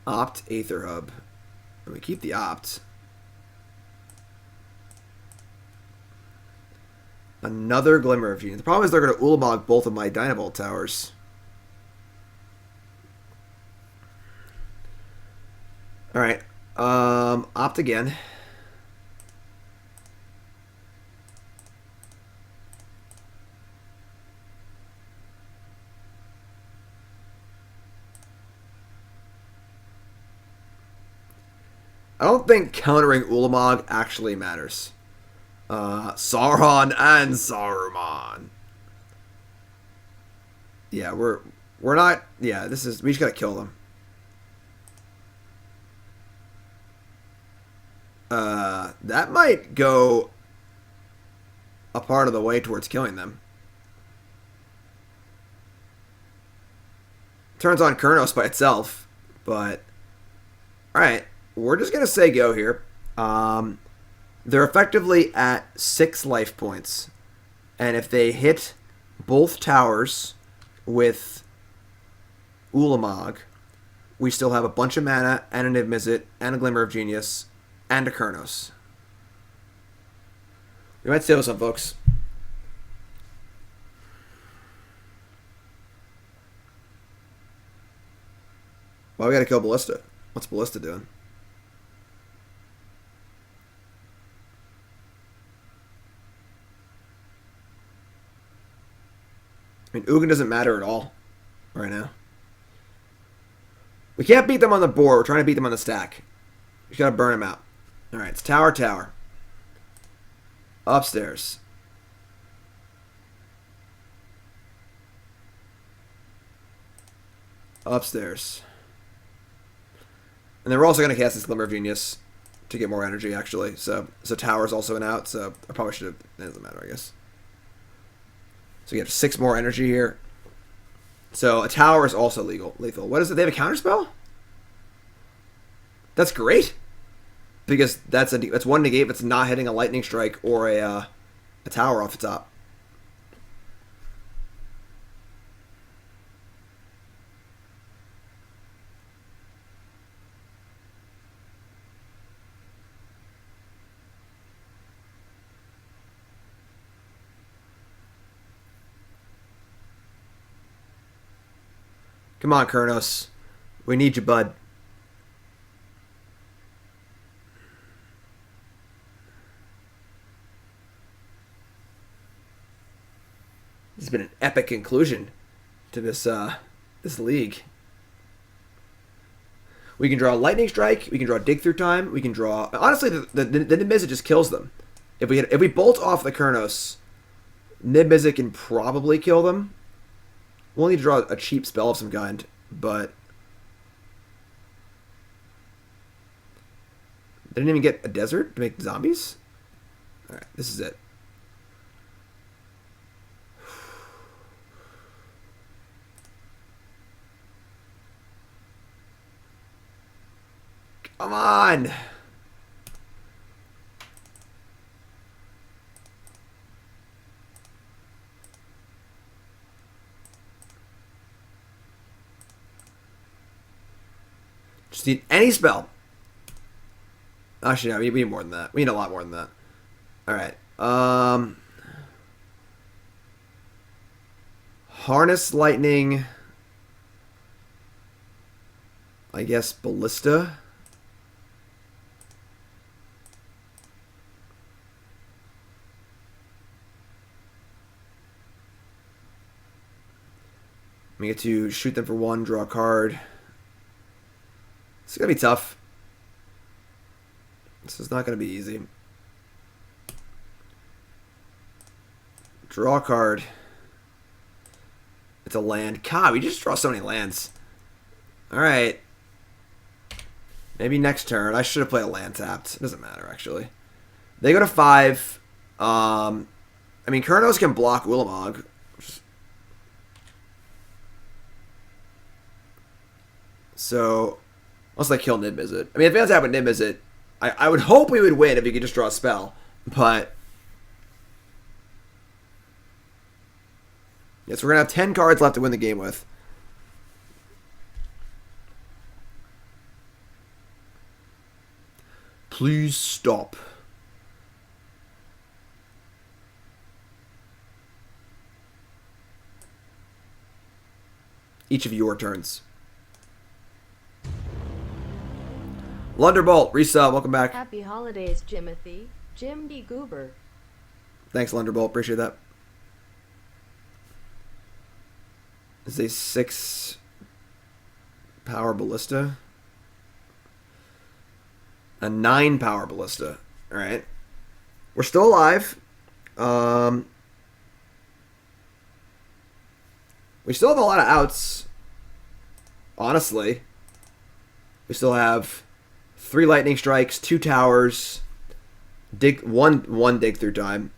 Opt Aether Hub. And we keep the opt. Another Glimmer of Genius. The problem is they're going to Ulamog both of my Dynavolt Towers. Alright. Opt again. I don't think countering Ulamog actually matters. Sauron and Saruman. Yeah, we're not. Yeah, this is. We just gotta kill them. That might go a part of the way towards killing them. Turns on Keranos by itself, but all right, we're just gonna say go here. They're effectively at 6 life points, and if they hit both towers with Ulamog, we still have a bunch of mana and a Niv-Mizzet and a Glimmer of Genius and a Keranos. We might steal some, folks. Well, we gotta kill Ballista. What's Ballista doing? I mean, Ugin doesn't matter at all right now. We can't beat them on the board. We're trying to beat them on the stack. We just gotta burn them out. Alright, it's tower, tower. Upstairs. Upstairs. And then we're also going to cast this Glimmer of Genius to get more energy, actually. So tower's also an out, so I probably should have... It doesn't matter, I guess. So we have 6 more energy here. So a tower is also lethal. What is it? They have a counterspell? That's great. Because that's one negate if it's not hitting a lightning strike or a tower off the top. Come on, Keranos. We need you, bud. This has been an epic conclusion to this league. We can draw Lightning Strike. We can draw Dig Through Time. We can draw... Honestly, the Niv-Mizzet just kills them. If we bolt off the Keranos, Niv-Mizzet can probably kill them. We'll need to draw a cheap spell of some kind, but... They didn't even get a desert to make zombies? Alright, this is it. Come on! Just need any spell. Actually, no, we need more than that. We need a lot more than that. Alright. Harness Lightning. I guess Ballista. We get to shoot them for 1, draw a card. It's going to be tough. This is not going to be easy. Draw a card. It's a land. God, we just draw so many lands. Alright. Maybe next turn. I should have played a land tapped. It doesn't matter, actually. They go to 5. I mean, Keranos can block Ulamog. So, Unless they kill Niv-Mizzet. I mean, if it does happen with Niv-Mizzet, I would hope we would win if we could just draw a spell. But... yes, we're going to have 10 cards left to win the game with. Please stop. Each of your turns. Lunderbolt, resub, welcome back. Happy holidays, Jimothy. Jim D. Goober. Thanks, Lunderbolt, appreciate that. This is a 6 power ballista. A 9 power ballista. Alright. We're still alive. We still have a lot of outs. Honestly. We still have 3 lightning strikes, 2 towers, one dig through time.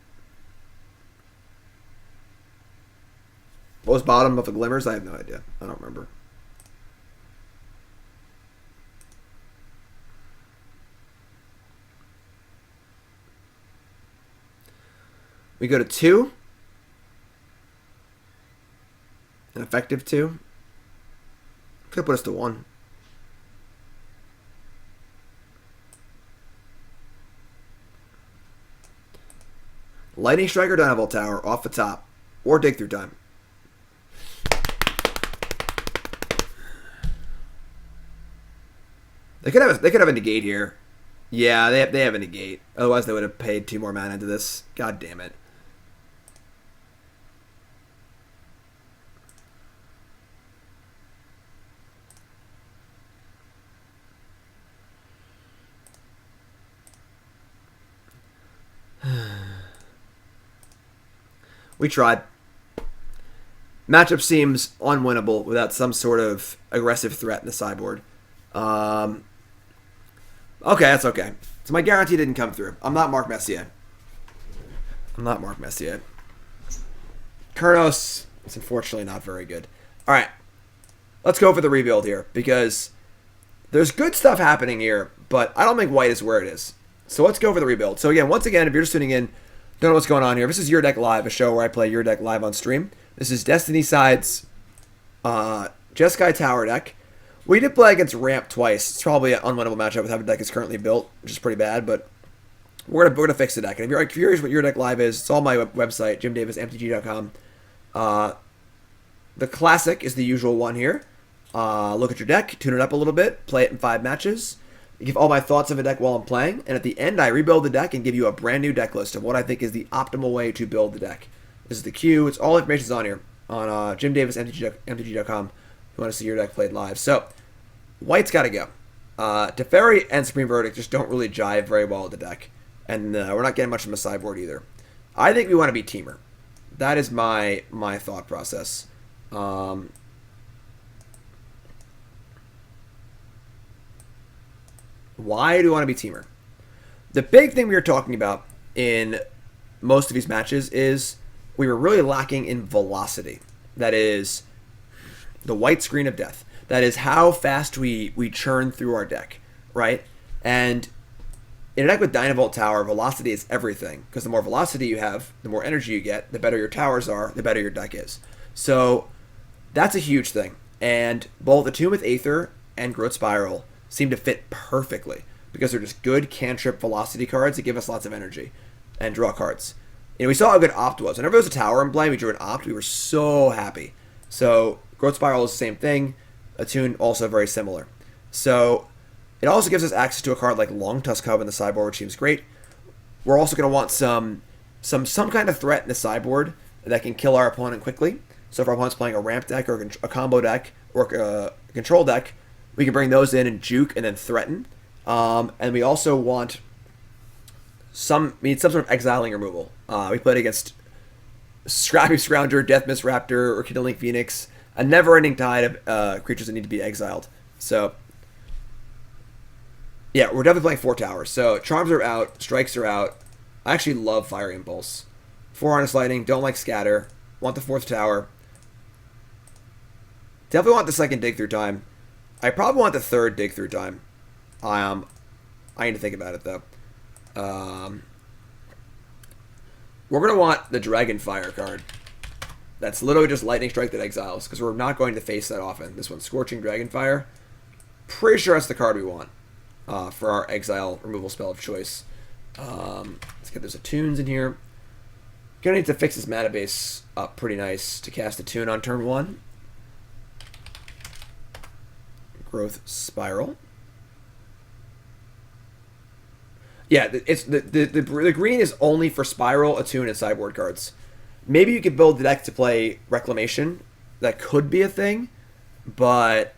What was bottom of the glimmers? I have no idea. I don't remember. We go to 2. An effective 2. Could put us to 1. Lightning Strike or Dynavolt Tower off the top. Or dig through time. They could have a negate here. Yeah, they have a negate. Otherwise they would have paid 2 more mana into this. God damn it. We tried. Matchup seems unwinnable without some sort of aggressive threat in the sideboard. Okay, that's okay. So my guarantee didn't come through. I'm not Mark Messier. Keranos is unfortunately not very good. Alright. Let's go for the rebuild here, because there's good stuff happening here, but I don't think white is where it is. So let's go for the rebuild. So again, once again, if you're just tuning in, don't know what's going on here. This is Your Deck Live, a show where I play Your Deck live on stream. This is DestinySide's Jeskai Tower deck. We did play against Ramp twice. It's probably an unwinnable matchup with how the deck is currently built, which is pretty bad, but we're gonna fix the deck. And if you're curious what Your Deck Live is, it's on my website, jimdavismtg.com. The classic is the usual one here. Look at your deck, tune it up a little bit, play it in 5 matches. I give all my thoughts of a deck while I'm playing, and at the end I rebuild the deck and give you a brand new deck list of what I think is the optimal way to build the deck. This is the queue. It's all information's on here on jimdavismtg.com. If you want to see your deck played live. So white's got to go. Teferi and Supreme Verdict just don't really jive very well with the deck, and we're not getting much from the sideboard either. I think we want to be Teamer. That is my thought process. Why do we want to be Teamer? The big thing we were talking about in most of these matches is we were really lacking in velocity. That is the white screen of death. That is how fast we churn through our deck, right? And in a deck with Dynavolt Tower, velocity is everything. Because the more velocity you have, the more energy you get, the better your towers are, the better your deck is. So that's a huge thing. And both Attune with Aether and Growth Spiral seem to fit perfectly because they're just good cantrip velocity cards that give us lots of energy and draw cards. You know, we saw how good Opt was. Whenever there was a tower in play, we drew an Opt, we were so happy. So Growth Spiral is the same thing. Attune also very similar. So it also gives us access to a card like Long Tusk Hub in the sideboard, which seems great. We're also going to want some kind of threat in the sideboard that can kill our opponent quickly. So if our opponent's playing a ramp deck or a combo deck or a control deck, we can bring those in and juke and then threaten. And we also want some sort of exiling removal. We played against Scrappy Scrounger, Death Mist Raptor, or Kindling Phoenix. A never-ending tide of creatures that need to be exiled. So, yeah, we're definitely playing 4 towers. So, Charms are out, Strikes are out. I actually love Fiery Impulse. 4 Harness Lightning, don't like Scatter. Want the 4th tower. Definitely want the second Dig Through time. I probably want the third dig through time. I need to think about it though. We're gonna want the Dragonfire card. That's literally just Lightning Strike that exiles, because we're not going to face that often. This one's Scorching Dragonfire. Pretty sure that's the card we want for our exile removal spell of choice. Let's get those attunes in here. Gonna need to fix this mana base up pretty nice to cast Attune on turn 1. Growth Spiral. Yeah, it's the green is only for Spiral, Attune, and sideboard cards. Maybe you could build the deck to play Reclamation. That could be a thing, but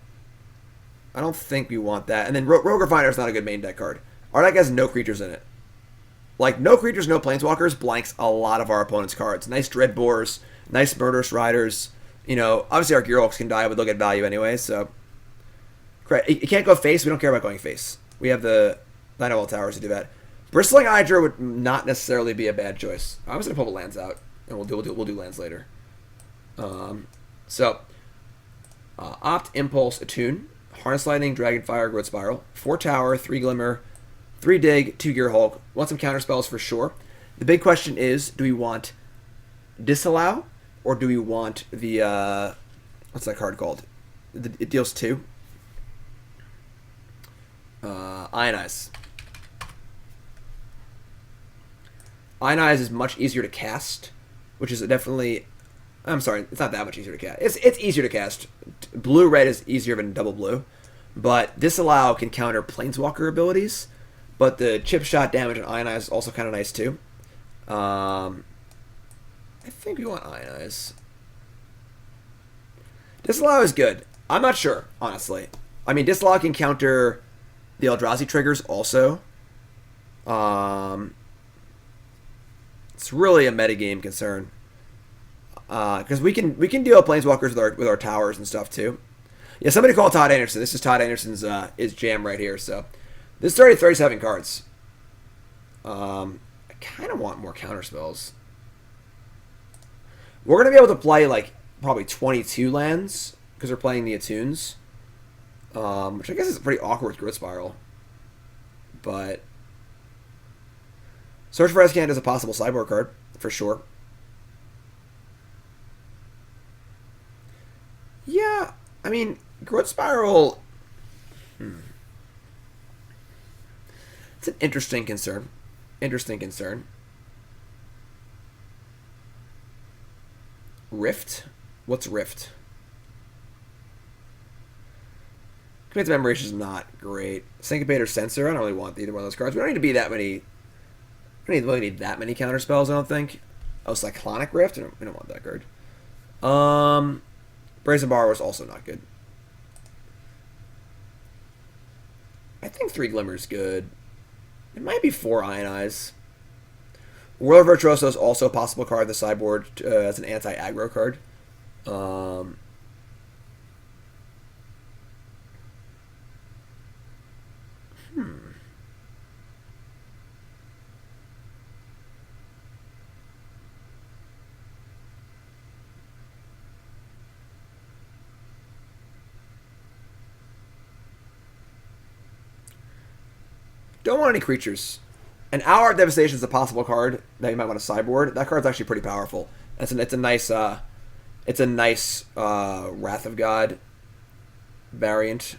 I don't think we want that. And then Rogue Refiner is not a good main deck card. Our deck has no creatures in it. Like, no creatures, no planeswalkers blanks a lot of our opponent's cards. Nice Dreadbores, nice Murderous Riders. You know, obviously our Gearhulks can die, but they'll get value anyway, so... Correct. You can't go face, we don't care about going face. We have the Dynavolt Towers to do that. Bristling Hydra would not necessarily be a bad choice. I was going to pull the lands out, and we'll do lands later. Opt, Impulse, Attune, Harness Lightning, Dragonfire, Growth Spiral, 4 Tower, 3 Glimmer, 3 Dig, 2 Gearhulk. Want some counter spells for sure. The big question is, do we want Disallow, or do we want the, what's that card called? It deals 2. Ionize. Ionize is much easier to cast, which is definitely... I'm sorry, it's not that much easier to cast. It's easier to cast. Blue-red is easier than double blue. But Disallow can counter Planeswalker abilities, but the chip shot damage on Ionize is also kind of nice too. I think we want Ionize. Disallow is good. I'm not sure, honestly. I mean, Disallow can counter the Eldrazi triggers also. It's really a metagame concern. Because we can deal Planeswalkers with our towers and stuff too. Yeah, somebody call Todd Anderson. This is Todd Anderson's his jam right here. So this is already 37 cards. I kind of want more counter spells. We're gonna be able to play like probably 22 lands because we're playing the Attunes, which I guess is pretty awkward with Growth Spiral. But Search for Escant is a possible sideboard card for sure. Yeah, I mean, Growth Spiral... It's an interesting concern. Rift? What's Rift? Commit to Memoration is not great. Syncopator Censor, I don't really want either one of those cards. We don't need to be that many... We don't really need that many counter spells, I don't think. Oh, Cyclonic Rift? We don't want that card. Brazen Bar was also not good. I think 3 Glimmer is good. It might be 4 Ionize. Whirler Virtuoso is also a possible card in the sideboard as an anti-aggro card. Don't want any creatures. An Hour of Devastation is a possible card that you might want to sideboard. That card's actually pretty powerful. It's a nice Wrath of God variant.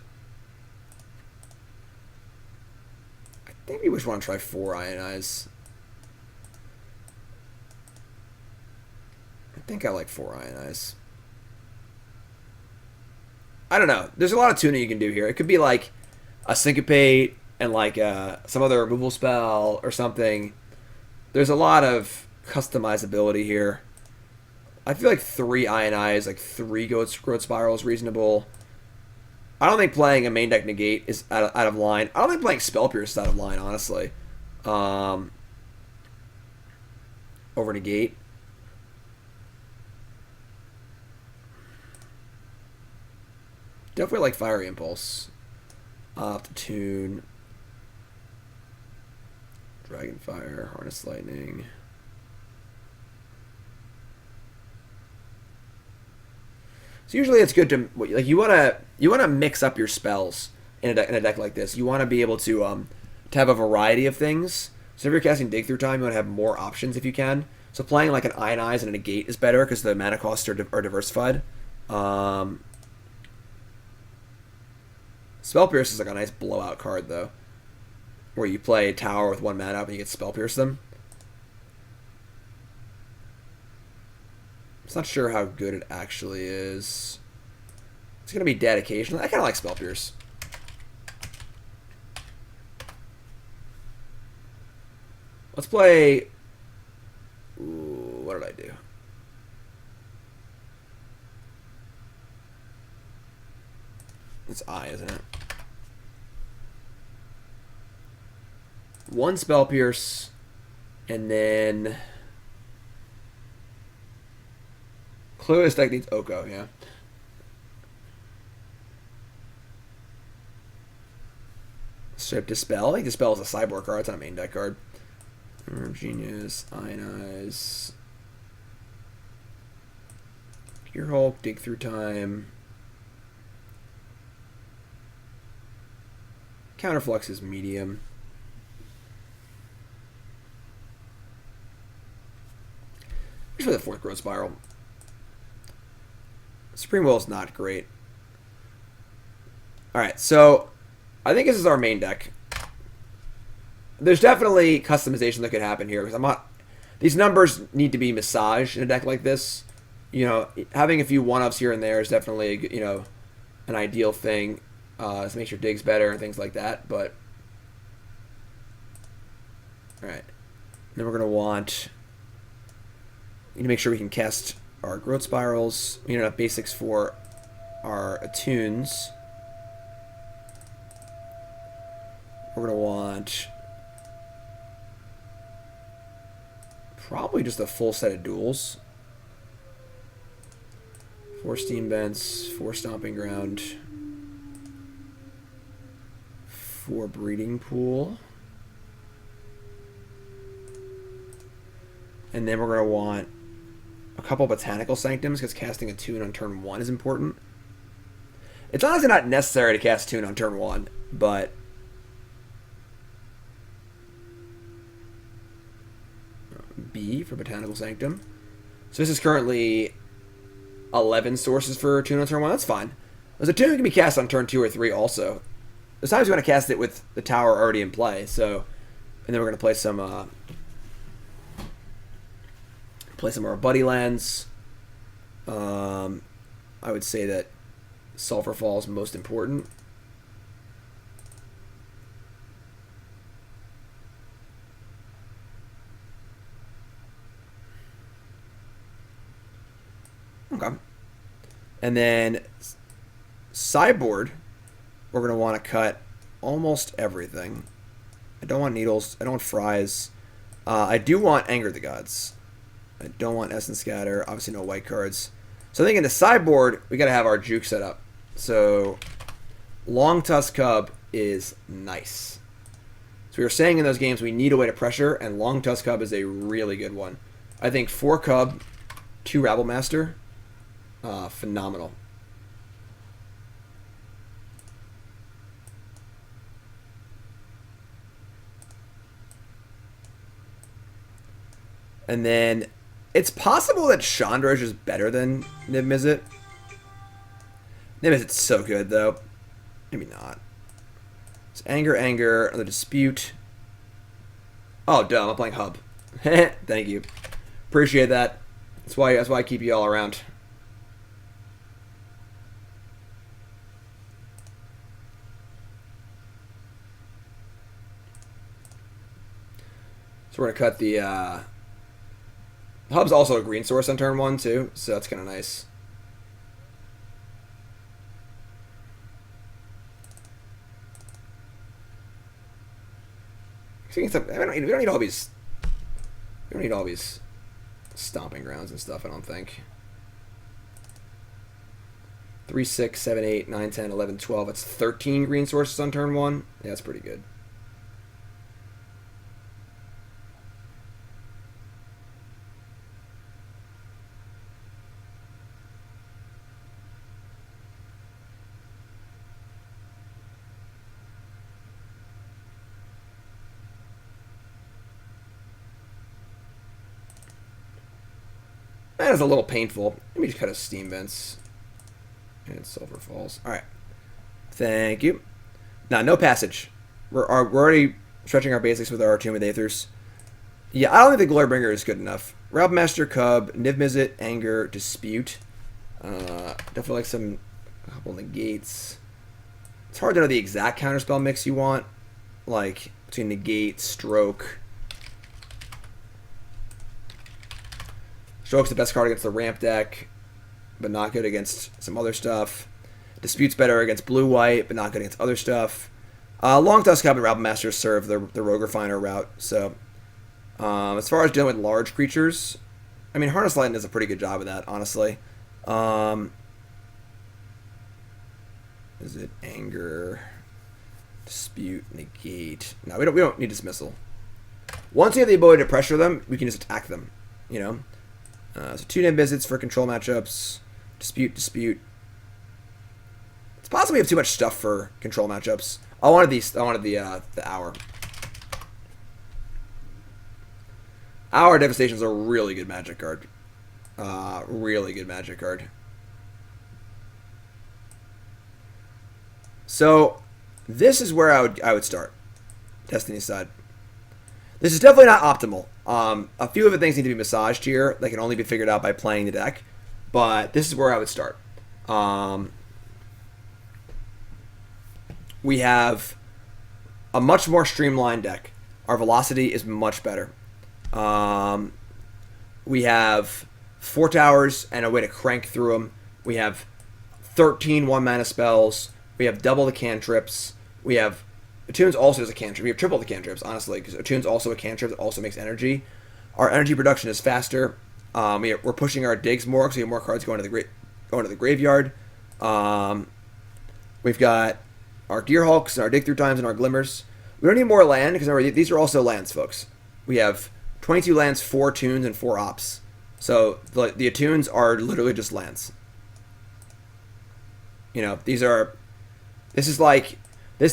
I think we just want to try 4 Ionize. I think I like 4 Ionize. I don't know. There's a lot of tuning you can do here. It could be like a Syncopate and like some other removal spell or something. There's a lot of customizability here. I feel like 3 Ionize, like 3 Growth Spiral is reasonable. I don't think playing a main deck Negate is out of line. I don't think playing Spell Pierce is out of line, honestly. Over Negate. Definitely like Fiery Impulse. Attune. Dragonfire, Harness Lightning. So usually it's good to like you wanna mix up your spells in a deck like this. You want to be able to have a variety of things. So if you're casting Dig Through Time, you want to have more options if you can. So playing like an Ionize and a Negate is better because the mana costs are diversified. Spell Pierce is like a nice blowout card though, where you play Tower with 1 mana up and you get Spell Pierce them. I'm not sure how good it actually is. It's gonna be dead occasionally. I kind of like Spell Pierce. Let's play. Ooh, what did I do? It's I, isn't it? 1 Spell Pierce, and then clearly this deck needs Oko, yeah. Strip Dispel. I think Dispel is a sideboard card. It's not a main deck card. Glimmer of Genius, Ionize, Gearhulk, Dig Through Time. Counterflux is medium. Just for the 4th Growth Spiral. Supreme Will is not great. Alright, so I think this is our main deck. There's definitely customization that could happen here because I'm not. These numbers need to be massaged in a deck like this. You know, having a few 1-ups here and there is definitely an ideal thing. To make your digs better and things like that. But all right, then we're gonna want. We need to make sure we can cast our Growth Spirals. We need enough basics for our attunes. We're gonna want probably just a full set of duels. 4 Steam Vents, 4 Stomping Ground, 4 Breeding Pool. And then we're going to want a couple Botanical Sanctums because casting a tune on turn 1 is important. It's honestly not necessary to cast a tune on turn 1, but B for Botanical Sanctum. So this is currently 11 sources for a tune on turn 1. That's fine. There's a tune that can be cast on turn 2 or 3 also. There's times you want to cast it with the tower already in play. So, and then we're going to play some more Buddy Lands. I would say that Sulfur Falls is most important. Okay. And then sideboard, we're going to want to cut almost everything. I don't want Needles. I don't want Fries. I do want Anger the Gods. I don't want Essence Scatter. Obviously no white cards. So I think in the sideboard, we got to have our juke set up. So Long Tusk Cub is nice. So we were saying in those games we need a way to pressure, and Long Tusk Cub is a really good one. I think 4 Cub, 2 Rabble Master, phenomenal. And then it's possible that Chandra is better than Niv-Mizzet. Niv-Mizzet's so good, though. Maybe not. It's Anger, another Dispute. Oh, dumb. I'm playing Hub. Thank you. Appreciate that. That's why I keep you all around. So we're going to cut the... Hub's also a green source on turn 1, too, so that's kind of nice. We don't need all these... We don't need all these stomping grounds and stuff, I don't think. 3, 6, 7, 8, 9, 10, 11, 12. That's 13 green sources on turn 1. Yeah, that's pretty good. That is a little painful. Let me just cut his steam vents. And Sulfur Falls. Alright. Thank you. Now, no passage. We're already stretching our basics with our Tomb of the Aethers. Yeah, I don't think the Dawnbringer is good enough. Rabbmaster, Cub, Niv-Mizzet, Anger, Dispute. Definitely like a couple negates. It's hard to know the exact counterspell mix you want. Like, between negate, stroke. Stroke's the best card against the ramp deck, but not good against some other stuff. Dispute's better against blue-white, but not good against other stuff. Long Tusk Cub and Rabbmaster serve the Rogue Refiner route, so... as far as dealing with large creatures, I mean, Harness Lightning does a pretty good job of that, honestly. Is it Anger, Dispute, Negate? No, we don't need Dismissal. Once we have the ability to pressure them, we can just attack them, you know? So 2 Niv-Mizzets for control matchups. Dispute. It's possible we have too much stuff for control matchups. I wanted the Hour. Hour Devastation is a really good magic card. Really good magic card. So, this is where I would start. DestinySide. This is definitely not optimal. A few of the things need to be massaged here. They can only be figured out by playing the deck. But this is where I would start. We have a much more streamlined deck. Our velocity is much better. We have 4 towers and a way to crank through them. We have 13 1-mana spells. We have double the cantrips. We have... Attune's also is a cantrip. We have triple the cantrips, honestly, because Attune's also a cantrip that also makes energy. Our energy production is faster. We're pushing our digs more because we have more cards going to the graveyard. We've got our Gearhulks and our dig through times and our glimmers. We don't need more land because remember, these are also lands, folks. We have 22 lands, 4 tunes, and 4 ops. So the attunes are literally just lands. You know, this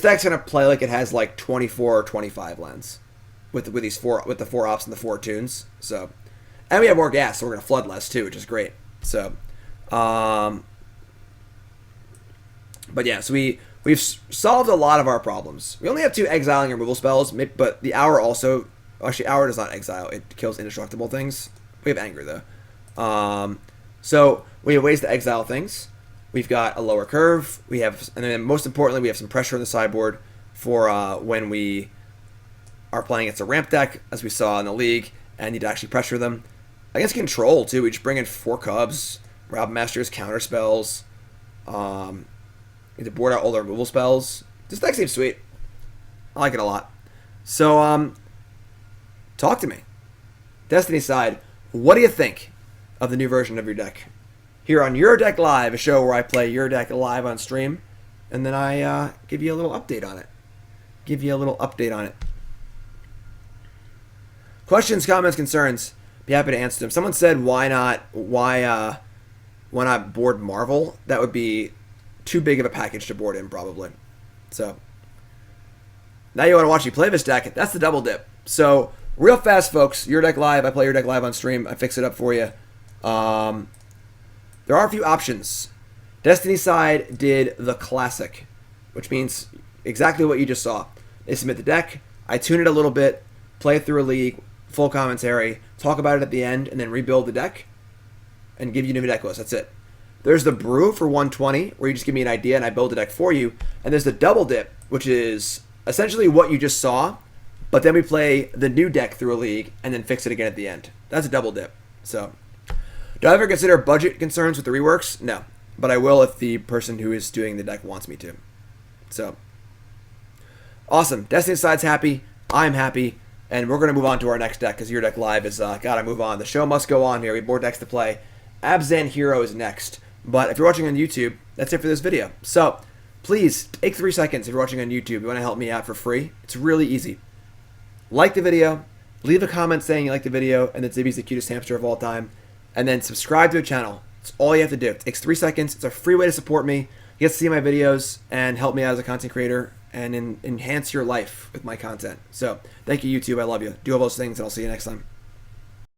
deck's gonna play like it has like 24 or 25 lands with the 4 ops and the 4 tunes. So, and we have more gas, so we're gonna flood less too, which is great. So, but yeah, so we've solved a lot of our problems. We only have 2 exiling removal spells, but the Hour also. Actually, Hour does not exile. It kills indestructible things. We have Anger, though. So, we have ways to exile things. We've got a lower curve. And then most importantly, we have some pressure on the sideboard for when we are playing against a ramp deck, as we saw in the league, and need to actually pressure them. Against Control, too, we just bring in 4 Cubs, Rabbmaster's counter spells. Need to board out all the removal spells. This deck seems sweet. I like it a lot. So, talk to me. DestinySide, what do you think of the new version of your deck? Here on Your Deck Live, a show where I play your deck live on stream, and then I give you a little update on it. Questions, comments, concerns. Be happy to answer them. Someone said, why not board Marvel? That would be too big of a package to board in, probably. So, now you want to watch me play this deck. That's the double dip. So, real fast, folks. Your Deck Live. I play Your Deck Live on stream. I fix it up for you. There are a few options. DestinySide did the classic, which means exactly what you just saw. They submit the deck. I tune it a little bit, play it through a league, full commentary, talk about it at the end, and then rebuild the deck and give you new deck list. That's it. There's the brew for 120, where you just give me an idea and I build the deck for you. And there's the double dip, which is essentially what you just saw, but then we play the new deck through a league and then fix it again at the end. That's a double dip. So, do I ever consider budget concerns with the reworks? No. But I will if the person who is doing the deck wants me to. So, awesome. DestinySide's happy. I'm happy. And we're going to move on to our next deck because Your Deck Live is got to move on. The show must go on here. We have more decks to play. Abzan Hero is next. But if you're watching on YouTube, that's it for this video. So, please, take 3 seconds if you're watching on YouTube. You want to help me out for free? It's really easy. Like the video. Leave a comment saying you like the video and that Zibby's the cutest hamster of all time. And then subscribe to the channel. It's all you have to do. It takes 3 seconds. It's a free way to support me. You get to see my videos and help me out as a content creator and enhance your life with my content. So, thank you, YouTube. I love you. Do all those things, and I'll see you next time.